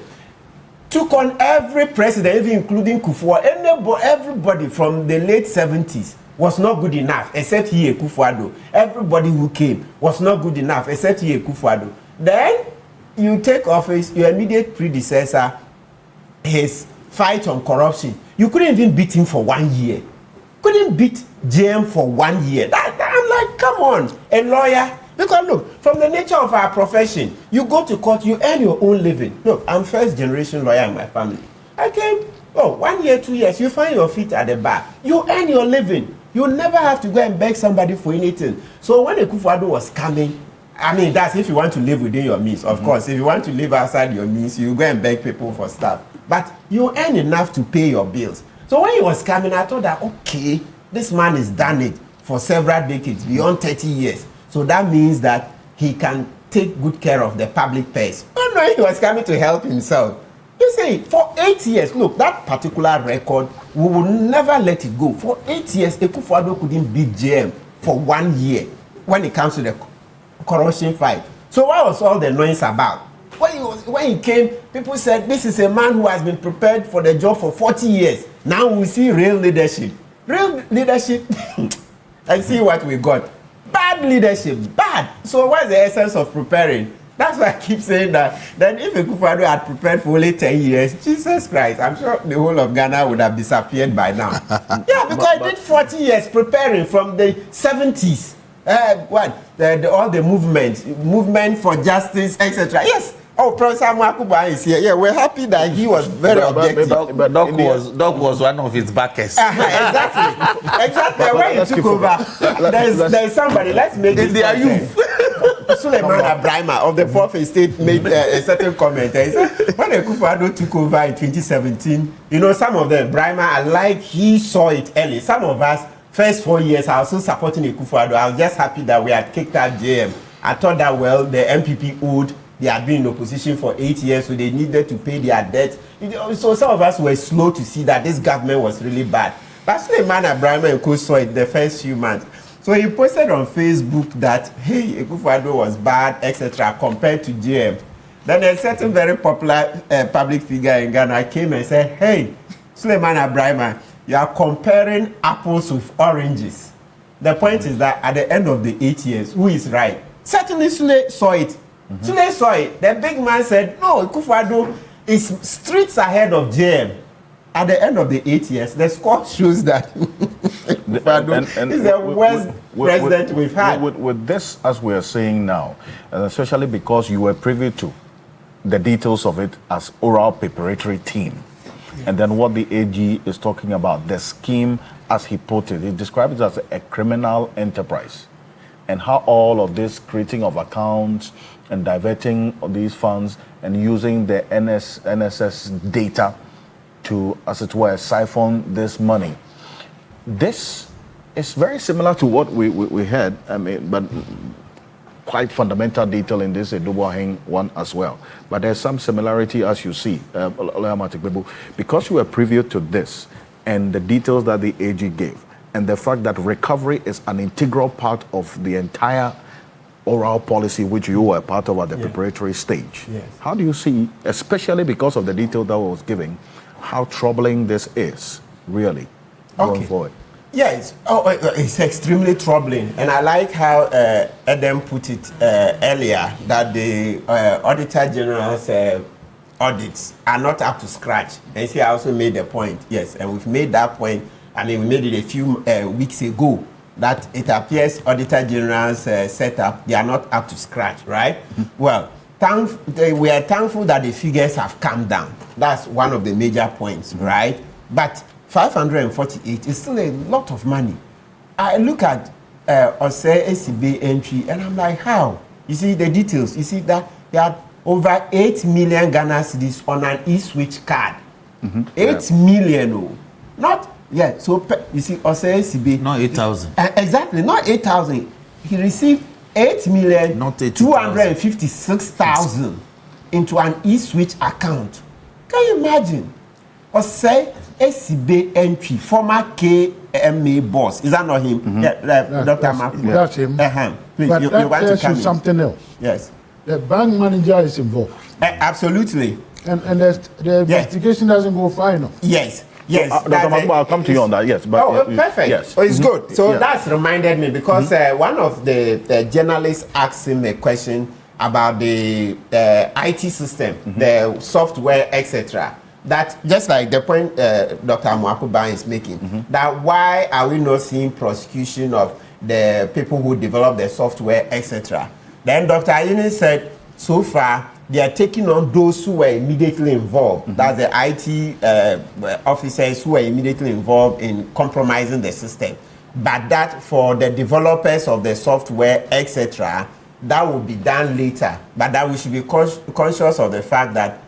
Took on every president, even including Kufuor. Everybody from the late 70s was not good enough, except he, Akufo-Addo. Everybody who came was not good enough, except he, Akufo-Addo. Then you take office, your immediate predecessor, his fight on corruption. You couldn't even beat him for 1 year. Couldn't beat JM for 1 year. I'm like, come on, a lawyer. Because look, from the nature of our profession, you go to court, you earn your own living. Look, I'm first generation lawyer in my family. I came, 1 year, 2 years, you find your feet at the bar. You earn your living. You never have to go and beg somebody for anything. So when Akufo-Addo was coming, I mean, that's if you want to live within your means. Of course, if you want to live outside your means, you go and beg people for stuff. But you earn enough to pay your bills. So when he was coming, I thought that, okay, this man has done it for several decades, beyond 30 years. So that means that he can take good care of the public purse. Oh no, he was coming to help himself. You see, for 8 years, look, that particular record, we will never let it go. For 8 years, Akufo-Addo couldn't beat JM for 1 year when it comes to the corruption fight. So what was all the noise about? When he came, people said, this is a man who has been prepared for the job for 40 years. Now we see real leadership. Real leadership, and see what we got. Bad leadership, bad. So what's the essence of preparing? That's why I keep saying that. Then if Akufo-Addo had prepared for only 10 years, Jesus Christ, I'm sure the whole of Ghana would have disappeared by now. Yeah, because I did 40 years preparing from the 70s. All the movement for justice, etc. Yes. Oh, Professor Mwakuba is here. Yeah, we're happy that he was very objective. But Doc was one of his backers. Exactly. When he took over, there's somebody. Let's make it. They are youth. Suleiman Abrahima of the Fourth Estate made a certain comment. He said, when Akufo-Addo took over in 2017, some of them, Brahima, he saw it early. Some of us, first 4 years, I was still supporting Akufo-Addo. I was just happy that we had kicked out JM. I thought that, well, the MPP owed. They had been in opposition for 8 years, so they needed to pay their debt. So some of us were slow to see that this government was really bad. But Suleiman Abrahima and Co saw it the first few months. So he posted on Facebook that, hey, Akufo-Addo was bad, etc., compared to JM. Then a certain very popular public figure in Ghana came and said, hey, Suleiman Abrahima, you are comparing apples with oranges. The point is that at the end of the 8 years, who is right? Certainly Sule saw it. Sule saw it. The big man said, no, Akufo-Addo is streets ahead of JM. At the end of the 8 years, the score shows that Akufo-Addo is the worst president we've had. With this, as we are saying now, and especially because you were privy to the details of it as oral preparatory team, and then what the AG is talking about, the scheme, as he put it, he described it as a criminal enterprise, and how all of this creating of accounts and diverting of these funds and using the NSS data to, as it were, siphon this money. This is very similar to what we had, I mean, but quite fundamental detail in this Edoboaheng one as well. But there's some similarity, as you see, because you were privy to this and the details that the AG gave, and the fact that recovery is an integral part of the entire oral policy, which you were part of at the preparatory stage. Yes. How do you see, especially because of the detail that was given, how troubling this is, really, going forward? Yes, it's extremely troubling. And I like how Adam put it earlier, that the Auditor General's audits are not up to scratch. And he also made the point, yes, and we've made that point. I mean, we made it a few weeks ago, that it appears Auditor General's setup, they are not up to scratch, right? Well, we are thankful that the figures have come down. That's one of the major points, right? But 548 is still a lot of money. I look at Osei SCB entry and I'm like, how? You see the details. You see that there are over 8 million Ghana cedis on an e-switch card. 8 million, oh. Not, yeah, so you see Osei SCB. Not 8,000. Exactly, not 8,000. He received 8,256,000 into an e-switch account. Can you imagine? Osei SCB entry, former KMA boss. Is that not him? Dr. Mark. That's him. Please, but you that want to tells come you in? something else. Yes. The bank manager is involved. Absolutely. And the investigation doesn't go far enough. Yes. Yes, Dr. Makuba, I'll come to you on that. Yes, but perfect. Yes, it's good. So that's reminded me because one of the journalists asked him a question about the IT system, the software, etc. That just like the point Dr. Makuba is making, that why are we not seeing prosecution of the people who develop the software, etc. Then Dr. Ayini said, so far, they are taking on those who were immediately involved. That's the IT officers who were immediately involved in compromising the system. But that for the developers of the software, etc., that will be done later. But that we should be conscious of the fact that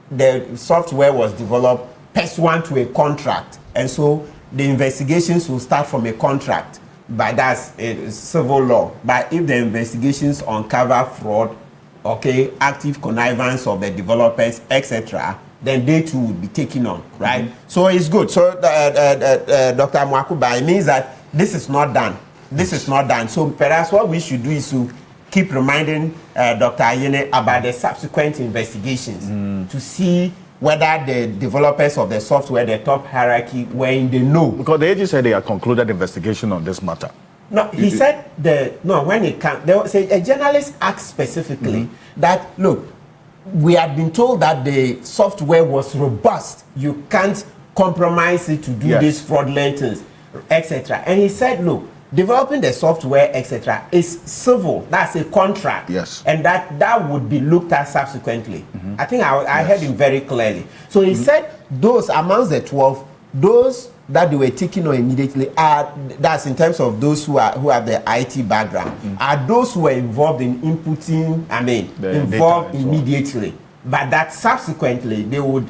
the software was developed pursuant to a contract. And so the investigations will start from a contract. But that's civil law. But if the investigations uncover fraud, active connivance of the developers, etc., then they too would be taken on, right? So it's good. So Dr. Mwakuba, it means that this is not done. This is not done. So perhaps what we should do is to keep reminding Dr. Ayene about the subsequent investigations to see whether the developers of the software, the top hierarchy, were in the know. Because the AG said they have concluded investigation on this matter. No, he said when it comes, there was a journalist asked specifically that, look, we had been told that the software was robust. You can't compromise it to do this fraudulent things, etc. And he said, look, developing the software, etc., is civil. That's a contract. Yes. And that would be looked at subsequently. I think I heard him very clearly. So he said those amongst the 12, those that they were taking on immediately that's in terms of those who have the IT background, are those who were involved in inputting, involved immediately. But that subsequently they would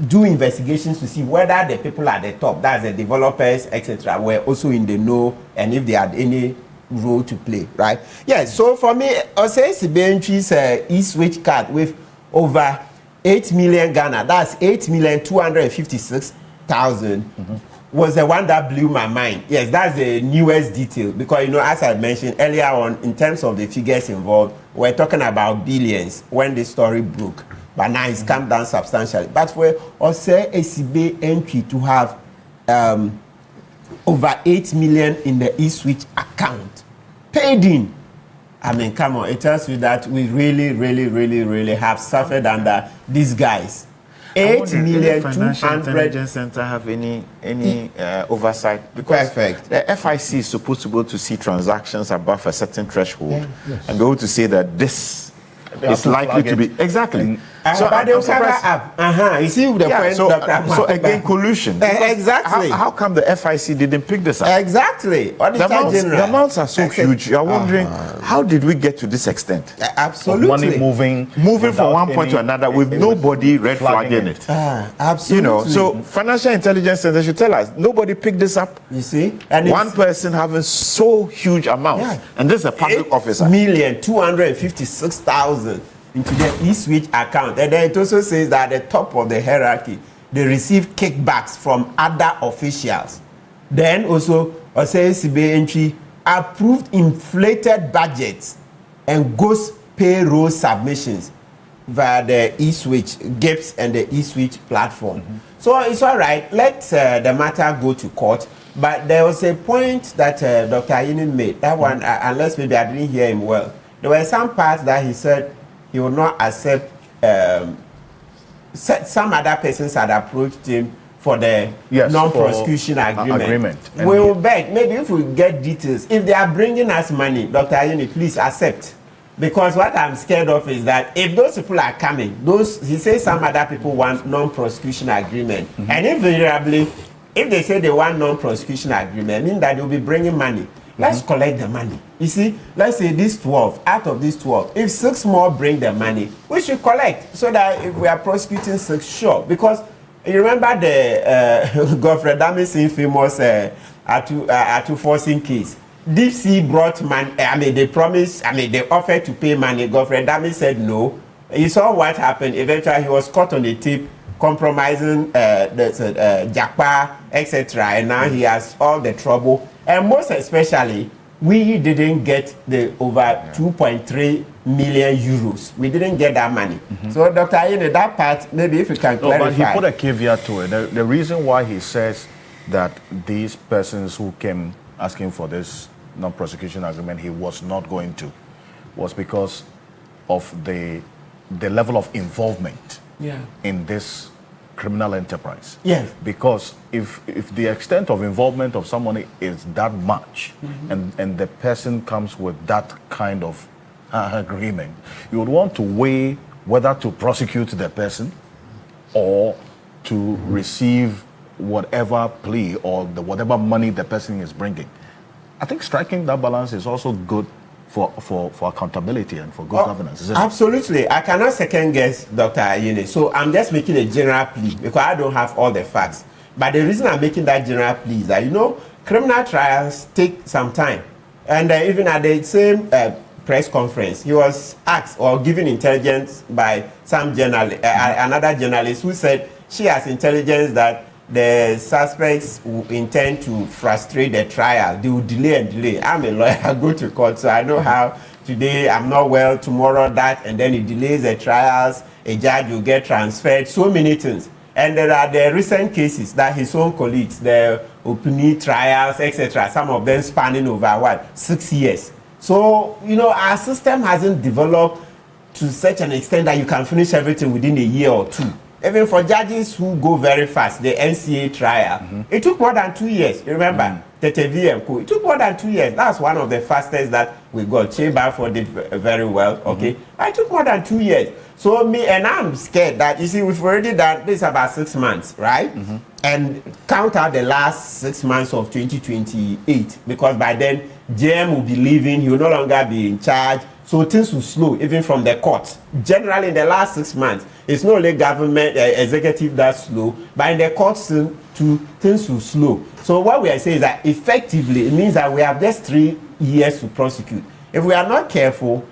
do investigations to see whether the people at the top, that's the developers, etc., were also in the know and if they had any role to play, right? Yes, so for me, Osei SCB entries e-switch card with over 8 million Ghana, that's 8,256,000. was the one that blew my mind. Yes, that's the newest detail because, as I mentioned earlier on, in terms of the figures involved, we're talking about billions when the story broke, but now it's come down substantially. But for us, ACB entry to have over 8 million in the eSwitch account paid in. I mean, come on, it tells you that we really have suffered under these guys. 8,200,000. Financial Intelligence Center have any oversight? Because Perfect. The FIC is supposed to be able to see transactions above a certain threshold and be able to say that this is likely to be exactly. So but they cover up. You see the point, so again, collusion. Exactly. How come the FIC didn't pick this up? Exactly. The amounts are so huge. You are wondering how did we get to this extent? Absolutely. Money moving from one point to another with nobody red flagging it. Absolutely. So Financial Intelligence Center should tell us nobody picked this up. You see, and one person having so huge amounts, and this is a public officer. 8,256,000 into the eSwitch account, and then it also says that at the top of the hierarchy, they receive kickbacks from other officials. Then also, ACB entry approved inflated budgets and ghost payroll submissions via the eSwitch GIPS and the eSwitch platform. So it's all right. Let the matter go to court. But there was a point that Dr. Ayini made. That one, unless maybe I didn't hear him well. There were some parts that he said he would not accept. Some other persons had approached him for the non-prosecution agreement. We will beg, maybe if we get details, if they are bringing us money, Dr. Ayini, please accept. Because what I'm scared of is that if those people are coming, he says some other people want non-prosecution agreement. And invariably, if they say they want non-prosecution agreement, mean that they'll be bringing money. Let's collect the money. You see, let's say these 12, out of these 12, if 6 more bring the money, we should collect so that if we are prosecuting 6, sure. Because you remember the Godfrey Damis's famous Atu forcing case. Deep Sea brought money, they offered to pay money. Godfrey Damis said no. You saw what happened. Eventually, he was caught on the tape, compromising Jakpa, etc. And now he has all the trouble. And most especially, we didn't get the over 2.3 million euros. We didn't get that money. So, Dr. Ayini, that part, maybe if you can clarify. But he put a caveat to it. The reason why he says that these persons who came asking for this non-prosecution agreement, he was not going to, was because of the level of involvement in this criminal enterprise. Yes. Because if the extent of involvement of someone is that much, and the person comes with that kind of agreement, you would want to weigh whether to prosecute the person or to receive whatever plea or whatever money the person is bringing. I think striking that balance is also good for accountability and for good governance, isn't it? Absolutely. I cannot second guess Dr. Ayini. So I'm just making a general plea because I don't have all the facts. But the reason I'm making that general plea is that, criminal trials take some time. And even at the same press conference, he was asked or given intelligence by some another journalist who said she has intelligence that the suspects intend to frustrate the trial. They will delay and delay. I'm a lawyer, I go to court, so I know how today I'm not well, tomorrow that, and then it delays the trials, a judge will get transferred, so many things. And there are the recent cases that his own colleagues, the Opini trials, etc., some of them spanning over 6 years. So, our system hasn't developed to such an extent that you can finish everything within a year or 2. Even for judges who go very fast, the NCA trial, it took more than 2 years. You remember, TTV, it took more than 2 years. That's one of the fastest that we got. Chamberford did very well, okay? It took more than 2 years. So I'm scared that, you see, we've already done this about 6 months, right? And count out the last 6 months of 2028, because by then, JM will be leaving, he will no longer be in charge. So things will slow, even from the courts. Generally, in the last 6 months, it's not only government, executive that's slow, but in the courts, things will slow. So what we are saying is that effectively, it means that we have just 3 years to prosecute. If we are not careful,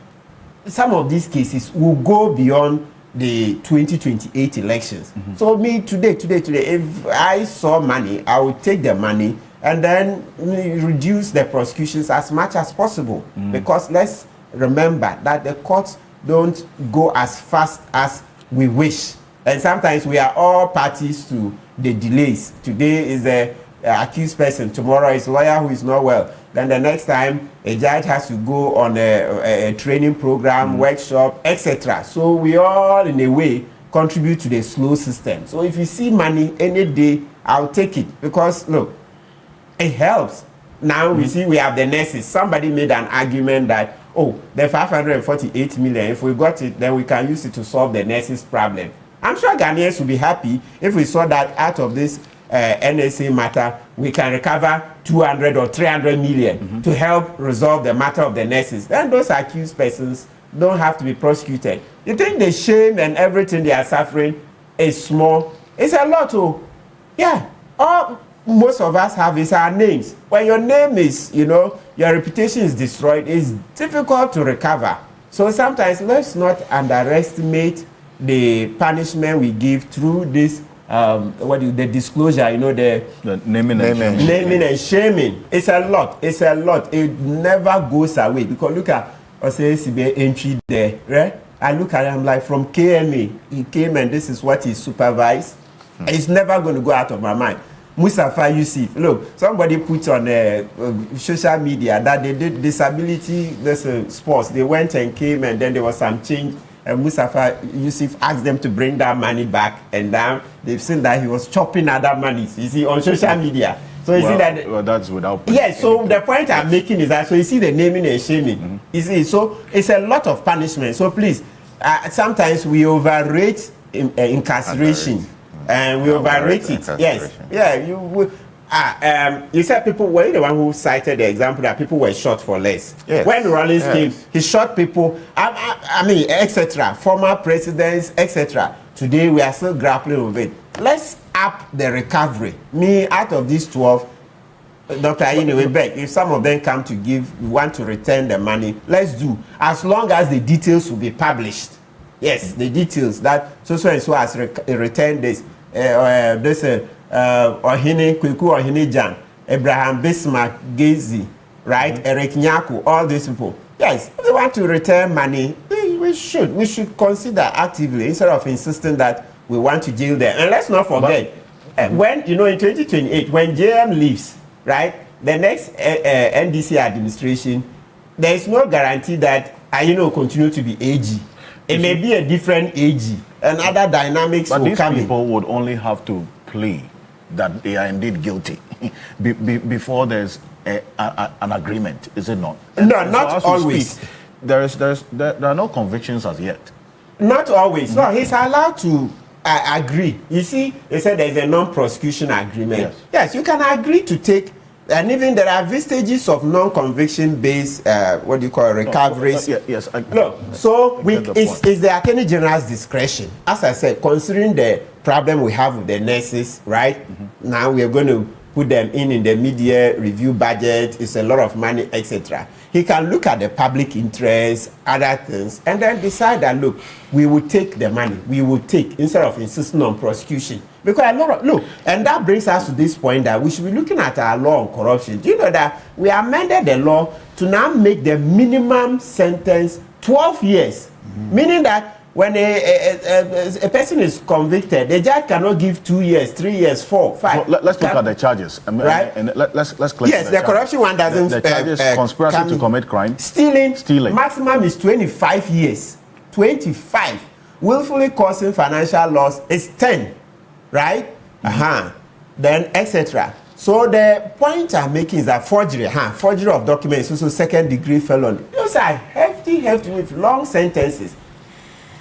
some of these cases will go beyond the 2028 elections. So me today, if I saw money, I would take the money and then reduce the prosecutions as much as possible. Because let's remember that the courts don't go as fast as we wish. And sometimes we are all parties to the delays. Today is the accused person, tomorrow is lawyer who is not well. Then the next time a judge has to go on a training program, workshop, etc. So we all in a way contribute to the slow system. So if you see money any day, I'll take it, because look, it helps. Now we see we have the nurses. Somebody made an argument that, oh, the 548 million, if we got it, then we can use it to solve the nurses problem. I'm sure Ghanaians would be happy if we saw that out of this NSA matter, we can recover 200 or 300 million to help resolve the matter of the nurses. Then those accused persons don't have to be prosecuted. You think the shame and everything they are suffering is small? It's a lot. Oh, yeah. All most of us have is our names. When your name is, your reputation is destroyed, it's difficult to recover. So sometimes let's not underestimate the punishment we give through this the disclosure, the naming and shaming. It's a lot. It never goes away, because look at OCACB entry there, right? I look at him like from KMA, he came and this is what he supervised. It's never going to go out of my mind. Mustafa Yusuf, look, somebody put on social media that they did disability sports. They went and came, and then there was some change. And Mustafa Yusuf asked them to bring that money back, and now they've seen that he was chopping other money, you see, on social media. So you see that. Well, that's without. Yes. So the point I'm making is that, so you see the naming and shaming. You see, so it's a lot of punishment. So please, sometimes we overrate incarceration, and we overrate it. Yes. Yeah. You said people were the one who cited the example that people were shot for less. Yes. When Rawlings came, he shot people, etc. Former presidents, etc. Today we are still grappling with it. Let's up the recovery. Me, out of these 12, Dr. Ayine beg, if some of them come to give, we want to return the money, let's do. As long as the details will be published. Yes, the details that so and so has returned this. Ohene Kweku Ohene Jan, Abraham Bismarck Gezi, right? Eric Nyaku, all these people. Yes, if they want to return money, we should consider actively, instead of insisting that we want to jail them. And let's not forget, when in 2028, when JM leaves, right, the next NDC administration, there is no guarantee that will continue to be AG. It may be a different AG, and other dynamics will come in. But these people would only have to plead that they are indeed guilty before there's an agreement, is it not? No, not always. There are no convictions as yet. Not always. No, he's allowed to agree. You see, they said there's a non-prosecution agreement. Yes, you can agree to take, and even there are vestiges of non-conviction based recoveries. Yes. So it's the Attorney General's discretion. As I said, considering the problem we have with the nurses, right? Now we are going to put them in the media review budget. It's a lot of money, etc. He can look at the public interest, other things, and then decide that, look, we will take the money. We will take, instead of insisting on prosecution. Because and that brings us to this point that we should be looking at our law on corruption. Do you know that we amended the law to now make the minimum sentence 12 years? Meaning that when a person is convicted, the judge cannot give 2 years, 3 years, 4, 5. So let's look at the charges. Right? And let's click. Yes, the corruption one doesn't. The charges: conspiracy to commit crime, stealing. Maximum is 25 years. 25. Willfully causing financial loss is 10. Right? Then etc. So the point I'm making is that forgery of documents, also second-degree felony. Those are hefty with long sentences.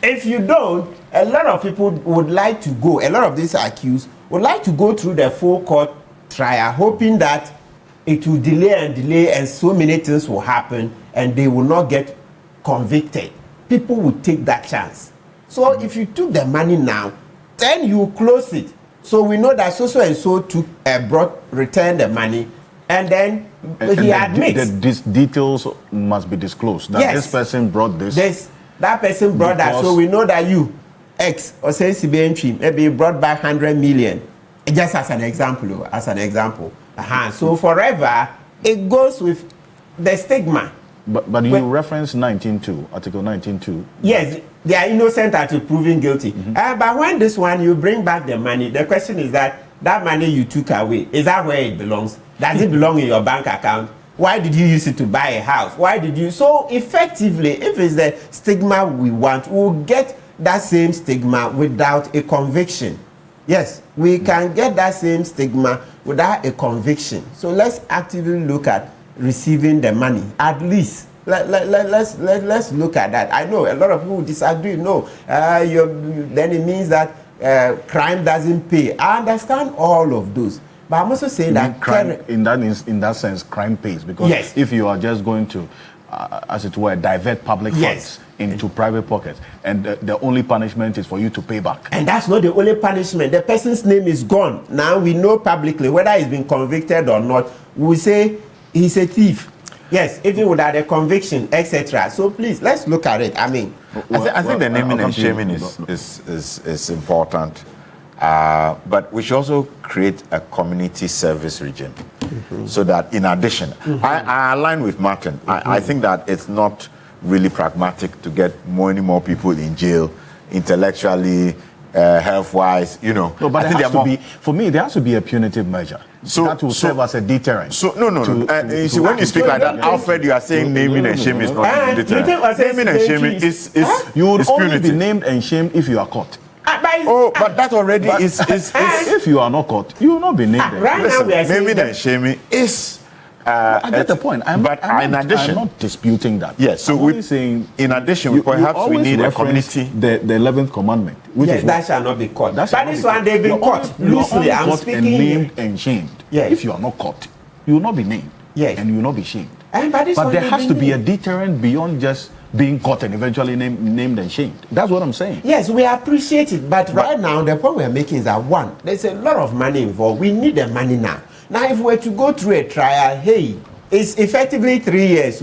If you don't, a lot of people would like to go, a lot of these accused would like to go through the full court trial, hoping that it will delay and so many things will happen and they will not get convicted. People will take that chance. So if you took the money now, then you close it. So we know that so and so returned the money, and then he admits. These details must be disclosed. That this person brought this. That person brought that, so we know that you. X or say entry, maybe he brought back 100 million. Just as an example, So forever, it goes with the stigma. But you reference 19.2, Article 19.2. Yes, they are innocent until proven guilty. But when this one, you bring back the money, the question is that money you took away, is that where it belongs? Does it belong in your bank account? Why did you use it to buy a house? Why did you? So effectively, if it's the stigma we want, we'll get that same stigma without a conviction. Yes, we can get that same stigma without a conviction. So let's actively look at receiving the money. At least let's look at that. I know a lot of people disagree. No, then it means that crime doesn't pay. I understand all of those, but I'm also saying that crime, in that sense, crime pays, because yes, if you are just going to, as it were, divert public funds into private pockets, and the only punishment is for you to pay back. And that's not the only punishment. The person's name is gone. Now we know publicly whether he's been convicted or not. We say he's a thief. Yes, even without a conviction, etc. So please, let's look at it. I mean, I think the naming and shaming is important, but we should also create a community service regime, so that in addition, I align with Martin. I think that it's not really pragmatic to get many more people in jail, intellectually, health-wise, No, but I think for me, there has to be a punitive measure. So that will serve as a deterrent. So no. You see, when you speak like that, Alfred, you are saying naming and shaming is not a deterrent. Naming and shaming is you would only punitive. be named and shamed if you are caught. But that already is if you are not caught, you will not be named. Listen, naming and shaming is. I get the point. I'm not disputing that. Yes, so we're saying, in addition, perhaps we need a community. The 11th commandment, which is that shall not be caught. But this one, they've been caught loosely. I'm speaking and named and shamed. Yes. If you are not caught, you will not be named. Yes. And you will not be shamed. But there has to be a deterrent beyond just being caught and eventually named and shamed. That's what I'm saying. Yes, we appreciate it. But right now, the point we're making is that, one, there's a lot of money involved. We need the money now. Now, if we're to go through a trial, hey, it's effectively 3 years,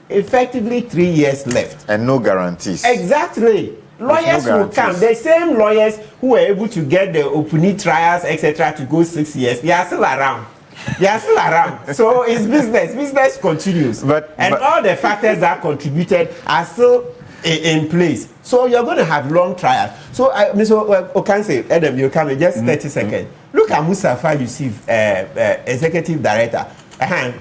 effectively 3 years left. And no guarantees. Exactly. Lawyers will come. The same lawyers who were able to get the opening trials, etc., to go 6 years, they are still around. So it's business. Business continues. But all the factors that contributed are still in place. So you're going to have long trials. So, Mr. Ocansey, Adam, you come in just 30 seconds. Look at Mustafa Yusuf, executive director.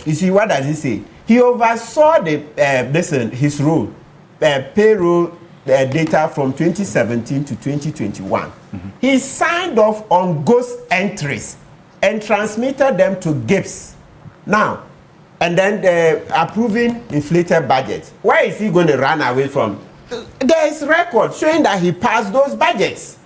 You see, what does he say? He oversaw his role, payroll data from 2017 to 2021. He signed off on ghost entries and transmitted them to GIPS. Now, and then approving inflated budgets. Where is he going to run away from? There is record showing that he passed those budgets.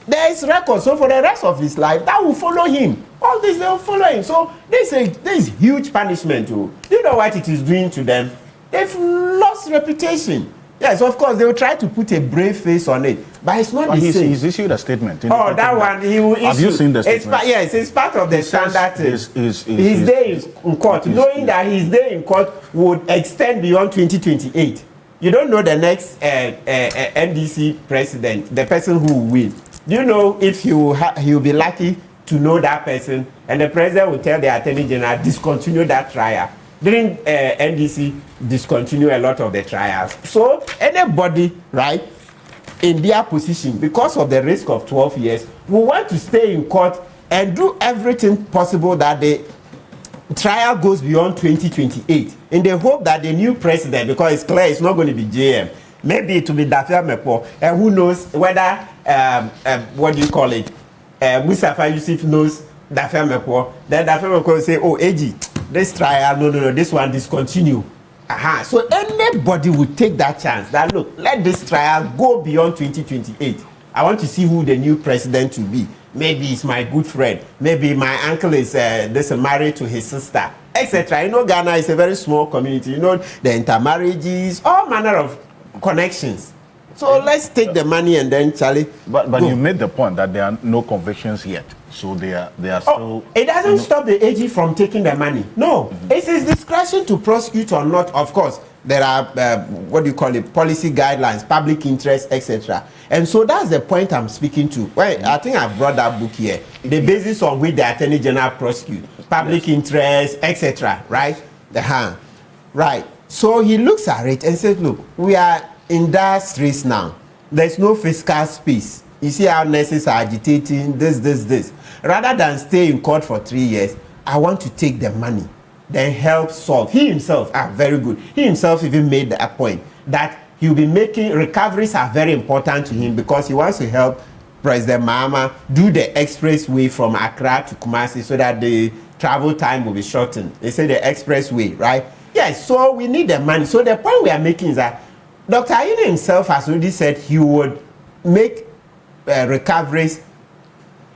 There is record. So for the rest of his life, that will follow him. All this, they will follow him. So this is huge punishment too. Do you know what it is doing to them? They've lost reputation. Yes, of course, they will try to put a brave face on it, but it's not the same. He's issued a statement. That one, he will issue. Have you seen the statement? Yes, it's part of the standard. His day in court, knowing that his day in court would extend beyond 2028. You don't know the next NDC president, the person who will win. Do you know if he will be lucky to know that person, and the president will tell the attorney general, discontinue that trial? During NDC, discontinue a lot of the trials. So anybody, right, in their position, because of the risk of 12 years, will want to stay in court and do everything possible that the trial goes beyond 2028, in the hope that the new president, because it's clear it's not going to be JM, maybe it will be Dafia Mepo, and who knows whether, what do you call it, Mustafa Yusuf knows Dafia Mepo, then Dafia Mepo will say, oh, AG, this trial, no, this one discontinue. So anybody would take that chance that, look, let this trial go beyond 2028. I want to see who the new president will be. Maybe it's my good friend. Maybe my uncle is married to his sister, etc. You know, Ghana is a very small community. You know, the intermarriages, all manner of connections. So let's take the money and then, Charlie. But you made the point that there are no convictions yet, so they are still. It doesn't stop the AG from taking the money. No, it's his discretion to prosecute or not. Of course, there are what do you call it? Policy guidelines, public interest, etc. And so that's the point I'm speaking to. Well, I think I've brought that book here. The basis on which the Attorney General prosecute, public interest, etc. Right? Right. So he looks at it and says, "Look, we are in dire straits now. There's no fiscal space. You see how nurses are agitating this. Rather than stay in court for 3 years, I want to take the money, then help solve." He himself, very good. He himself even made a point that he'll be making recoveries are very important to him because he wants to help President Mahama do the expressway from Accra to Kumasi so that the travel time will be shortened. They say the expressway, right? Yes, so we need the money. So the point we are making is that Dr. Ayine himself has already said he would make recoveries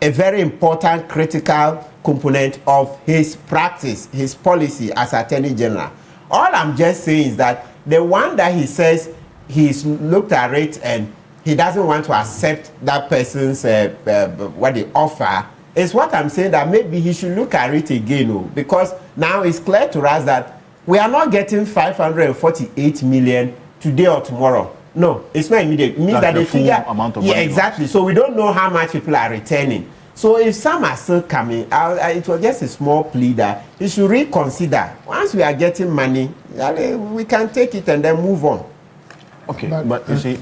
a very important, critical component of his practice, his policy as Attorney General. All I'm just saying is that the one that he says he's looked at it and he doesn't want to accept that person's what they offer is what I'm saying, that maybe he should look at it again, because now it's clear to us that we are not getting 548 million today or tomorrow. No, it's not immediate. It means that the figure amount of money. Exactly. So we don't know how much people are returning. So if some are still coming, it was just a small plea that he should reconsider. Once we are getting money, we can take it and then move on. Okay, but you see,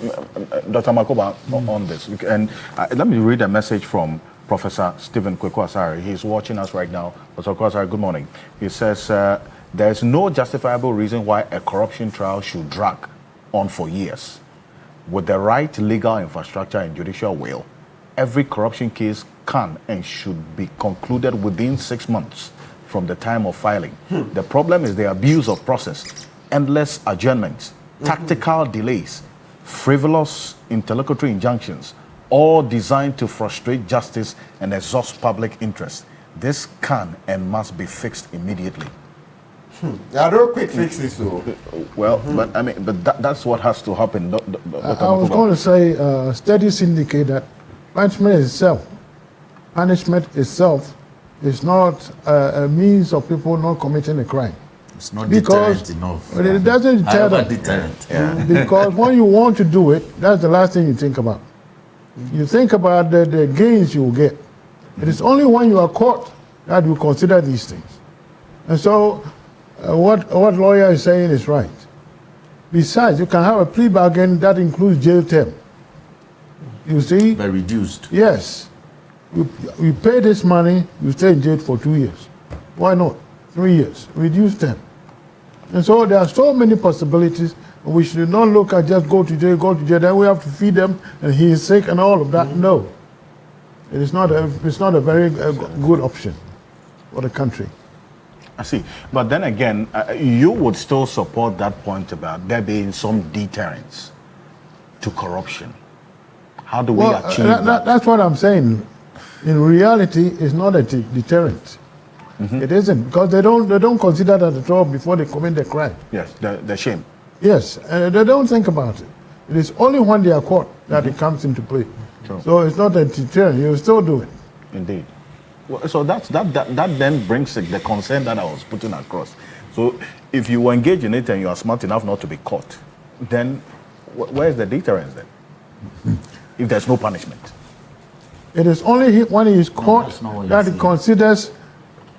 Dr. Makoba, on this, and let me read a message from Professor Stephen Kweku-Asare. He's watching us right now. Professor Kweku-Asare, good morning. He says, there is no justifiable reason why a corruption trial should drag on for years. With the right legal infrastructure and judicial will, every corruption case can and should be concluded within 6 months from the time of filing. The problem is the abuse of process, endless adjournments, tactical delays, frivolous interlocutory injunctions, all designed to frustrate justice and exhaust public interest. This can and must be fixed immediately. There are no quick fixes, though. Well, but I mean, that's what has to happen. I was going to say, studies indicate that punishment itself is not a means of people not committing a crime. It's not deterrent enough. It doesn't deter them. Deterrent. Yeah. Because when you want to do it, that's the last thing you think about. You think about the gains you will get. It is only when you are caught that you consider these things. And so, what lawyer is saying is right. Besides, you can have a plea bargain that includes jail term. You see? By reduced. Yes. You pay this money, you stay in jail for 2 years. Why not? 3 years. Reduce term. And so there are so many possibilities. We should not look at just go to jail, then we have to feed them, and he is sick and all of that. No. It's not a very good option for the country. I see. But then again, you would still support that point about there being some deterrence to corruption. How do we achieve that? That's what I'm saying. In reality, it's not a deterrent. It isn't, because they don't consider that at all before they commit the crime. Yes, the shame. Yes, and they don't think about it. It is only when they are caught that it comes into play. True. So it's not a deterrent. You still do it. Indeed. Well, so that then brings the concern that I was putting across. So if you engage in it and you are smart enough not to be caught, then where is the deterrence then? If there's no punishment. It is only when he is caught that he considers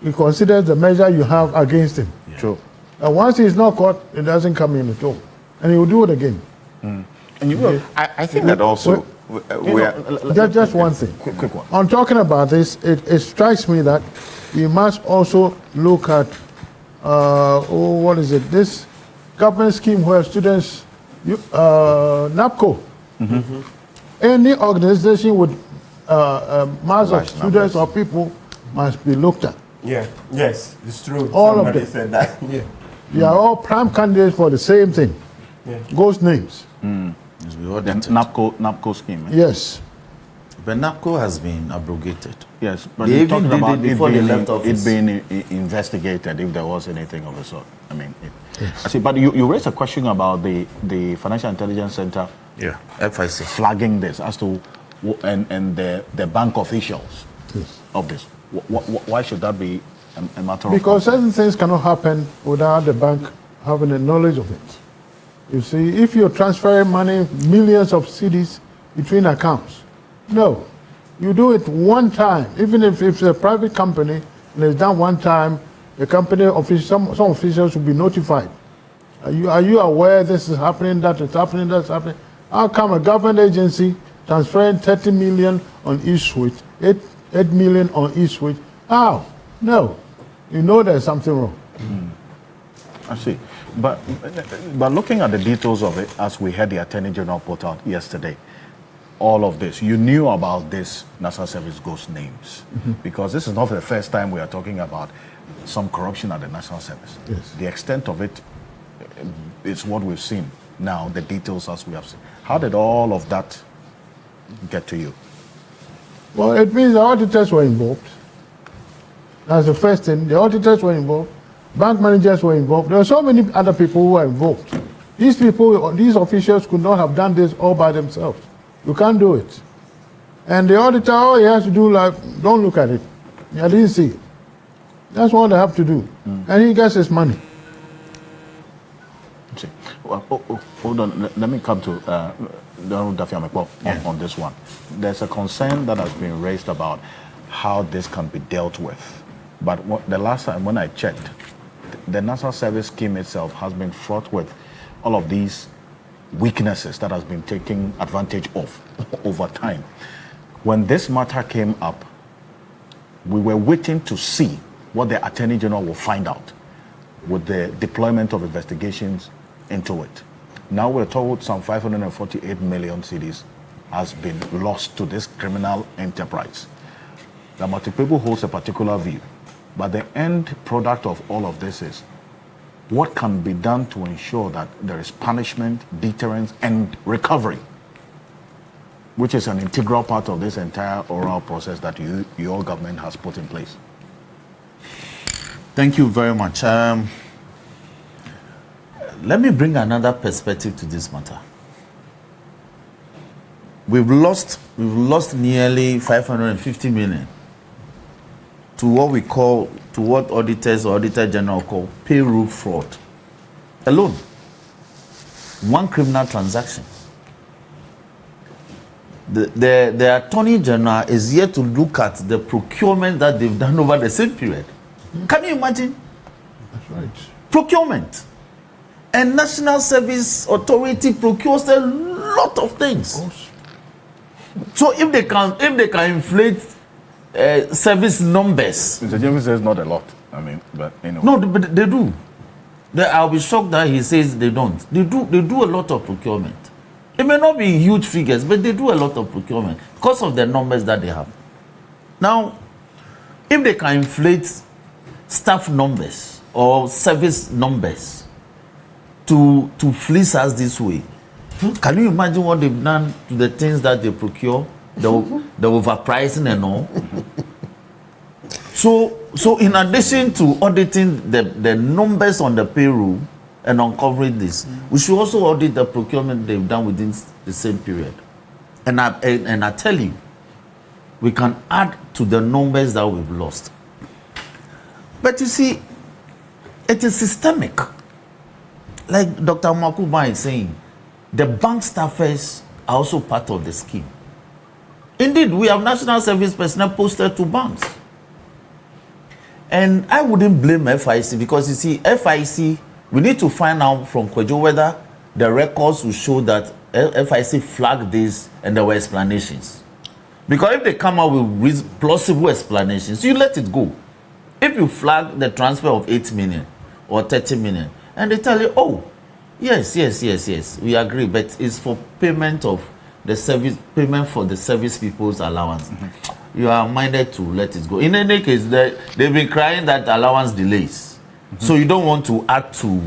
the measure you have against him. Yeah. True. And once he is not caught, it doesn't come in at all. And he will do it again. And you will. I think that also... Just one thing. Quick one. On talking about this, it strikes me that we must also look at, what is it? This government scheme where students, NAPCO, any organization with mass of students or people must be looked at. Yeah, yes, it's true. All Somebody of them. said that. Yeah. They are all prime candidates for the same thing. Yeah. Ghost names. The NAPCO scheme. Yes. But NAPCO has been abrogated. Yes, but they you're even talking did about it before they left office. It being investigated if there was anything of the sort. I mean, I see. But you raised a question about the Financial Intelligence Center Yeah, FIC. Flagging this as to, and the bank officials of this. Why should that be a matter of Because concern? certain things cannot happen without the bank having the knowledge of it. You see, if you're transferring money, millions of cedis between accounts, no. You do it one time. Even if it's a private company and it's done one time, the company official, some officials will be notified. Are you aware this is happening, that is happening, that's happening? How come a government agency transferring 30 million on each switch, 8 million on each switch? How? No. You know there's something wrong. I see. But looking at the details of it, as we had the Attorney General put out yesterday, all of this, you knew about this National Service ghost names, because this is not the first time we are talking about some corruption at the National Service. Yes. The extent of it is what we've seen now, the details as we have seen. How did all of that get to you? Well, it means the auditors were involved. That's the first thing. The auditors were involved. Bank managers were involved. There are so many other people who were involved. These people, these officials could not have done this all by themselves. You can't do it. And the auditor, all he has to do, like, don't look at it. I didn't see it. That's what they have to do. And he gets his money. See. Well, hold on. Let me come to on this one. There's a concern that has been raised about how this can be dealt with. But the last time when I checked, the National Service scheme itself has been fraught with all of these weaknesses that has been taken advantage of over time. When this matter came up, we were waiting to see what the Attorney General will find out with the deployment of investigations into it. Now we're told some 548 million cedis has been lost to this criminal enterprise. The multi-people holds a particular view, but the end product of all of this is what can be done to ensure that there is punishment, deterrence, and recovery, which is an integral part of this entire oral process that your government has put in place. Thank you very much. Let me bring another perspective to this matter. We've lost nearly 550 million to what auditors or Auditor General call payroll fraud alone. One criminal transaction. The Attorney General is yet to look at the procurement that they've done over the same period. Can you imagine? That's right. Procurement. And National Service Authority procures a lot of things. So if they can inflate service numbers. Mr. James says not a lot. I mean, but you know. No, but they do. I'll be shocked that he says they don't. They do a lot of procurement. It may not be huge figures, but they do a lot of procurement because of the numbers that they have. Now, if they can inflate staff numbers or service numbers to fleece us this way, can you imagine what they've done to the things that they procure, the overpricing and all? So in addition to auditing the numbers on the payroll and uncovering this, we should also audit the procurement they've done within the same period. And I tell you, we can add to the numbers that we've lost. But you see, it is systemic. Like Dr. Makuba is saying, the bank staffers are also part of the scheme. Indeed, we have National Service personnel posted to banks. And I wouldn't blame FIC because you see, FIC, we need to find out from Kwejo whether the records will show that FIC flagged this and there were explanations. Because if they come out with plausible explanations, you let it go. If you flag the transfer of 8 million or 30 million, and they tell you, oh, yes, we agree, but it's for payment of the service, payment for the service people's allowance. You are minded to let it go. In any case, they've been crying that allowance delays. So you don't want to add to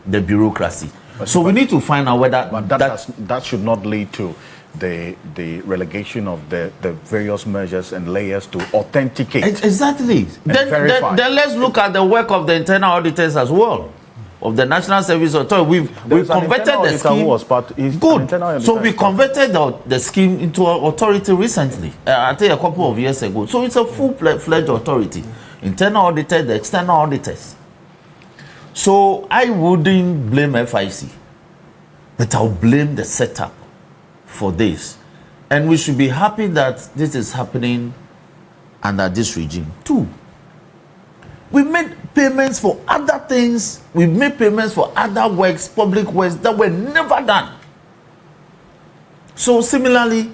the bureaucracy. So we need to find out whether that should not lead to the relegation of the various measures and layers to authenticate. Exactly. Then let's look at the work of the internal auditors as well. of the National Service Authority. We've converted the scheme. Was part, Good. So we converted the scheme into an authority recently. I think a couple of years ago. So it's a full-fledged authority. Internal auditors, the external auditors. So I wouldn't blame FIC, but I'll blame the setup for this. And we should be happy that this is happening under this regime. 2, we made payments for other things. We made payments for other works, public works that were never done. So similarly,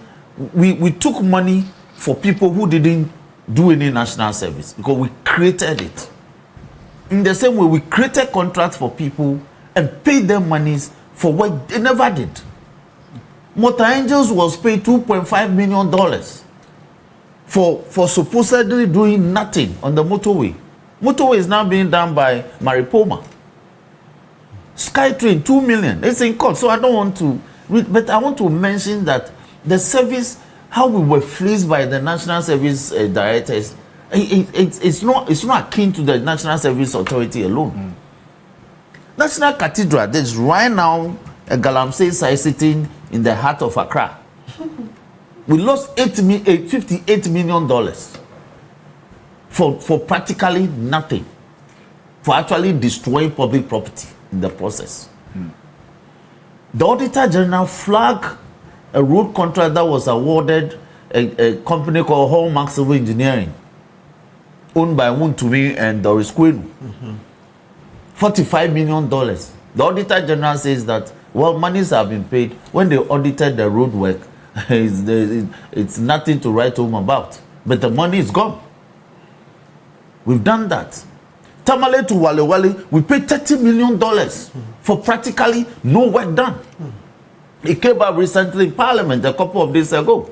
we took money for people who didn't do any national service because we created it. In the same way, we created contracts for people and paid them monies for what they never did. Motor Angels was paid $2.5 million for supposedly doing nothing on the motorway. Motorway is now being done by Mariposa. Skytrain, $2 million. It's in court, so I don't want to read, but I want to mention that the service, how we were fleeced by the National Service Directors, it's not akin to the National Service Authority alone. National Cathedral, there's right now a galamsey site sitting in the heart of Accra. We lost $58 million for practically nothing, for actually destroying public property in the process. The Auditor General flagged a road contract that was awarded a company called Hallmark Civil Engineering, owned by Wuntumi and Doris Kwenu. $45 million. The Auditor General says that, well, monies have been paid. When they audited the road work, it's nothing to write home about. But the money is gone. We've done that. Tamale to Wale Wale, we paid $30 million for practically no work done. It came up recently in Parliament a couple of days ago.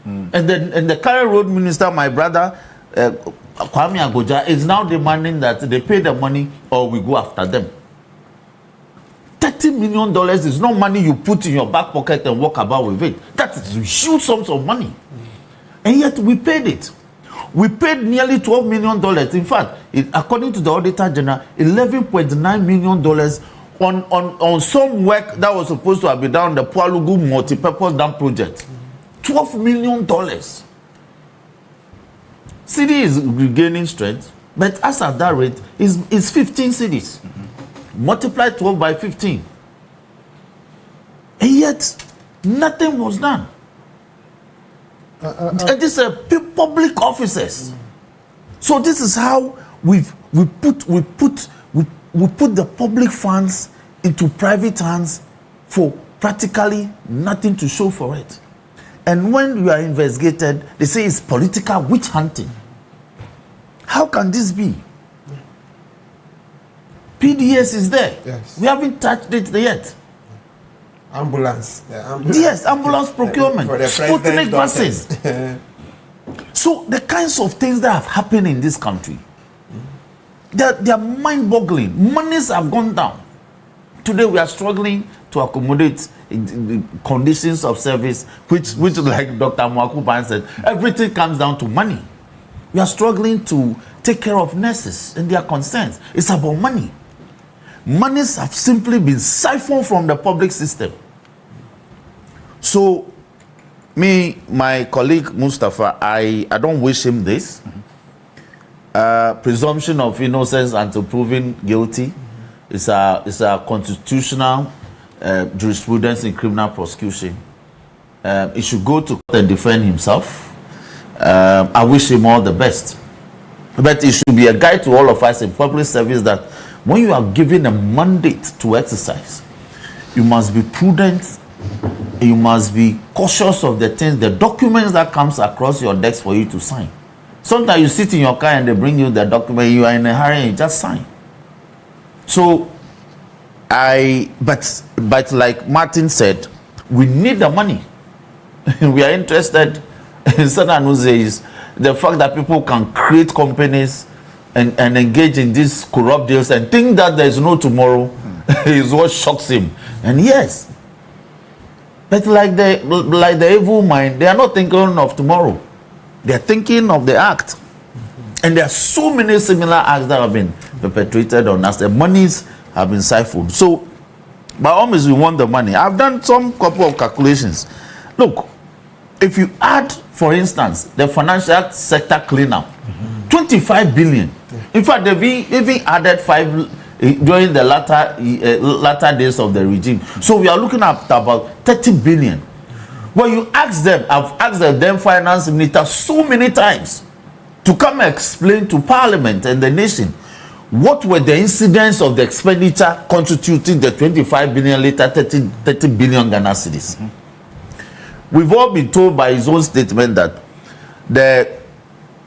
And the current road minister, my brother, Kwame Agoja, is now demanding that they pay the money or we go after them. $30 million is not money you put in your back pocket and walk about with it. That is huge sums of money. And yet we paid it. We paid nearly $12 million. In fact, according to the Auditor General, $11.9 million on some work that was supposed to have been done on the Pualugu multi-purpose dam project. $12 million. City is regaining strength, but as at that rate, it's 15 cities. Multiply 12 by 15. And yet, nothing was done. And these are public officers. So this is how we put the public funds into private hands for practically nothing to show for it. And when you are investigated, they say it's political witch hunting. How can this be? PDS is there. Yes. We haven't touched it yet. Ambulance. Yes, ambulance procurement. Sputnik vaccines. So the kinds of things that have happened in this country, they are mind-boggling. Monies have gone down. Today we are struggling to accommodate the conditions of service, which like Dr. Mwakuban said, everything comes down to money. We are struggling to take care of nurses and their concerns. It's about money. Monies have simply been siphoned from the public system. So, my colleague Mustafa, I don't wish him this. Presumption of innocence until proven guilty is a constitutional jurisprudence in criminal prosecution. He should go to court and defend himself. I wish him all the best. But it should be a guide to all of us in public service that when you are given a mandate to exercise, you must be prudent, you must be cautious of the things, the documents that comes across your desk for you to sign. Sometimes you sit in your car and they bring you the document, you are in a hurry and you just sign. So, but like Martin said, we need the money. We are interested in is the fact that people can create companies and engage in these corrupt deals and think that there is no tomorrow is what shocks him. And yes, but like the evil mind, they are not thinking of tomorrow. They are thinking of the act. And there are so many similar acts that have been perpetrated on us. The monies have been siphoned. So, by all means, we want the money. I've done some couple of calculations. Look, if you add, for instance, the financial sector cleanup, 25 billion. In fact, they've even added 5 during the latter days of the regime. So we are looking at about 30 billion. When you ask them, I've asked the then finance minister so many times to come and explain to Parliament and the nation what were the incidents of the expenditure constituting the 25 billion later 30 billion Ghana cedis. We've all been told by his own statement that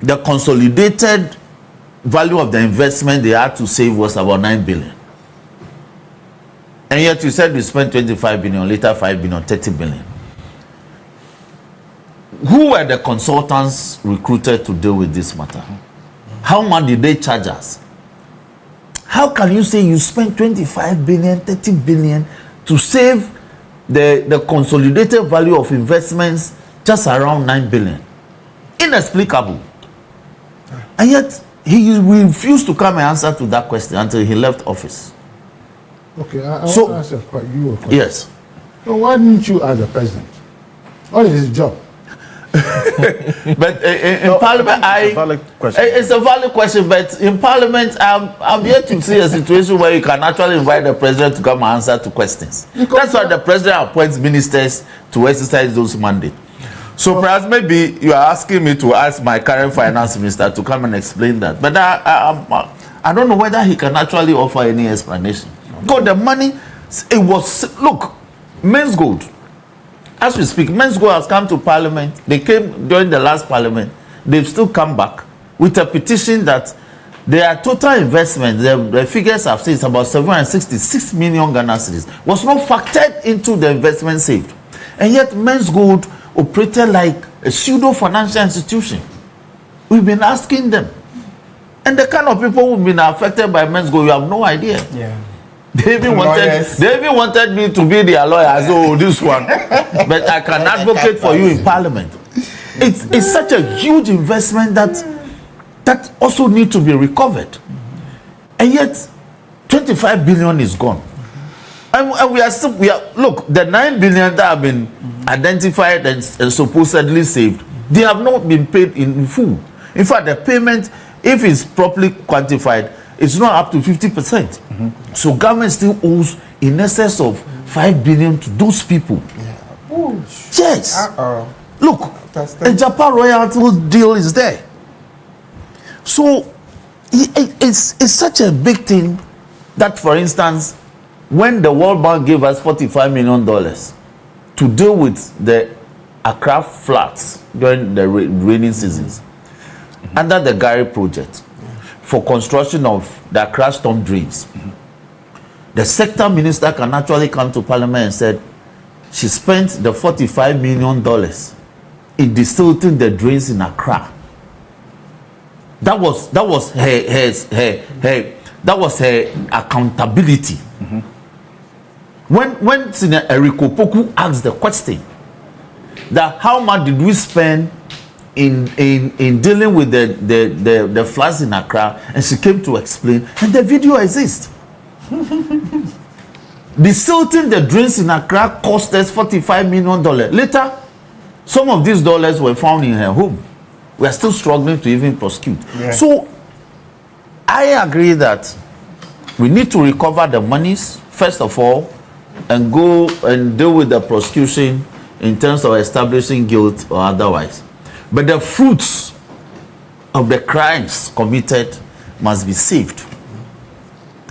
the consolidated value of the investment they had to save was about 9 billion. And yet you said we spent 25 billion, later 5 billion, 30 billion. Who were the consultants recruited to deal with this matter? How much did they charge us? How can you say you spent 25 billion, 30 billion to save the consolidated value of investments just around 9 billion? Inexplicable. And yet, he refused to come and answer to that question until he left office. Okay, I want to ask you a question. Yes. So why didn't you ask the president? What is his job? But in Parliament, it's a valid question. But in Parliament, I'm yet to see a situation where you can actually invite the president to come and answer to questions. That's why the president appoints ministers to exercise those mandates. So perhaps maybe you are asking me to ask my current finance minister to come and explain that. But I don't know whether he can actually offer any explanation. Because the money, it was, look, Men's Gold. As we speak, Men's Gold has come to Parliament. They came during the last Parliament. They've still come back with a petition that their total investment, the figures I've seen, is about 766 million Ghana cedis, was not factored into the investment saved. And yet Men's Gold operated like a pseudo financial institution. We've been asking them. And the kind of people who've been affected by Men's Gold, you have no idea. Yeah. They even wanted me to be their lawyer. So this one, but I can advocate for you in Parliament. It's such a huge investment that also need to be recovered, and yet 25 billion is gone, and we are look, the 9 billion that have been identified and supposedly saved, they have not been paid in full. In fact, the payment, if it's properly quantified, it's not up to 50%. So government still owes in excess of 5 billion to those people. Yeah. Yes. Look, a Japan royalty deal is there. So it's such a big thing that, for instance, when the World Bank gave us $45 million to deal with the Accra floods during the rainy seasons, under the Gary project, for construction of the Accra storm drains, the sector minister can actually come to Parliament and said she spent the $45 million in desilting the drains in Accra. That was her accountability. When Senator Eriko Poku asked the question that how much did we spend in dealing with the floods in Accra, and she came to explain, and the video exists. Desilting the drains in Accra cost us $45 million. Later, some of these dollars were found in her home. We are still struggling to even prosecute. Yeah. So, I agree that we need to recover the monies, first of all, and go and deal with the prosecution in terms of establishing guilt or otherwise. But the fruits of the crimes committed must be saved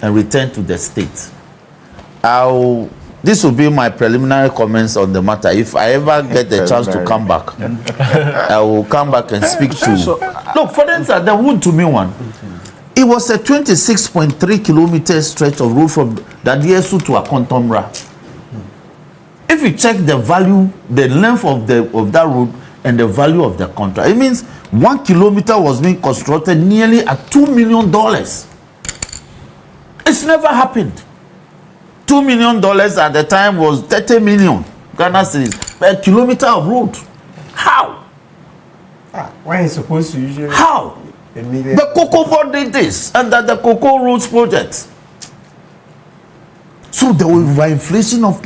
and returned to the state. This will be my preliminary comments on the matter. If I ever get the chance to come back, I will come back and speak to you. Look, for instance, the Wood to me one, it was a 26.3 kilometer stretch of road from Dadiesu to Akontomra. If you check the value, the length of that road and the value of the contract, it means 1 kilometer was being constructed nearly at $2 million. It's never happened. $2 million at the time was 30 million Ghana cedis per kilometer of road. How? When it's supposed to usually. How? The Cocoa Board did this under the Cocoa Roads project. So there was inflation of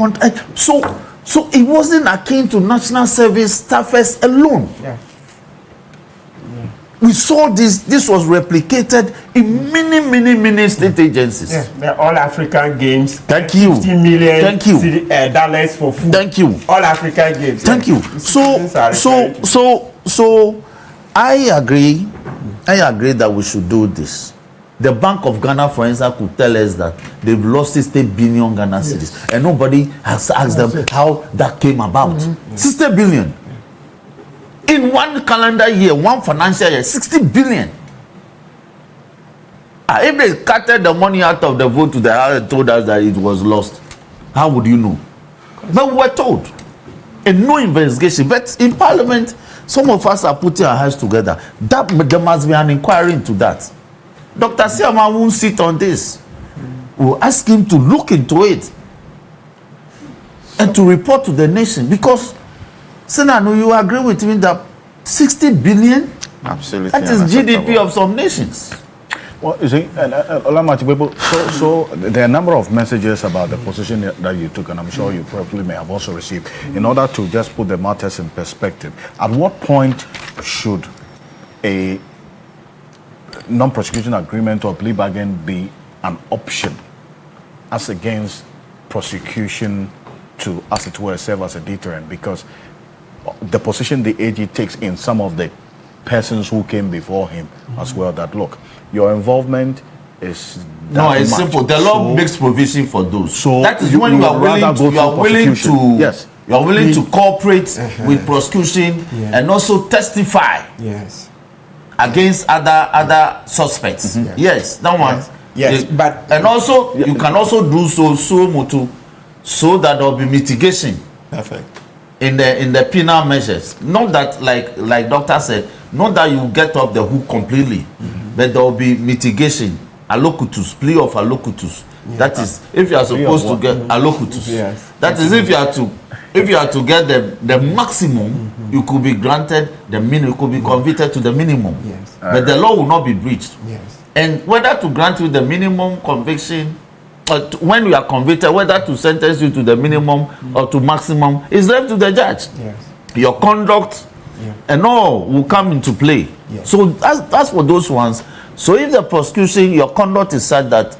so it wasn't akin to national service staffers alone. Yeah. We saw this was replicated in many state agencies. Yeah. The All African Games. Thank you. 50 million Thank you. dollars for food. Thank you. All African Games. Thank you. So I agree that we should do this. The Bank of Ghana, for instance, could tell us that they've lost 60 billion Ghana cedis, and nobody has asked them how that came about. 60 billion. In one calendar year, one financial year, 60 billion. If they cutted the money out of the vote to the house and told us that it was lost, how would you know? But we were told. And no investigation. But in Parliament, some of us are putting our hands together. There must be an inquiry into that. Dr. Siama won't sit on this. We'll ask him to look into it and to report to the nation, because Senator, you agree with me that 60 billion? Absolutely. That is GDP of some nations. Well, you see, so there are a number of messages about the position that you took, and I'm sure you probably may have also received. In order to just put the matters in perspective, at what point should a non-prosecution agreement or plea bargain be an option as against prosecution to, as it were, serve as a deterrent? Because the position the AG takes in some of the persons who came before him as well, that look, your involvement is no, it's much. simple. The law makes provision for those. So that is when you are willing to yes, you are willing to cooperate with prosecution and also testify against other suspects. Yes, that one. Yes, but and also you can also do so that there will be mitigation. Perfect. In the penal measures, not that like doctor said, not that you get off the hook completely, but there will be mitigation, allocutus, plea of allocutus. That is, if you are supposed to get allocutus, that is if you are to get the maximum, you could be granted the minimum, you could be convicted to the minimum, but the law will not be breached. And whether to grant you the minimum conviction, when you are convicted, whether to sentence you to the minimum or to maximum, is left to the judge. Your conduct and all will come into play. So that's for those ones. So if the prosecution, your conduct is such that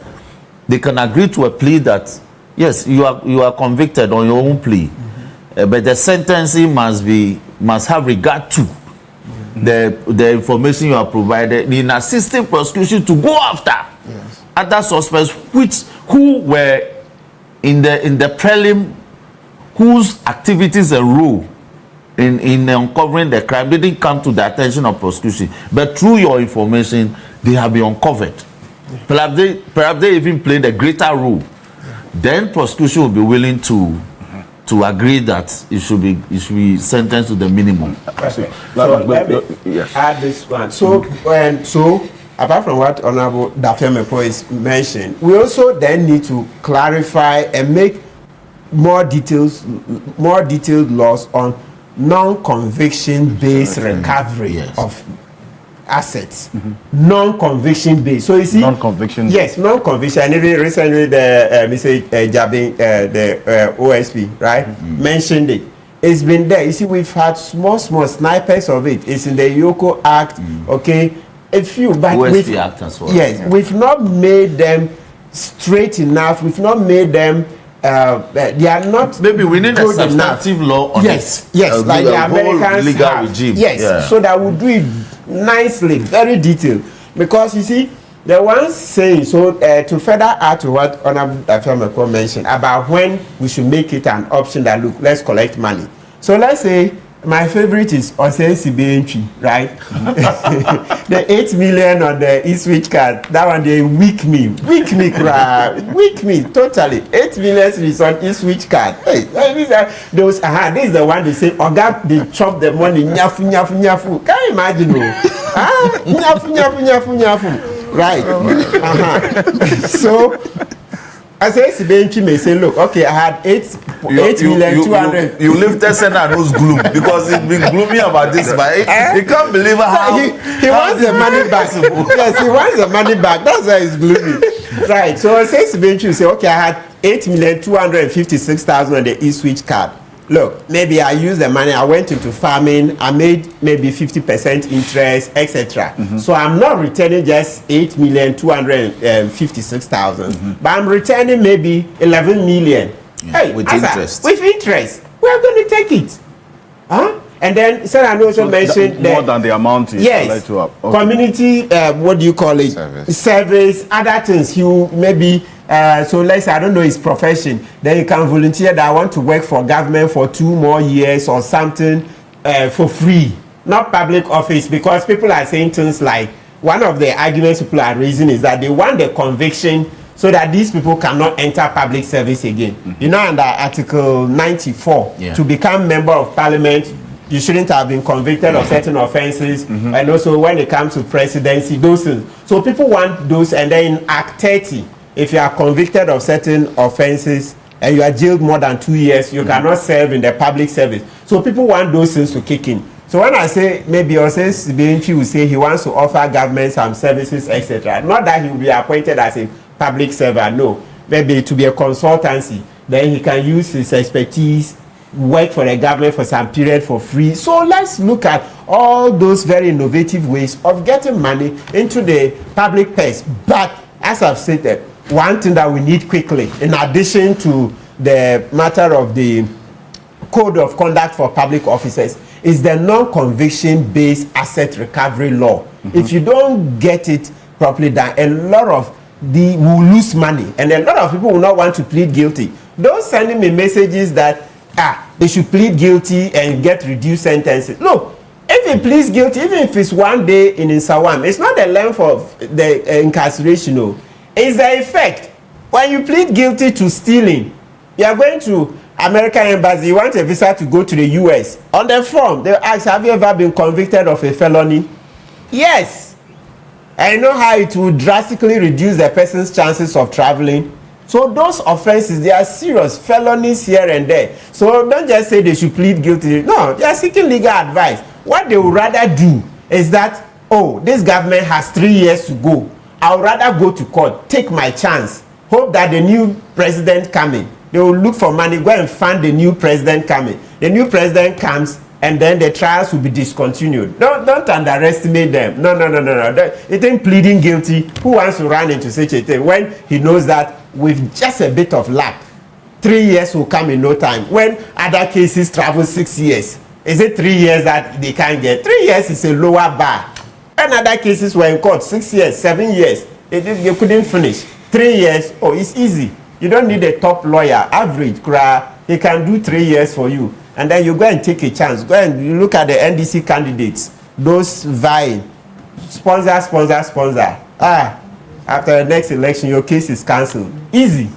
they can agree to a plea that yes, you are convicted on your own plea, but the sentencing must have regard to the information you are provided in assisting prosecution to go after other suspects who were in the prelim, whose activities and role in uncovering the crime didn't come to the attention of prosecution, but through your information they have been uncovered. Perhaps they even played a greater role. Then prosecution will be willing to agree that it should be sentenced to the minimum. So let me add this one. So apart from what Honorable Dafemepo is mentioned, we also then need to clarify and make more detailed laws on non-conviction based recovery of assets. Non-conviction based. So you see, non-conviction. Yes, non-conviction. And even recently, the Mr. Jabin, the OSP, right, mentioned it. It's been there. You see, we've had small snipers of it. It's in the Yoko Act. Okay. A few, but OSP Act as well. Yes, we've not made them straight enough. We've not made them. They are not. Maybe we need a substantive law on yes, like the Americans legal have. regime. Yes, so that we'll do it nicely, very detailed. Because you see, the ones saying so to further add to what Honorable Dafemepo mentioned about when we should make it an option that look, let's collect money. So let's say. My favorite is Osensi Entry, right? The 8 million on the e-switch card, that one they weak me totally. 8 million is on e-switch card. Hey, this is the one they say, Oga, they chop the money, nyafu. Can you imagine? Nyafu. Right. So, I say Sibenchi may say, look, okay, I had 8 million 200. You lifted Senator's gloom because he's been gloomy about this, but he can't believe how he wants the money back. Yes, he wants the money back. That's why he's gloomy. Right. So I say Sibenchi say, okay, I had 8,256,000 on the e-switch card. Look, maybe I used the money, I went into farming, I made maybe 50% interest, etc. So I'm not returning just 8,256,000, but I'm returning maybe 11 million. Hey, with interest. With interest, we're going to take it. Huh? And then, sir, I also mentioned more than the amount is yes, to okay. Community, what do you call it? Service, other things. You maybe, so let's say, I don't know his profession. Then you can volunteer that I want to work for government for 2 more years or something for free. Not public office, because people are saying things like, one of the arguments people are raising is that they want the conviction so that these people cannot enter public service again. You know, under Article 94, to become member of parliament, you shouldn't have been convicted of certain offenses, and also when it comes to presidency, those things. So people want those, and then in Act 30, if you are convicted of certain offenses and you are jailed more than 2 years, you cannot serve in the public service. So people want those things to kick in. So when I say maybe Osensi will say he wants to offer government some services, etc., not that he will be appointed as a public servant, no. Maybe to be a consultancy, then he can use his expertise, work for the government for some period for free. So let's look at all those very innovative ways of getting money into the public purse. But as I've said, one thing that we need quickly, in addition to the matter of the code of conduct for public officers, is the non-conviction based asset recovery law. If you don't get it properly done, a lot of will lose money, and a lot of people will not want to plead guilty. Don't send me messages that they should plead guilty and get reduced sentences. Look, if he pleads guilty, even if it's 1 day in Insawam, it's not the length of the incarceration. No. It's the effect. When you plead guilty to stealing, you are going to American embassy, you want a visa to go to the US. On the form, they ask, have you ever been convicted of a felony? Yes. I know how it will drastically reduce the person's chances of traveling. So those offenses, they are serious felonies here and there. So don't just say they should plead guilty. No, they are seeking legal advice. What they would rather do is that, oh, this government has 3 years to go. I would rather go to court, take my chance, hope that the new president coming, they will look for money, go and fund the new president coming. The new president comes, and then the trials will be discontinued. Don't underestimate them. No. It ain't pleading guilty. Who wants to run into such a thing when he knows that with just a bit of luck, 3 years will come in no time? When other cases travel 6 years, is it 3 years that they can't get? 3 years is a lower bar. And other cases were in court 6 years, 7 years. They couldn't finish. 3 years, oh, it's easy. You don't need a top lawyer. Average, he can do 3 years for you. And then you go and take a chance. Go and you look at the NDC candidates. Those vying. Sponsor. After the next election, your case is cancelled. Easy.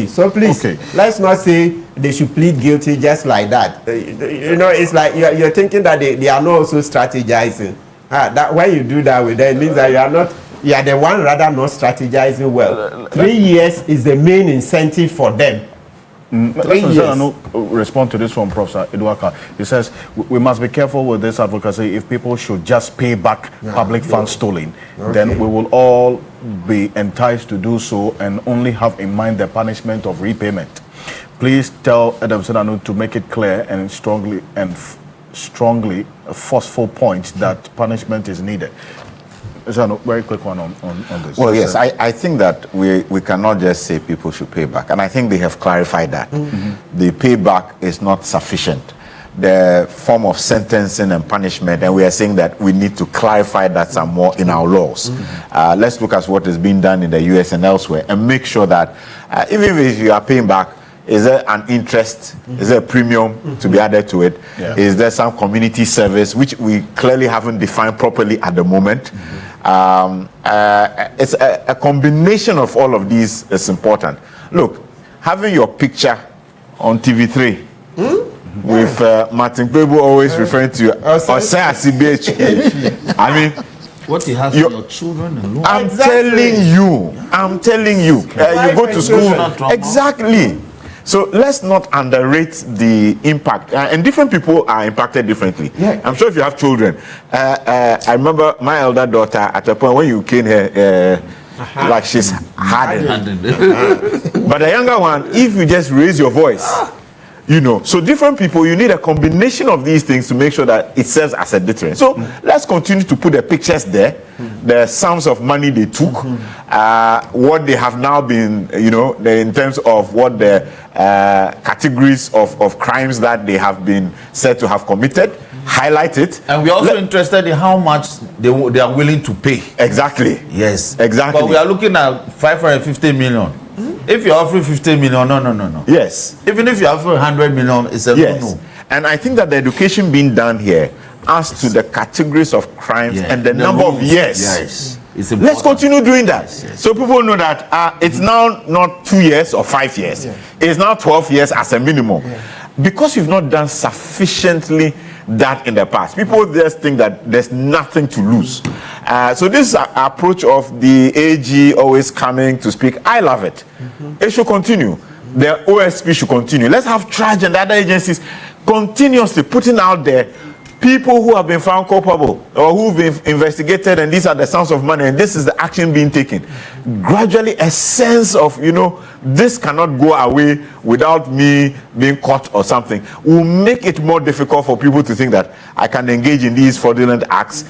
So please, let's not say they should plead guilty just like that. You know, it's like you're thinking that they are not also strategizing. That when you do that with them, it means that you are the one rather not strategizing well. 3 years is the main incentive for them. Let's respond to this from Professor Eduaka. He says we must be careful with this advocacy. If people should just pay back public funds stolen, then we will all be enticed to do so and only have in mind the punishment of repayment. Please tell Adam Senanu to make it clear and strongly forceful points that punishment is needed. So, very quick one on this. Well, yes, I think that we cannot just say people should pay back. And I think they have clarified that. The payback is not sufficient. The form of sentencing and punishment, and we are saying that we need to clarify that some more in our laws. Let's look at what is being done in the US and elsewhere and make sure that even if you are paying back, is there an interest? Is there a premium to be added to it? Is there some community service, which we clearly haven't defined properly at the moment? It's a combination of all of these is important. Look, having your picture on TV3 with Martin Kpebu always referring to you, I mean, what he has for your children alone. I'm telling you, you go to school. Exactly. So let's not underrate the impact. And different people are impacted differently. I'm sure if you have children. I remember my elder daughter at a point when you came here, like she's hardened. But the younger one, if you just raise your voice, you know, so different people, you need a combination of these things to make sure that it serves as a deterrent. So let's continue to put the pictures there, the sums of money they took, what they have now been, you know, in terms of what the categories of crimes that they have been said to have committed, highlight it. And we're also interested in how much they are willing to pay. Exactly. Yes. Exactly. But we are looking at 550 million. If you're offering 50 million, no. Yes. Even if you're offering 100 million, it's a no. And I think that the education being done here as to the categories of crimes and the number of years. Yes. Let's continue doing that. So people know that it's now not 2 years or 5 years. It's now 12 years as a minimum. Because you've not done sufficiently that in the past, people just think that there's nothing to lose. So this approach of the AG always coming to speak, I love it. It should continue. The OSP should continue. Let's have TRAJ and other agencies continuously putting out there people who have been found culpable or who've been investigated, and these are the sums of money, and this is the action being taken. Gradually, a sense of, you know, this cannot go away without me being caught or something, will make it more difficult for people to think that I can engage in these fraudulent acts,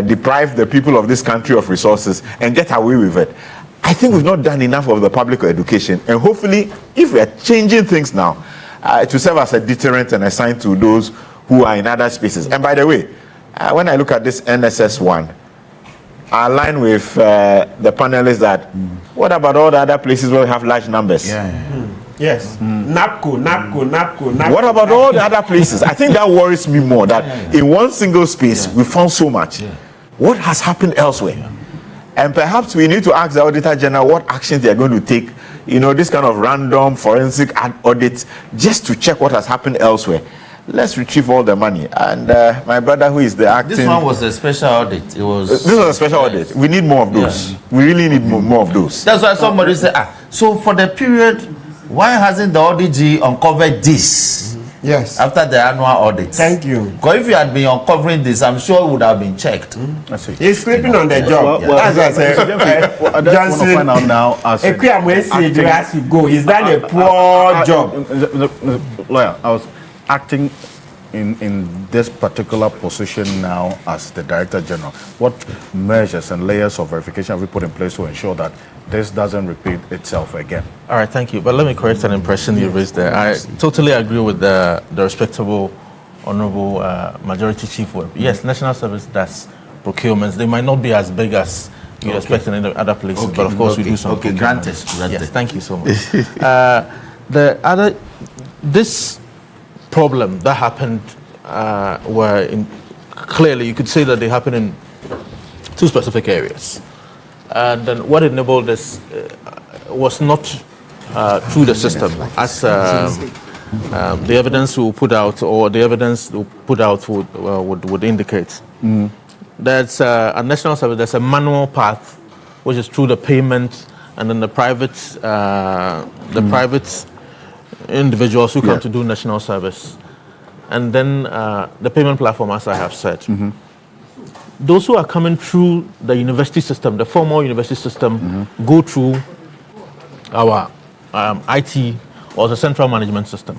deprive the people of this country of resources, and get away with it. I think we've not done enough of the public education, and hopefully, if we are changing things now, to serve as a deterrent and a sign to those who are in other spaces. And by the way, when I look at this NSS one, I align with the panelists that what about all the other places where we have large numbers? Yes. NAPCO. What about all the other places? I think that worries me more, that in one single space we found so much. What has happened elsewhere? And perhaps we need to ask the Auditor General what actions they are going to take, you know, this kind of random forensic audits, just to check what has happened elsewhere. Let's retrieve all the money. And my brother, who is the acting... This one was a special audit. It was... This was a special audit. We need more of those. We really need more of those. That's why somebody said, so for the period, why hasn't the ODG uncovered this? Yes. After the annual audit. Thank you. Because if you had been uncovering this, I'm sure it would have been checked. He's sleeping on the job. As I said, Johnson, find out now as has to go. He's done a poor job. Lawyer, I was acting in this particular position now as the Director General. What measures and layers of verification have we put in place to ensure that this doesn't repeat itself again? All right, thank you. But let me correct an impression you raised there. I totally agree with the respectable, honorable Majority Chief Whip. Yes, National Service does procurements. They might not be as big as you expect in other places, but of course we do some. Okay, granted. Yes, thank you so much. This problem that happened clearly you could say that they happened in two specific areas, and then what enabled this was not through the system, as the evidence we put out, or the evidence we put out would indicate. There's a National Service, there's a manual path which is through the payment, and then the private individuals who come to do National Service. And then the payment platform, as I have said. Those who are coming through the university system, the formal university system, go through our IT or the central management system.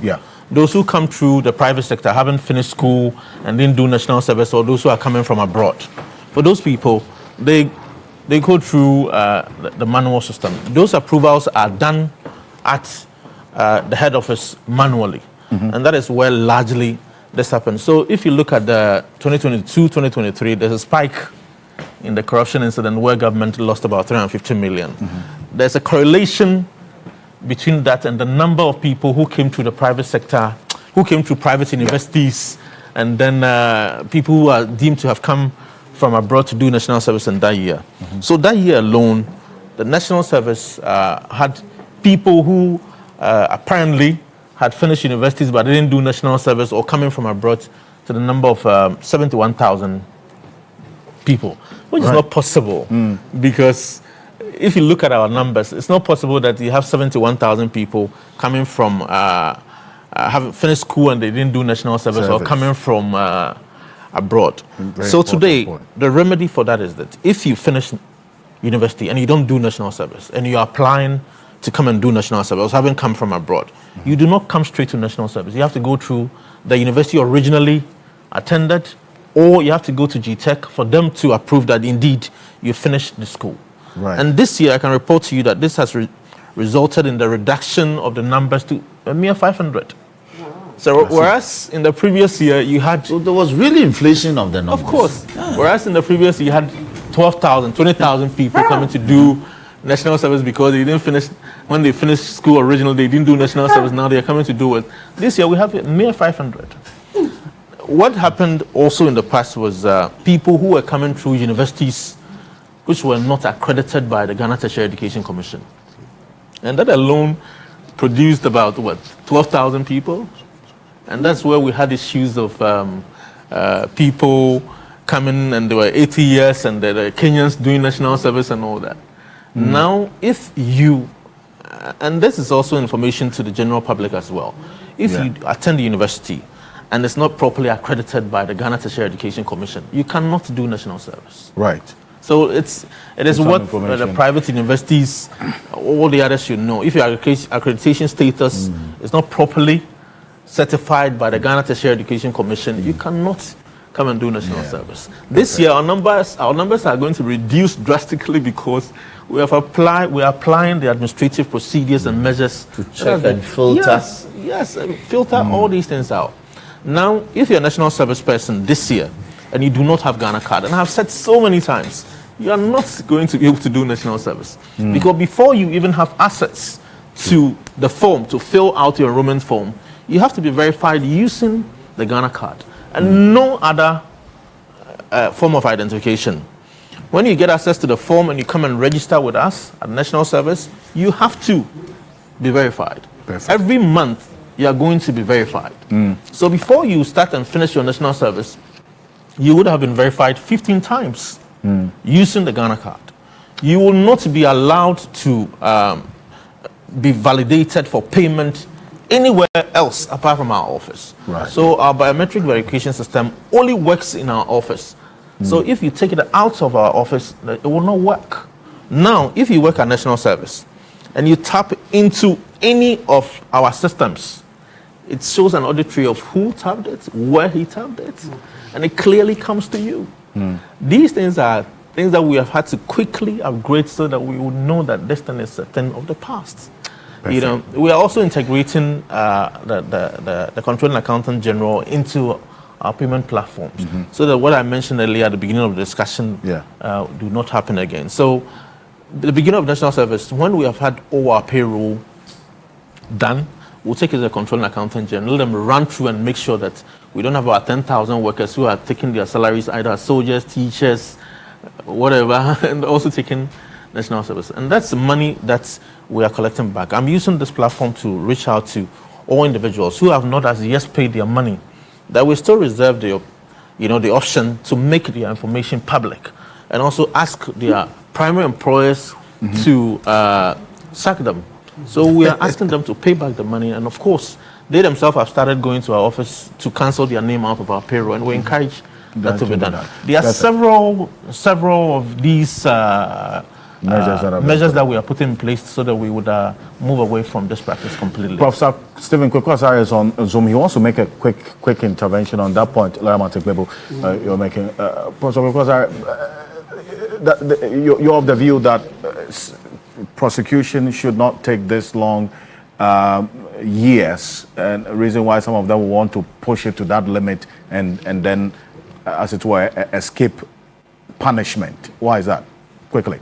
Those who come through the private sector, haven't finished school and didn't do National Service, or those who are coming from abroad. For those people, they go through the manual system. Those approvals are done at the head office manually. And that is where largely this happened. So if you look at the 2022-2023, there's a spike in the corruption incident where government lost about 350 million. There's a correlation between that and the number of people who came through the private sector, who came through private universities, and then people who are deemed to have come from abroad to do National Service in that year. So that year alone, the National Service had people who apparently had finished universities but didn't do National Service, or coming from abroad, to the number of 71,000 people, which is not possible, because if you look at our numbers, it's not possible that you have 71,000 people coming from having finished school and they didn't do National Service, or coming from abroad. So today, the remedy for that is that if you finish university and you don't do national service, and you're applying to come and do national service, having come from abroad, you do not come straight to national service. You have to go through the university originally attended, or you have to go to GTech for them to approve that indeed you finished the school. Right. And this year, I can report to you that this has resulted in the reduction of the numbers to a mere 500. So whereas in the previous year you had... So there was really inflation of the numbers. Of course. Whereas in the previous year you had 12,000, 20,000 people coming to do national service because they didn't finish, when they finished school originally, they didn't do national service, now they're coming to do it. This year we have a mere 500. What happened also in the past was people who were coming through universities which were not accredited by the Ghana Tertiary Education Commission. And that alone produced about, 12,000 people? And that's where we had issues of people coming and they were 80 years and the Kenyans doing national service and all that. Now, if you, and this is also information to the general public as well, if you attend the university and it's not properly accredited by the Ghana Tertiary Education Commission, you cannot do national service. Right. So it is what the private universities, all the others should know. If your accreditation status is not properly certified by the Ghana Tertiary Education Commission, you cannot come and do national service. This year, our numbers are going to reduce drastically because we are applying the administrative procedures and measures to check and filter. Yes, filter all these things out. Now, if you're a national service person this year and you do not have Ghana card, and I've said so many times, you are not going to be able to do national service because before you even have access to the form to fill out your enrollment form, you have to be verified using the Ghana card and no other form of identification. When you get access to the form and you come and register with us at National Service, you have to be verified. Perfect. Every month, you are going to be verified. So before you start and finish your National Service, you would have been verified 15 times using the Ghana card. You will not be allowed to be validated for payment anywhere else apart from our office. Right. So our biometric verification system only works in our office. So if you take it out of our office, it will not work. Now, if you work at National Service and you tap into any of our systems, it shows an auditory of who tapped it, where he tapped it, and it clearly comes to you. These things are things that we have had to quickly upgrade so that we would know that this thing is a thing of the past. You know, we are also integrating the Controlling Accountant General into our payment platforms, so that what I mentioned earlier at the beginning of the discussion do not happen again. So, the beginning of National Service, when we have had all our payroll done, we'll take it to the Controlling Accountant General, let them run through and make sure that we don't have our 10,000 workers who are taking their salaries, either as soldiers, teachers, whatever, and also taking National Service. And that's the money that we are collecting back. I'm using this platform to reach out to all individuals who have not as yet paid their money, that we still reserve the option to make their information public and also ask their primary employers to sack them. So we are asking them to pay back the money, and of course, they themselves have started going to our office to cancel their name out of our payroll, and we encourage that to be done. There are several of these measures that we are putting in place so that we would move away from this practice completely. Professor Stephen Kwekwasare is on Zoom. He wants to make a quick intervention on that point. You're making. Professor Kwekwasare, you're of the view that prosecution should not take this long years, and the reason why some of them will want to push it to that limit and then, as it were, escape punishment. Why is that? Quickly.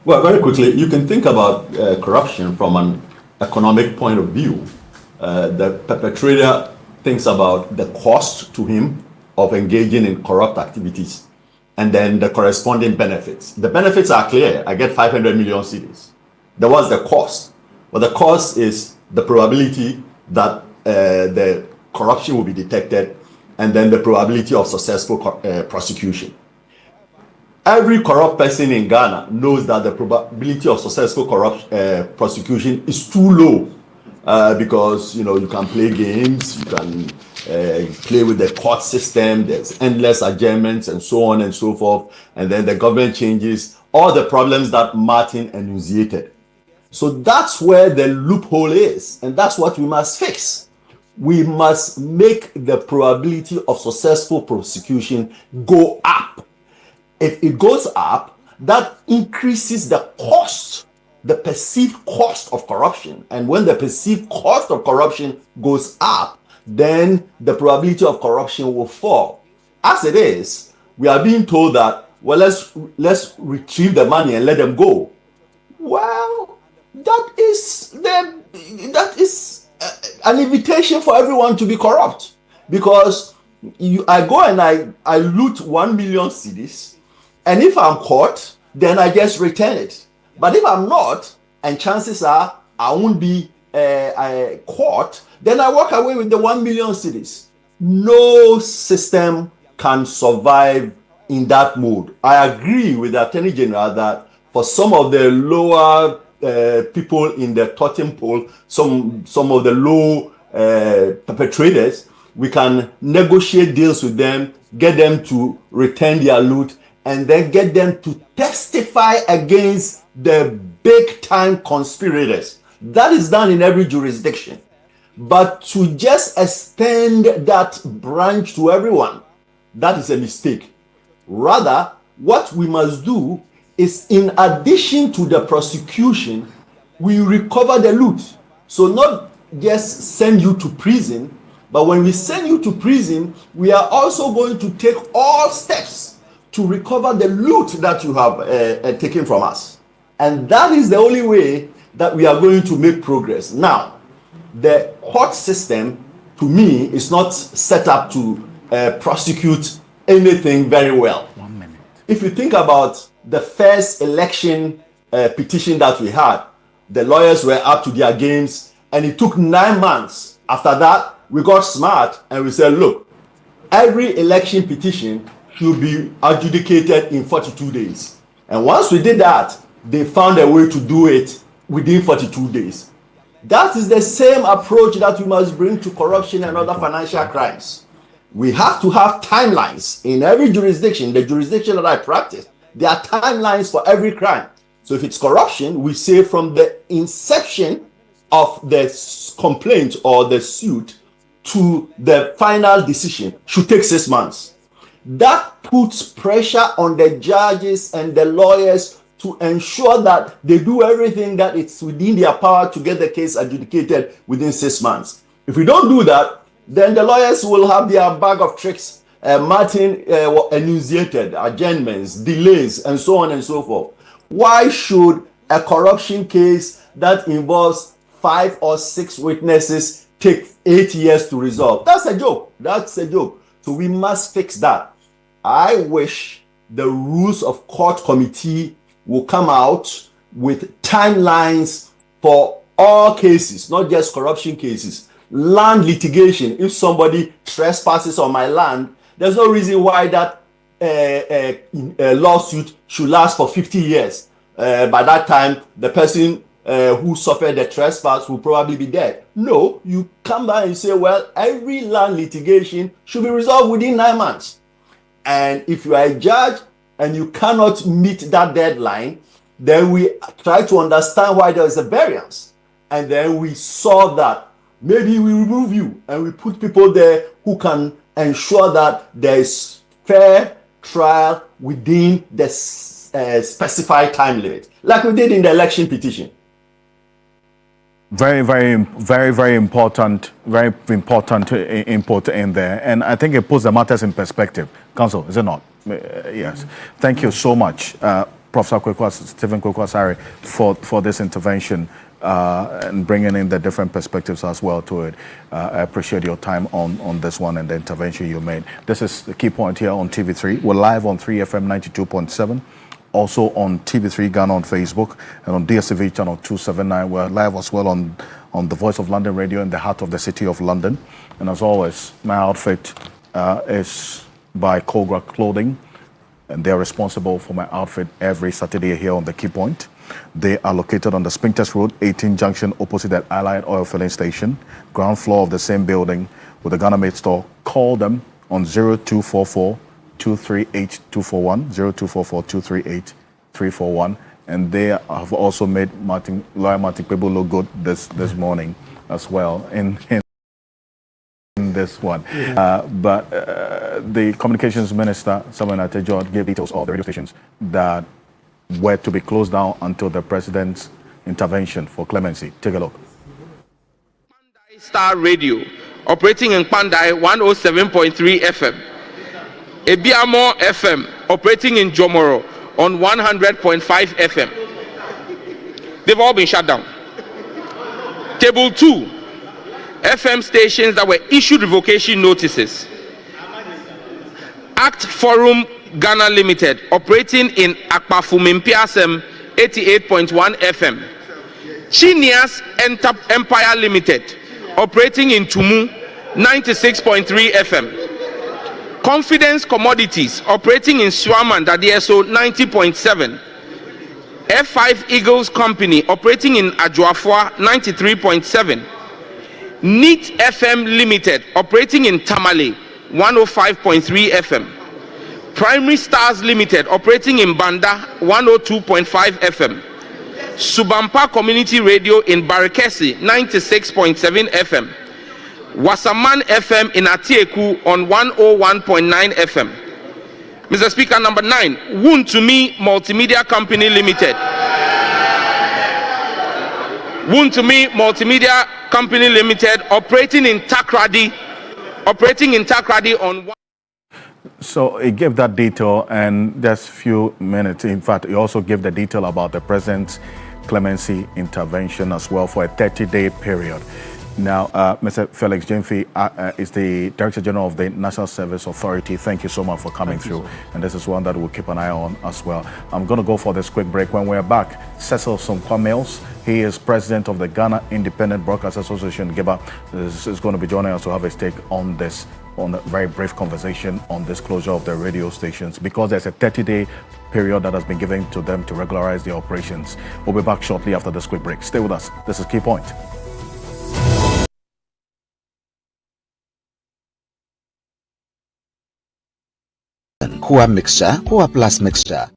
Well, very quickly, you can think about corruption from an economic point of view. The perpetrator thinks about the cost to him of engaging in corrupt activities, and then the corresponding benefits. The benefits are clear. I get 500 million cedis. There was the cost. But the cost is the probability that the corruption will be detected, and then the probability of successful prosecution. Every corrupt person in Ghana knows that the probability of successful prosecution is too low, because you can play games, you can play with the court system, there's endless adjournments and so on and so forth, and then the government changes all the problems that Martin enunciated. So that's where the loophole is, and that's what we must fix. We must make the probability of successful prosecution go up. If it goes up, that increases the cost, the perceived cost of corruption. And when the perceived cost of corruption goes up, then the probability of corruption will fall. As it is, we are being told that, well, let's retrieve the money and let them go. Well, that is an invitation for everyone to be corrupt, because I go and I loot 1 million cedis, and if I'm caught, then I just return it. But if I'm not, and chances are I won't be caught, then I walk away with the 1 million cedis. No system can survive in that mode. I agree with the Attorney General that for some of the lower people in the totem pole, some of the low perpetrators, we can negotiate deals with them, get them to return their loot, and then get them to testify against the big time conspirators. That is done in every jurisdiction. But to just extend that branch to everyone, that is a mistake. Rather, what we must do is, in addition to the prosecution, we recover the loot. So not just send you to prison, but when we send you to prison, we are also going to take all steps to recover the loot that you have taken from us. And that is the only way that we are going to make progress. Now, the court system, to me, is not set up to prosecute anything very well. 1 minute. If you think about the first election petition that we had, the lawyers were up to their games, and it took 9 months. After that, we got smart and we said, look, every election petition should be adjudicated in 42 days. And once we did that, they found a way to do it within 42 days. That is the same approach that we must bring to corruption and other financial crimes. We have to have timelines in every jurisdiction. The jurisdiction that I practice, there are timelines for every crime. So if it's corruption, we say from the inception of the complaint or the suit to the final decision should take 6 months. That puts pressure on the judges and the lawyers to ensure that they do everything that it's within their power to get the case adjudicated within 6 months. If we don't do that, then the lawyers will have their bag of tricks. Martin enunciated adjournments, delays, and so on and so forth. Why should a corruption case that involves 5 or 6 witnesses take 8 years to resolve? That's a joke. That's a joke. So we must fix that. I wish the rules of court committee will come out with timelines for all cases, not just corruption cases. Land litigation, if somebody trespasses on my land, there's no reason why that lawsuit should last for 50 years. By that time, the person who suffered the trespass will probably be dead. No, you come back and say, well, every land litigation should be resolved within 9 months. And if you are a judge and you cannot meet that deadline, then we try to understand why there is a variance. And then we saw that maybe we remove you and we put people there who can ensure that there is fair trial within the specified time limit, like we did in the election petition. Very important input in there. And I think it puts the matters in perspective. Counsel, is it not? Yes. Thank you so much, Professor Stephen Kweku-Asare, for this intervention and bringing in the different perspectives as well to it. I appreciate your time on this one and the intervention you made. This is the key point here on TV3. We're live on 3FM 92.7. Also on TV3 Ghana on Facebook and on DSTV channel 279. We're live as well on the Voice of London Radio in the heart of the city of London. And as always, my outfit is by Cogra Clothing, and they're responsible for my outfit every Saturday here on the Key Point. They are located on the Spintex Road, 18 Junction, opposite that Allied Oil Filling Station, ground floor of the same building with the Ghana Made store. Call them on 0244 238 241, 0244 238 341. And they have also made lawyer Martin Kpebu look good this morning as well in this one. But the communications minister, Samuel Atejo, gave details of the radio stations that were to be closed down until the president's intervention for clemency. Take a look. Star Radio, operating in Pandai 107.3 FM. Ebiamo FM, operating in Jomoro on 100.5 FM. They've all been shut down. Table 2, FM stations that were issued revocation notices. Act Forum Ghana Limited, operating in Akpafumimpiasem 88.1 FM. Chinias Empire Limited, operating in Tumu 96.3 FM. Confidence Commodities, operating in Swaman Dadieso 90.7. F5 Eagles Company, operating in Ajuafua 93.7. Neat FM Limited, operating in Tamale 105.3 FM. Primary Stars Limited, operating in Banda 102.5 FM. Subampa Community Radio in Barakesi 96.7 FM. Wasaman FM in Atieku on 101.9 FM. Mr. Speaker, number 9, Woon to Me Multimedia Company Limited. Woon to Me Multimedia Company Limited, operating in Takrady on one. So he gave that detail, and just few minutes. In fact, he also gave the detail about the president's clemency intervention as well for a 30-day period. Now, Mr. Felix Jemfi is the Director General of the National Service Authority. Thank you so much for coming through. And this is one that we'll keep an eye on as well. I'm going to go for this quick break. When we're back, Cecil Sonkwamels, he is President of the Ghana Independent Broadcast Association, GIBA, is going to be joining us to have a stake on this, on a very brief conversation on this closure of the radio stations, because there's a 30-day period that has been given to them to regularize their operations. We'll be back shortly after this quick break. Stay with us. This is Key Point. Hua mixture, Hua plus mixture.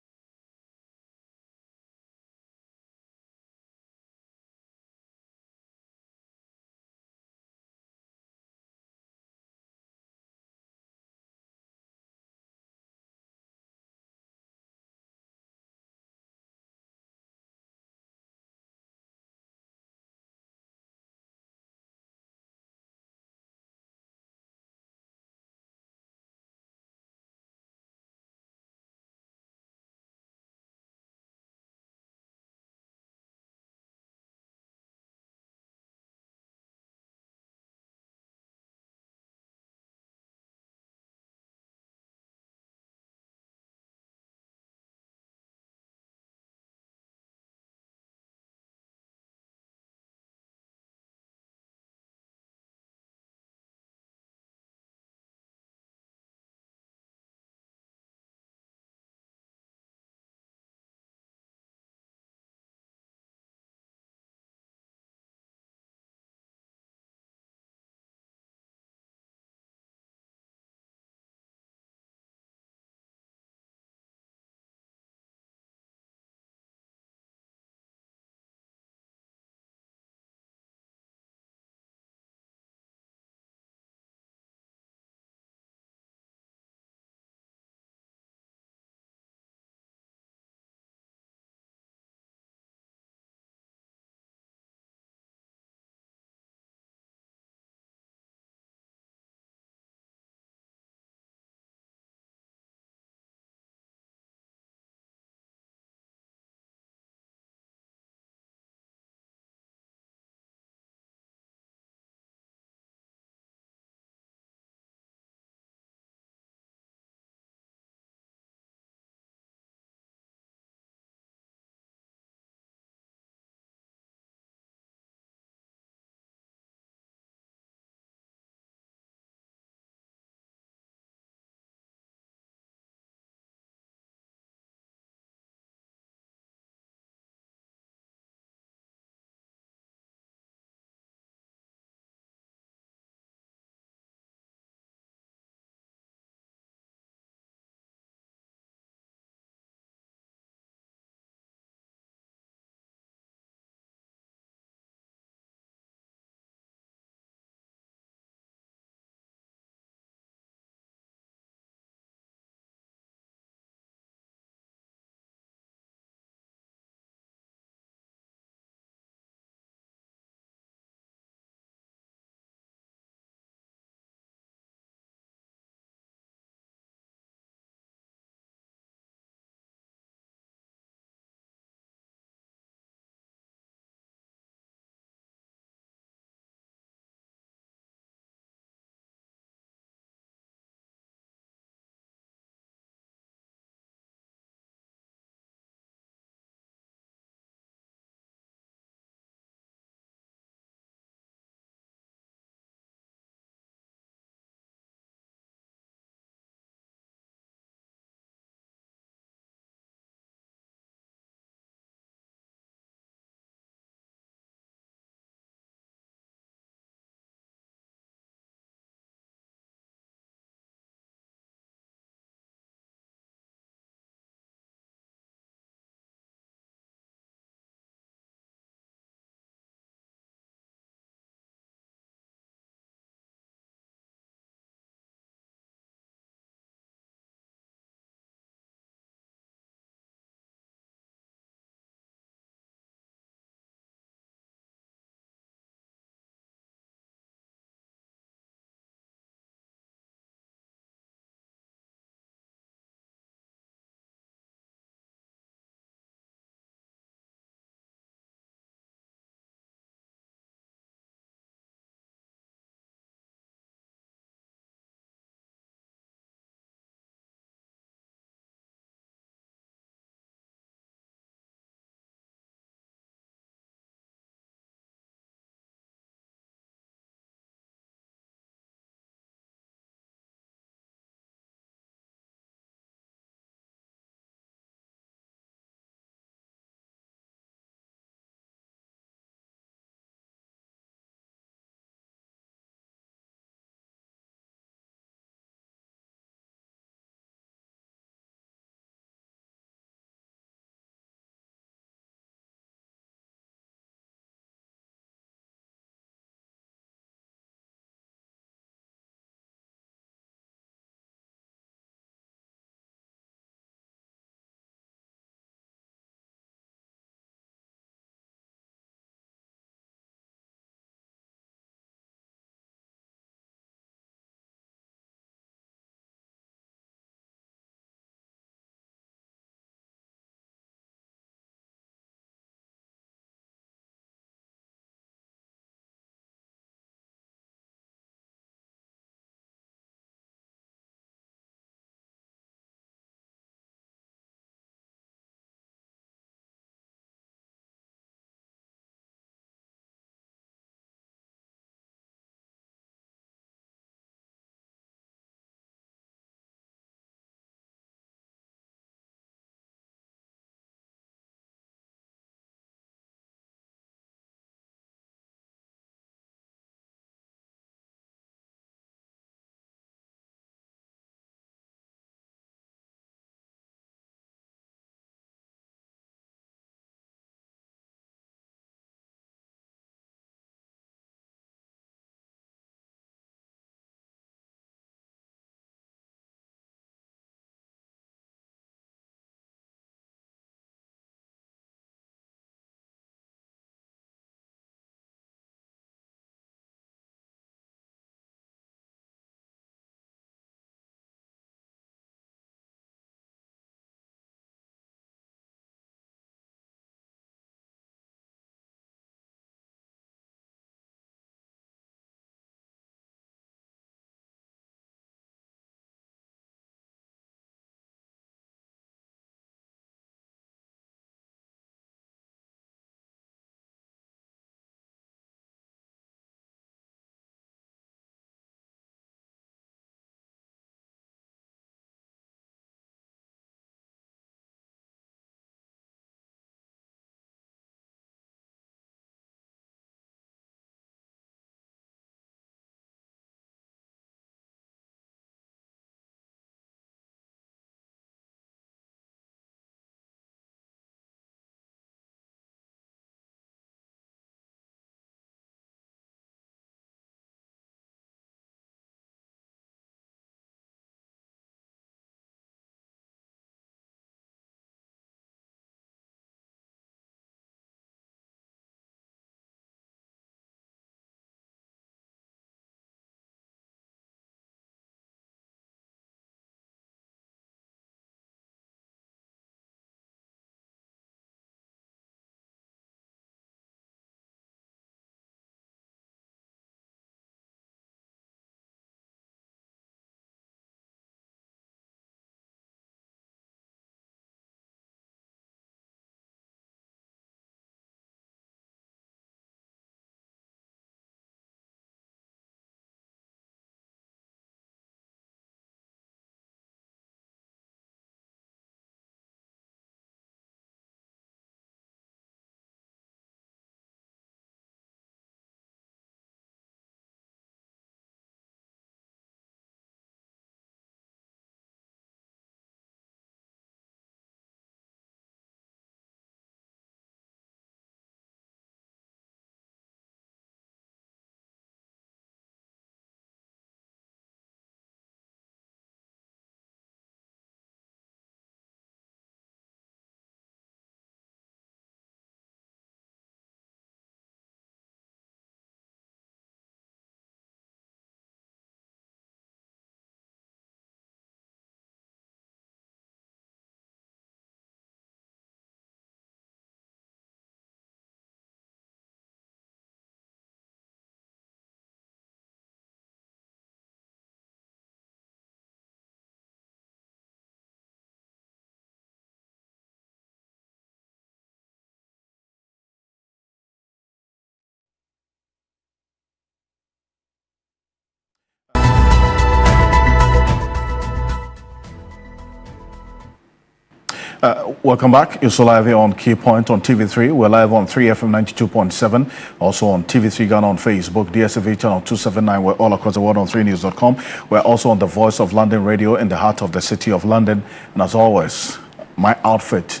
Welcome back. You're still live here on Key Point on TV3. We're live on 3FM 92.7. Also on TV3 Ghana on Facebook, DSTV channel 279. We're all across the world on 3news.com. We're also on the Voice of London radio in the heart of the city of London. And as always, my outfit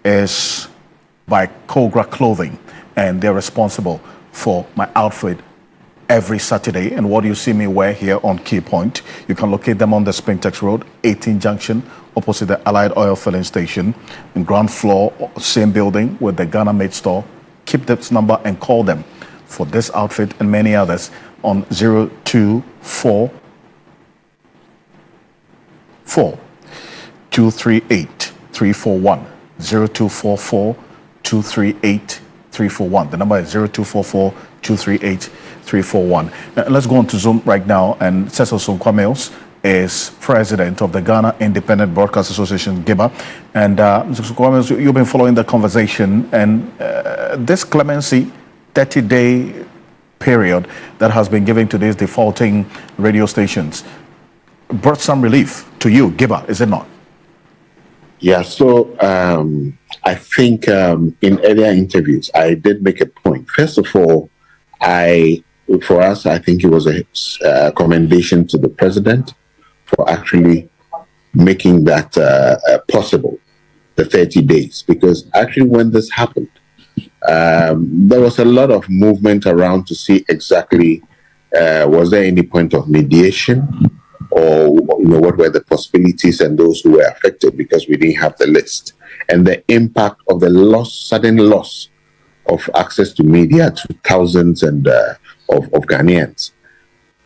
is by Kogra Clothing, and they're responsible for my outfit every Saturday. And what you see me wear here on Key Point, you can locate them on the Spintex Road, 18 Junction, opposite the Allied Oil Filling Station, in ground floor, same building with the Ghana Made store. Keep this number and call them for this outfit and many others on 0244 238 341. 0244 238 341. The number is 0244 238 341. Let's go on to Zoom right now. And Cecil Sonkwamels is president of the Ghana Independent Broadcast Association, GIBA. And Mr. Sonkwamels, you've been following the conversation. And this clemency 30-day period that has been given to these defaulting radio stations brought some relief to you, GIBA, is it not? Yeah, so I think in earlier interviews, I did make a point. First of all, for us, I think it was a commendation to the president for actually making that possible, the 30 days. Because actually when this happened, there was a lot of movement around to see exactly was there any point of mediation, or what were the possibilities and those who were affected, because we didn't have the list, and the impact of the sudden loss of access to media to thousands of Ghanaians.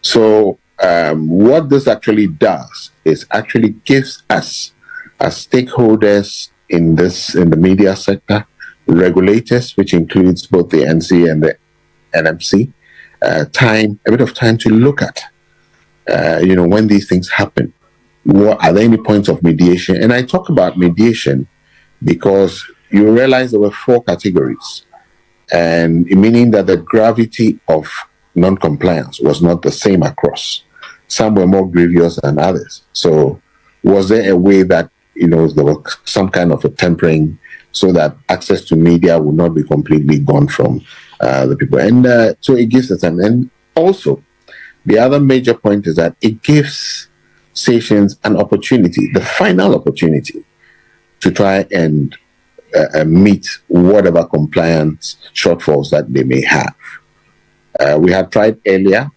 So what this actually does is actually gives us as stakeholders in the media sector, regulators, which includes both the NCA and the NMC, a bit of time to look at when these things happen, what are there any points of mediation? And I talk about mediation because you realize there were 4 categories, and meaning that the gravity of non-compliance was not the same across. Some were more grievous than others. So was there a way that there was some kind of a tempering so that access to media would not be completely gone from the people? And so it gives us time. And also, the other major point is that it gives stations an opportunity, the final opportunity, to try and meet whatever compliance shortfalls that they may have. We had tried earlier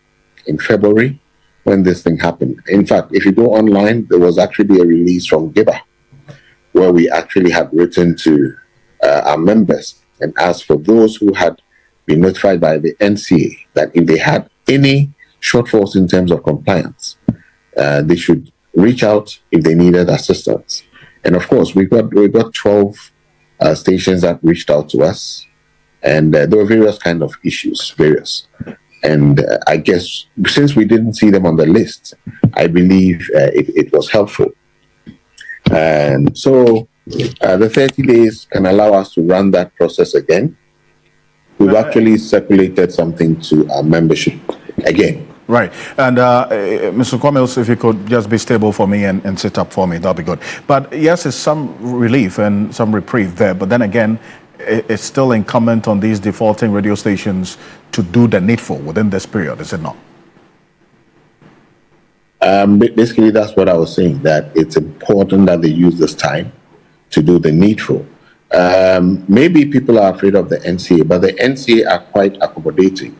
in February when this thing happened. In fact, if you go online, there was actually a release from GIBA where we actually had written to our members and asked for those who had been notified by the NCA that if they had any shortfalls in terms of compliance, they should reach out if they needed assistance. And of course, we got 12 stations that reached out to us, and there were various kind of issues, And I guess since we didn't see them on the list, I believe it was helpful. And so the 30 days can allow us to run that process again. We've actually circulated something to our membership again. Right. And Mr. Kwamels, if you could just be stable for me and sit up for me, that'll be good. But yes, it's some relief and some reprieve there. But then again, it's still incumbent on these defaulting radio stations to do the needful within this period, is it not? Basically, that's what I was saying, that it's important that they use this time to do the needful. Maybe people are afraid of the NCA, but the NCA are quite accommodating.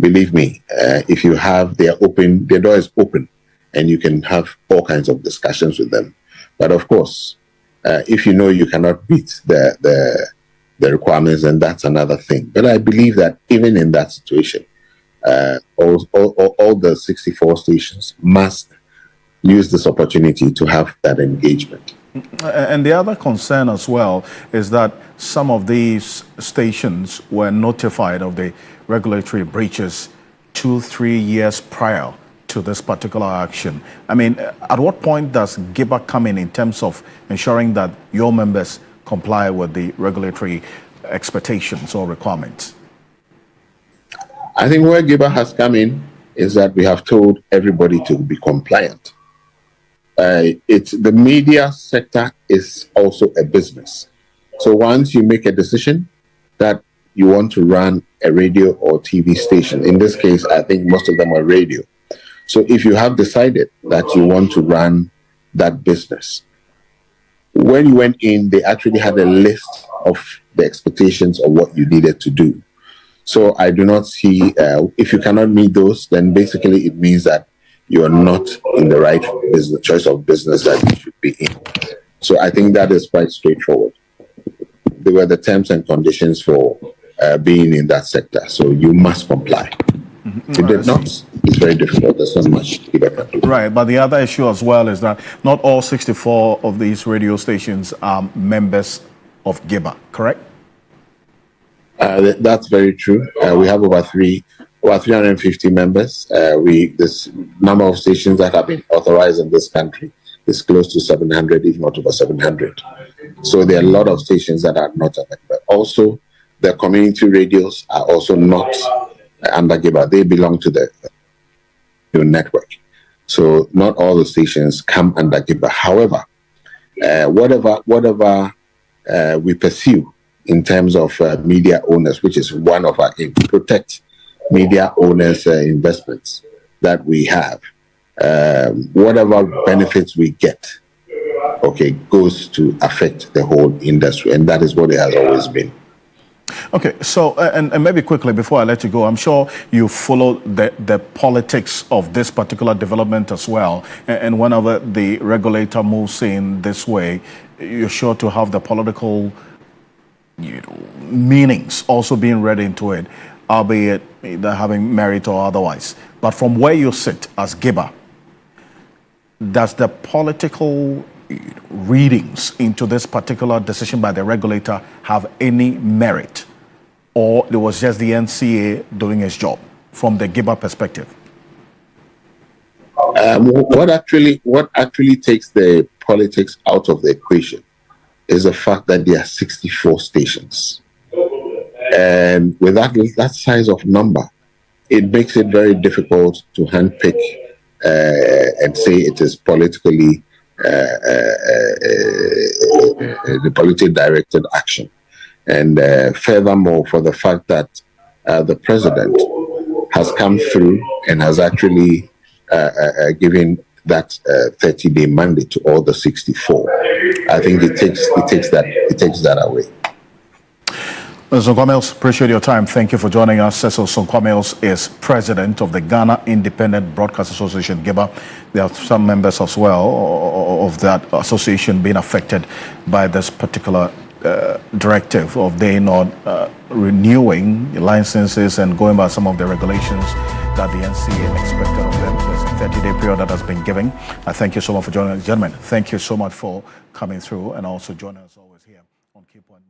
Believe me, if you have their door is open, and you can have all kinds of discussions with them. But of course, if you know you cannot meet the requirements, then that's another thing. But I believe that even in that situation, all the 64 stations must use this opportunity to have that engagement. And the other concern as well is that some of these stations were notified of the regulatory breaches 2-3 years prior to this particular action. I mean, at what point does GIBA come in terms of ensuring that your members comply with the regulatory expectations or requirements? I think where GIBA has come in is that we have told everybody to be compliant. the media sector is also a business. So once you make a decision that you want to run a radio or TV station, in this case, I think most of them are radio. So if you have decided that you want to run that business, when you went in, they actually had a list of the expectations of what you needed to do. So I do not see, if you cannot meet those, then basically it means that you are not in the right business choice of business that you should be in. So I think that is quite straightforward. They were the terms and conditions for being in that sector. So you must comply. If you did not, it's very difficult. There's not much you can do. Right, but the other issue as well is that not all 64 of these radio stations are members of GIBA, correct? That's very true. We have over 350 members. This number of stations that have been authorized in this country is close to 700, if not over 700. So there are a lot of stations that are not under GIBA. Also, the community radios are also not under GIBA. They belong to the network. So not all the stations come under GIBA. However, whatever we pursue in terms of media owners, which is one of our aims, protect media owners' investments that we have. Whatever benefits we get, goes to affect the whole industry, and that is what it has always been. Okay, so, and maybe quickly before I let you go, I'm sure you follow the politics of this particular development as well. And whenever the regulator moves in this way, you're sure to have the political meanings also being read into it, albeit either having merit or otherwise. But from where you sit as GIBA, does the political readings into this particular decision by the regulator have any merit, or it was just the NCA doing its job from the GIBA perspective? What actually takes the politics out of the equation is the fact that there are 64 stations, and with that size of number, it makes it very difficult to handpick and say it is politically the politically directed action. And furthermore, for the fact that the president has come through and has actually given that 30-day mandate to all the 64, I think it takes that away. Mr. Sonkwa-Mills, appreciate your time. Thank you for joining us. Cecil Sonkwa-Mills is president of the Ghana Independent Broadcast Association, GIBA. There are some members as well of that association being affected by this particular directive of they not renewing licenses and going by some of the regulations that the NCA expected of them. There's a 30-day period that has been given. I thank you so much for joining us. Gentlemen, thank you so much for coming through and also joining us always here on Key Point.